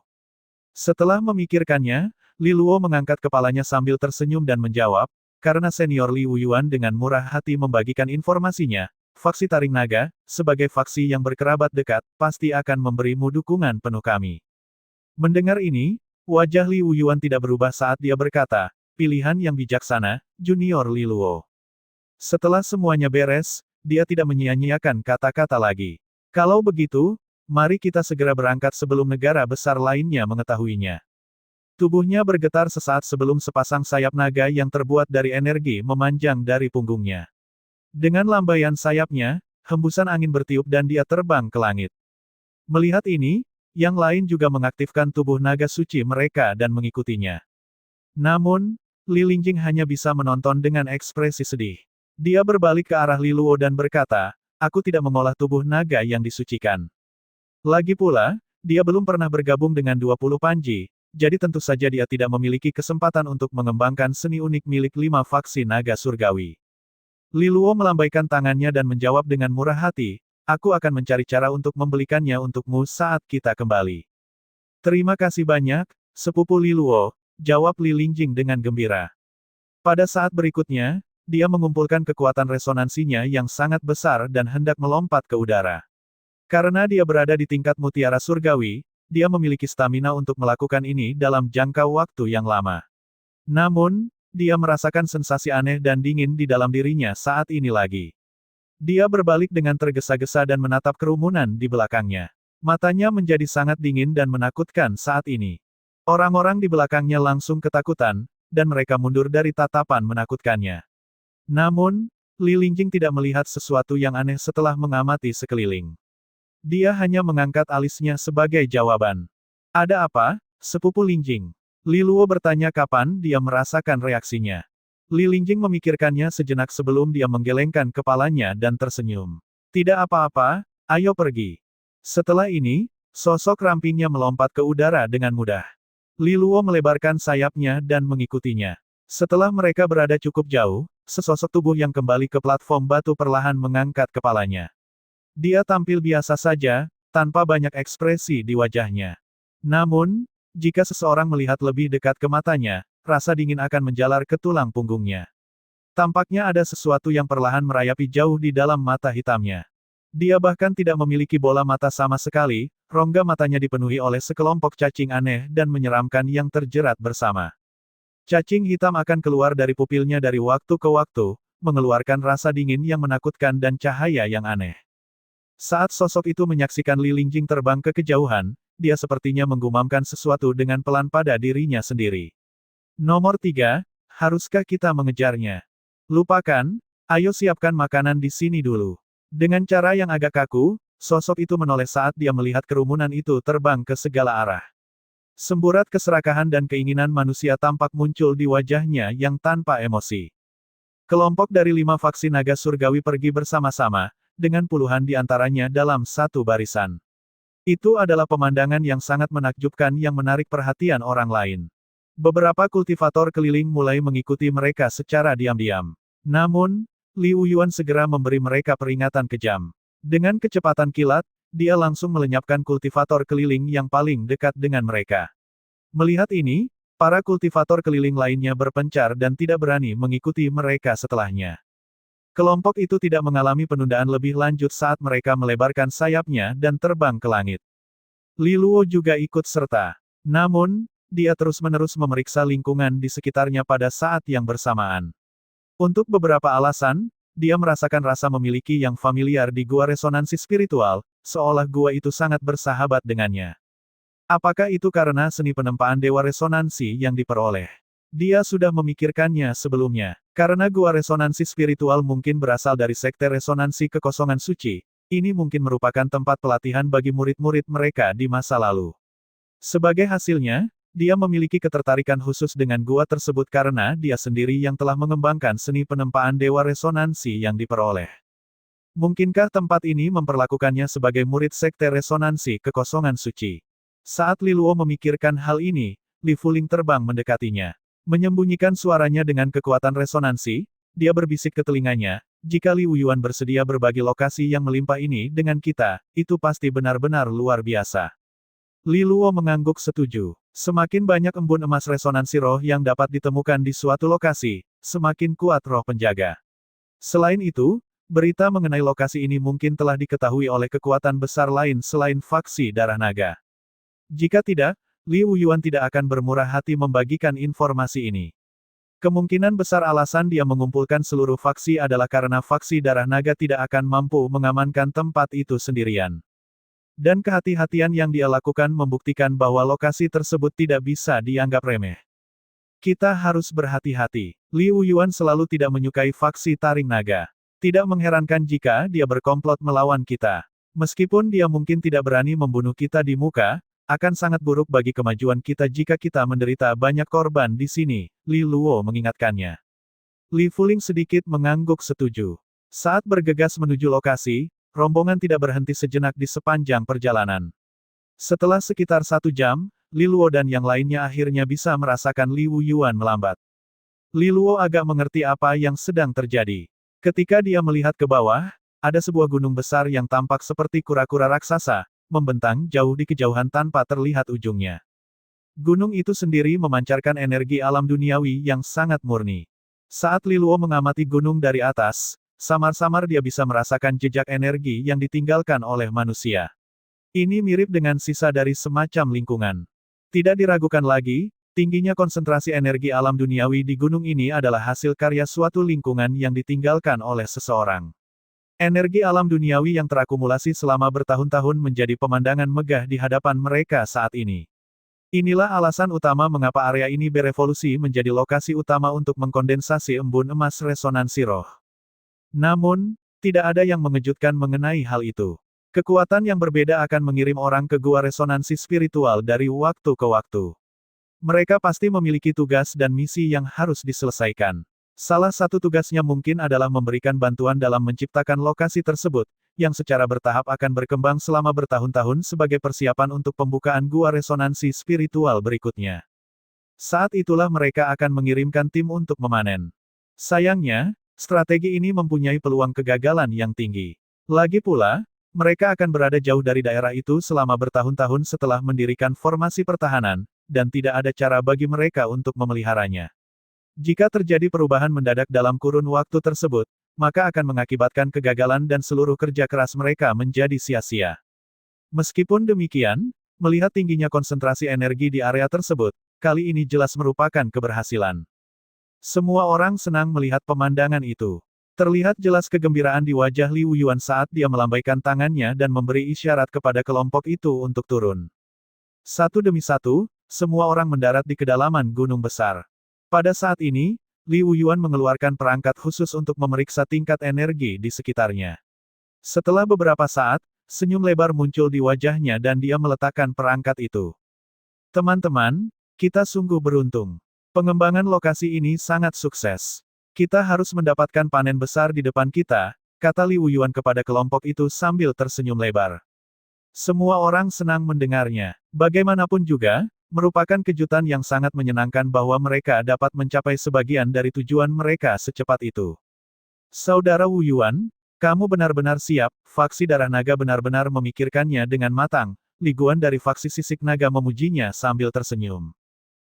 S1: Setelah memikirkannya, Li Luo mengangkat kepalanya sambil tersenyum dan menjawab, karena senior Li Wuyuan dengan murah hati membagikan informasinya, faksi Taring Naga, sebagai faksi yang berkerabat dekat, pasti akan memberimu dukungan penuh kami. Mendengar ini, wajah Li Wuyuan tidak berubah saat dia berkata, pilihan yang bijaksana, Junior Li Luo. Setelah semuanya beres, dia tidak menyia-nyiakan kata-kata lagi. Kalau begitu, mari kita segera berangkat sebelum negara besar lainnya mengetahuinya. Tubuhnya bergetar sesaat sebelum sepasang sayap naga yang terbuat dari energi memanjang dari punggungnya. Dengan lambaian sayapnya, hembusan angin bertiup dan dia terbang ke langit. Melihat ini, yang lain juga mengaktifkan tubuh naga suci mereka dan mengikutinya. Namun, Li Lingjing hanya bisa menonton dengan ekspresi sedih. Dia berbalik ke arah Li Luo dan berkata, aku tidak mengolah tubuh naga yang disucikan. Lagi pula, dia belum pernah bergabung dengan 20 panji, jadi tentu saja dia tidak memiliki kesempatan untuk mengembangkan seni unik milik 5 faksi naga surgawi. Li Luo melambaikan tangannya dan menjawab dengan murah hati, aku akan mencari cara untuk membelikannya untukmu saat kita kembali. Terima kasih banyak, sepupu Li Luo, jawab Li Lingjing dengan gembira. Pada saat berikutnya, dia mengumpulkan kekuatan resonansinya yang sangat besar dan hendak melompat ke udara. Karena dia berada di tingkat mutiara surgawi, dia memiliki stamina untuk melakukan ini dalam jangka waktu yang lama. Namun, dia merasakan sensasi aneh dan dingin di dalam dirinya saat ini lagi. Dia berbalik dengan tergesa-gesa dan menatap kerumunan di belakangnya. Matanya menjadi sangat dingin dan menakutkan saat ini. Orang-orang di belakangnya langsung ketakutan, dan mereka mundur dari tatapan menakutkannya. Namun, Li Lingjing tidak melihat sesuatu yang aneh setelah mengamati sekeliling. Dia hanya mengangkat alisnya sebagai jawaban. Ada apa, sepupu Lingjing? Li Luo bertanya kapan dia merasakan reaksinya. Li Lingjing memikirkannya sejenak sebelum dia menggelengkan kepalanya dan tersenyum. Tidak apa-apa, ayo pergi. Setelah ini, sosok rampingnya melompat ke udara dengan mudah. Li Luo melebarkan sayapnya dan mengikutinya. Setelah mereka berada cukup jauh, sesosok tubuh yang kembali ke platform batu perlahan mengangkat kepalanya. Dia tampil biasa saja, tanpa banyak ekspresi di wajahnya. Namun, jika seseorang melihat lebih dekat ke matanya, rasa dingin akan menjalar ke tulang punggungnya. Tampaknya ada sesuatu yang perlahan merayapi jauh di dalam mata hitamnya. Dia bahkan tidak memiliki bola mata sama sekali, rongga matanya dipenuhi oleh sekelompok cacing aneh dan menyeramkan yang terjerat bersama. Cacing hitam akan keluar dari pupilnya dari waktu ke waktu, mengeluarkan rasa dingin yang menakutkan dan cahaya yang aneh. Saat sosok itu menyaksikan Li Lingjing terbang ke kejauhan, dia sepertinya menggumamkan sesuatu dengan pelan pada dirinya sendiri. Nomor 3, haruskah kita mengejarnya? Lupakan, ayo siapkan makanan di sini dulu. Dengan cara yang agak kaku, sosok itu menoleh saat dia melihat kerumunan itu terbang ke segala arah. Semburat keserakahan dan keinginan manusia tampak muncul di wajahnya yang tanpa emosi. Kelompok dari 5 faksi naga surgawi pergi bersama-sama, dengan puluhan di antaranya dalam satu barisan. Itu adalah pemandangan yang sangat menakjubkan yang menarik perhatian orang lain. Beberapa kultivator keliling mulai mengikuti mereka secara diam-diam. Namun, Li Wuyuan segera memberi mereka peringatan kejam. Dengan kecepatan kilat, dia langsung melenyapkan kultivator keliling yang paling dekat dengan mereka. Melihat ini, para kultivator keliling lainnya berpencar dan tidak berani mengikuti mereka setelahnya. Kelompok itu tidak mengalami penundaan lebih lanjut saat mereka melebarkan sayapnya dan terbang ke langit. Li Luo juga ikut serta. Namun, dia terus-menerus memeriksa lingkungan di sekitarnya pada saat yang bersamaan. Untuk beberapa alasan, dia merasakan rasa memiliki yang familiar di gua resonansi spiritual, seolah gua itu sangat bersahabat dengannya. Apakah itu karena seni penempaan dewa resonansi yang diperoleh? Dia sudah memikirkannya sebelumnya. Karena gua resonansi spiritual mungkin berasal dari sekte resonansi kekosongan suci, Ini mungkin merupakan tempat pelatihan bagi murid-murid mereka di masa lalu. Sebagai hasilnya, dia memiliki ketertarikan khusus dengan gua tersebut karena dia sendiri yang telah mengembangkan seni penempaan dewa resonansi yang diperoleh. Mungkinkah tempat ini memperlakukannya sebagai murid sekte resonansi kekosongan suci? Saat Li Luo memikirkan hal ini, Li Fuling terbang mendekatinya. Menyembunyikan suaranya dengan kekuatan resonansi, dia berbisik ke telinganya, jika Li Wuyuan bersedia berbagi lokasi yang melimpah ini dengan kita, itu pasti benar-benar luar biasa. Li Luo mengangguk setuju. Semakin banyak embun emas resonansi roh yang dapat ditemukan di suatu lokasi, semakin kuat roh penjaga. Selain itu, berita mengenai lokasi ini mungkin telah diketahui oleh kekuatan besar lain selain faksi darah naga. Jika tidak, Li Wuyuan tidak akan bermurah hati membagikan informasi ini. Kemungkinan besar alasan dia mengumpulkan seluruh faksi adalah karena faksi darah naga tidak akan mampu mengamankan tempat itu sendirian. Dan kehati-hatian yang dia lakukan membuktikan bahwa lokasi tersebut tidak bisa dianggap remeh. Kita harus berhati-hati. Li Wuyuan selalu tidak menyukai faksi taring naga. Tidak mengherankan jika dia berkomplot melawan kita. Meskipun dia mungkin tidak berani membunuh kita di muka, akan sangat buruk bagi kemajuan kita jika kita menderita banyak korban di sini, Li Luo mengingatkannya. Li Fuling sedikit mengangguk setuju. Saat bergegas menuju lokasi, rombongan tidak berhenti sejenak di sepanjang perjalanan. Setelah sekitar 1 jam, Li Luo dan yang lainnya akhirnya bisa merasakan Li Wuyuan melambat. Li Luo agak mengerti apa yang sedang terjadi. Ketika dia melihat ke bawah, ada sebuah gunung besar yang tampak seperti kura-kura raksasa, membentang jauh di kejauhan tanpa terlihat ujungnya. Gunung itu sendiri memancarkan energi alam duniawi yang sangat murni. Saat Li Luo mengamati gunung dari atas, samar-samar dia bisa merasakan jejak energi yang ditinggalkan oleh manusia. Ini mirip dengan sisa dari semacam lingkungan. Tidak diragukan lagi, tingginya konsentrasi energi alam duniawi di gunung ini adalah hasil karya suatu lingkungan yang ditinggalkan oleh seseorang. Energi alam duniawi yang terakumulasi selama bertahun-tahun menjadi pemandangan megah di hadapan mereka saat ini. Inilah alasan utama mengapa area ini berevolusi menjadi lokasi utama untuk mengkondensasi embun emas resonansi roh. Namun, tidak ada yang mengejutkan mengenai hal itu. Kekuatan yang berbeda akan mengirim orang ke gua resonansi spiritual dari waktu ke waktu. Mereka pasti memiliki tugas dan misi yang harus diselesaikan. Salah satu tugasnya mungkin adalah memberikan bantuan dalam menciptakan lokasi tersebut, yang secara bertahap akan berkembang selama bertahun-tahun sebagai persiapan untuk pembukaan gua resonansi spiritual berikutnya. Saat itulah mereka akan mengirimkan tim untuk memanen. Sayangnya, strategi ini mempunyai peluang kegagalan yang tinggi. Lagi pula, mereka akan berada jauh dari daerah itu selama bertahun-tahun setelah mendirikan formasi pertahanan, dan tidak ada cara bagi mereka untuk memeliharanya. Jika terjadi perubahan mendadak dalam kurun waktu tersebut, maka akan mengakibatkan kegagalan dan seluruh kerja keras mereka menjadi sia-sia. Meskipun demikian, melihat tingginya konsentrasi energi di area tersebut, kali ini jelas merupakan keberhasilan. Semua orang senang melihat pemandangan itu. Terlihat jelas kegembiraan di wajah Li Wuyuan saat dia melambaikan tangannya dan memberi isyarat kepada kelompok itu untuk turun. Satu demi satu, semua orang mendarat di kedalaman gunung besar. Pada saat ini, Li Wuyuan mengeluarkan perangkat khusus untuk memeriksa tingkat energi di sekitarnya. Setelah beberapa saat, senyum lebar muncul di wajahnya dan dia meletakkan perangkat itu. Teman-teman, kita sungguh beruntung. Pengembangan lokasi ini sangat sukses. Kita harus mendapatkan panen besar di depan kita, kata Li Wuyuan kepada kelompok itu sambil tersenyum lebar. Semua orang senang mendengarnya. Bagaimanapun juga, merupakan kejutan yang sangat menyenangkan bahwa mereka dapat mencapai sebagian dari tujuan mereka secepat itu. Saudara Wuyuan, kamu benar-benar siap, faksi darah naga benar-benar memikirkannya dengan matang, Li Guan dari faksi sisik naga memujinya sambil tersenyum.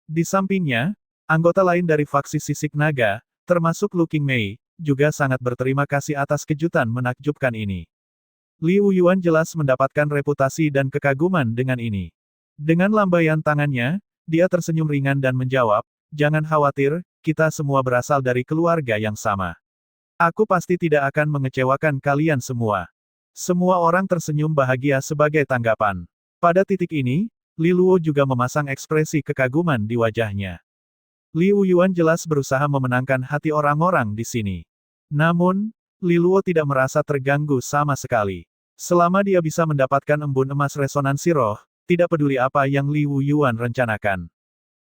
S1: Di sampingnya, anggota lain dari faksi sisik naga, termasuk Lu Qingmei, juga sangat berterima kasih atas kejutan menakjubkan ini. Li Wuyuan jelas mendapatkan reputasi dan kekaguman dengan ini. Dengan lambaian tangannya, dia tersenyum ringan dan menjawab, "Jangan khawatir, kita semua berasal dari keluarga yang sama. Aku pasti tidak akan mengecewakan kalian semua." Semua orang tersenyum bahagia sebagai tanggapan. Pada titik ini, Li Luo juga memasang ekspresi kekaguman di wajahnya. Li Wuyuan jelas berusaha memenangkan hati orang-orang di sini. Namun, Li Luo tidak merasa terganggu sama sekali. Selama dia bisa mendapatkan embun emas resonansi roh, tidak peduli apa yang Li Wuyuan rencanakan.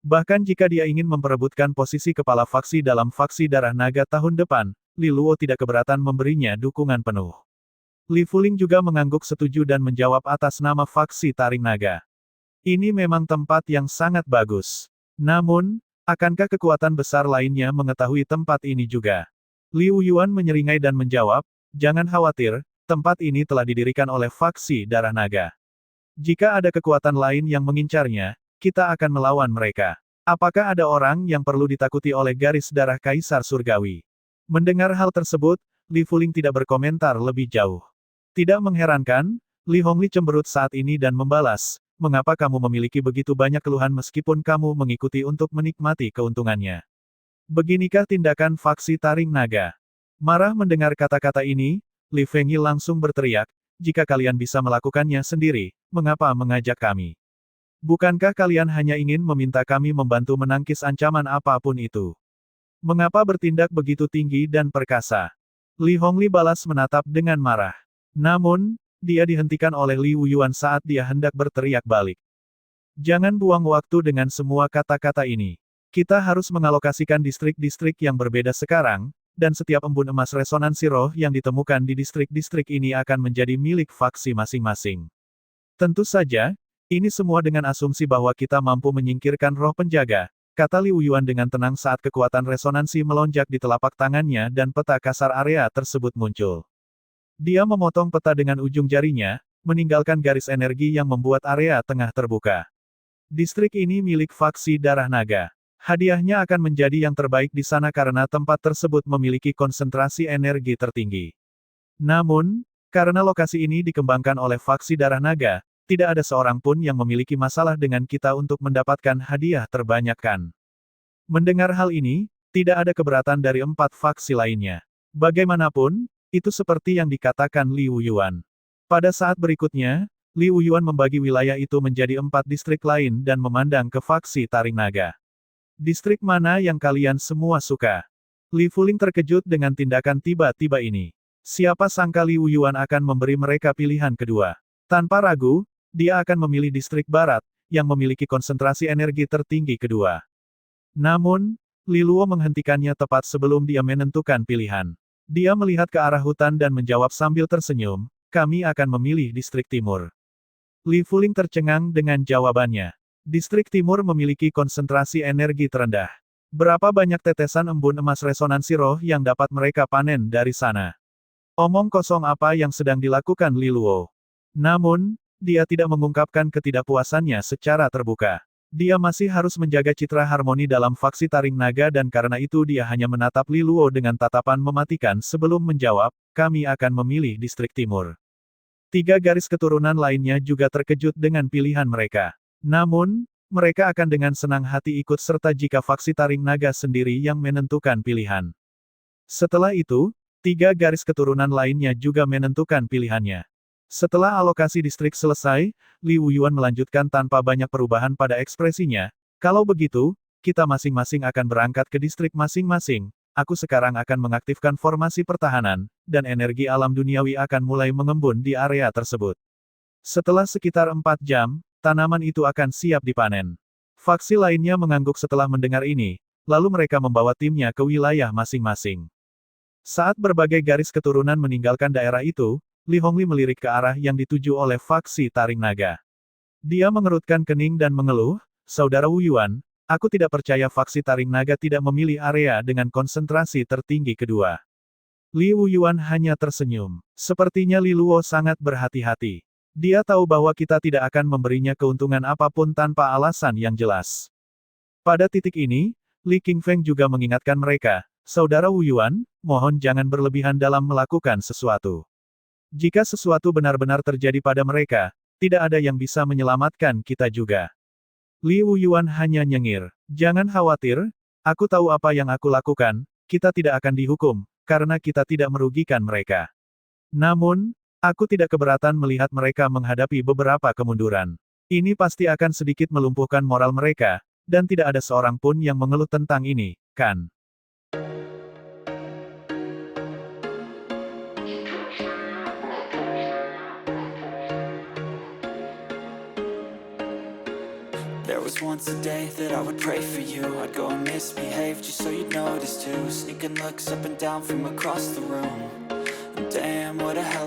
S1: Bahkan jika dia ingin memperebutkan posisi kepala faksi dalam faksi darah naga tahun depan, Li Luo tidak keberatan memberinya dukungan penuh. Li Fuling juga mengangguk setuju dan menjawab atas nama faksi Taring Naga. Ini memang tempat yang sangat bagus. Namun, akankah kekuatan besar lainnya mengetahui tempat ini juga? Liu Yuan menyeringai dan menjawab, jangan khawatir, tempat ini telah didirikan oleh faksi darah naga. Jika ada kekuatan lain yang mengincarnya, kita akan melawan mereka. Apakah ada orang yang perlu ditakuti oleh garis darah Kaisar Surgawi? Mendengar hal tersebut, Li Fuling tidak berkomentar lebih jauh. Tidak mengherankan, Li Hongli cemberut saat ini dan membalas, mengapa kamu memiliki begitu banyak keluhan meskipun kamu mengikuti untuk menikmati keuntungannya? Beginikah tindakan faksi Taring Naga? Marah mendengar kata-kata ini, Li Fengyi langsung berteriak, jika kalian bisa melakukannya sendiri, mengapa mengajak kami? Bukankah kalian hanya ingin meminta kami membantu menangkis ancaman apapun itu? Mengapa bertindak begitu tinggi dan perkasa? Li Hongli balas menatap dengan marah. Namun, dia dihentikan oleh Li Wuyuan saat dia hendak berteriak balik. Jangan buang waktu dengan semua kata-kata ini. Kita harus mengalokasikan distrik-distrik yang berbeda sekarang, dan setiap embun emas resonansi roh yang ditemukan di distrik-distrik ini akan menjadi milik faksi masing-masing. Tentu saja, ini semua dengan asumsi bahwa kita mampu menyingkirkan roh penjaga, kata Li Wuyuan dengan tenang saat kekuatan resonansi melonjak di telapak tangannya dan peta kasar area tersebut muncul. Dia memotong peta dengan ujung jarinya, meninggalkan garis energi yang membuat area tengah terbuka. Distrik ini milik faksi darah naga. Hadiahnya akan menjadi yang terbaik di sana karena tempat tersebut memiliki konsentrasi energi tertinggi. Namun, karena lokasi ini dikembangkan oleh faksi darah naga, tidak ada seorang pun yang memiliki masalah dengan kita untuk mendapatkan hadiah terbanyak kan. Mendengar hal ini, tidak ada keberatan dari 4 faksi lainnya. Bagaimanapun, itu seperti yang dikatakan Li Wuyuan. Pada saat berikutnya, Li Wuyuan membagi wilayah itu menjadi 4 distrik lain dan memandang ke faksi Taring Naga. Distrik mana yang kalian semua suka? Li Fuling terkejut dengan tindakan tiba-tiba ini. Siapa sangka Li Wuyuan akan memberi mereka pilihan kedua. Tanpa ragu, dia akan memilih distrik barat, yang memiliki konsentrasi energi tertinggi kedua. Namun, Li Luo menghentikannya tepat sebelum dia menentukan pilihan. Dia melihat ke arah hutan dan menjawab sambil tersenyum, kami akan memilih distrik timur. Li Fuling tercengang dengan jawabannya. Distrik timur memiliki konsentrasi energi terendah. Berapa banyak tetesan embun emas resonansi roh yang dapat mereka panen dari sana? Omong kosong apa yang sedang dilakukan Li Luo? Namun, dia tidak mengungkapkan ketidakpuasannya secara terbuka. Dia masih harus menjaga citra harmoni dalam faksi Taring Naga dan karena itu dia hanya menatap Li Luo dengan tatapan mematikan sebelum menjawab, kami akan memilih distrik timur. 3 garis keturunan lainnya juga terkejut dengan pilihan mereka. Namun, mereka akan dengan senang hati ikut serta jika faksi Taring Naga sendiri yang menentukan pilihan. Setelah itu, 3 garis keturunan lainnya juga menentukan pilihannya. Setelah alokasi distrik selesai, Li Wuyuan melanjutkan tanpa banyak perubahan pada ekspresinya, kalau begitu, kita masing-masing akan berangkat ke distrik masing-masing, aku sekarang akan mengaktifkan formasi pertahanan, dan energi alam duniawi akan mulai mengembun di area tersebut. Setelah sekitar 4 jam, tanaman itu akan siap dipanen. Faksi lainnya mengangguk setelah mendengar ini, lalu mereka membawa timnya ke wilayah masing-masing. Saat berbagai garis keturunan meninggalkan daerah itu, Li Hongli melirik ke arah yang dituju oleh faksi Taring Naga. Dia mengerutkan kening dan mengeluh, Saudara Wuyuan, aku tidak percaya faksi Taring Naga tidak memilih area dengan konsentrasi tertinggi kedua. Li Wuyuan hanya tersenyum. Sepertinya Li Luo sangat berhati-hati. Dia tahu bahwa kita tidak akan memberinya keuntungan apapun tanpa alasan yang jelas. Pada titik ini, Li Qingfeng juga mengingatkan mereka, Saudara Wuyuan, mohon jangan berlebihan dalam melakukan sesuatu. Jika sesuatu benar-benar terjadi pada mereka, tidak ada yang bisa menyelamatkan kita juga. Li Wuyuan hanya nyengir. Jangan khawatir, aku tahu apa yang aku lakukan, kita tidak akan dihukum, karena kita tidak merugikan mereka. Namun, aku tidak keberatan melihat mereka menghadapi beberapa kemunduran. Ini pasti akan sedikit melumpuhkan moral mereka, dan tidak ada seorang pun yang mengeluh tentang ini, kan?
S2: There was once a day that I would pray for you. I'd go and misbehave just so you'd notice too. Sneaking looks up and down from across the room. And damn, what a hell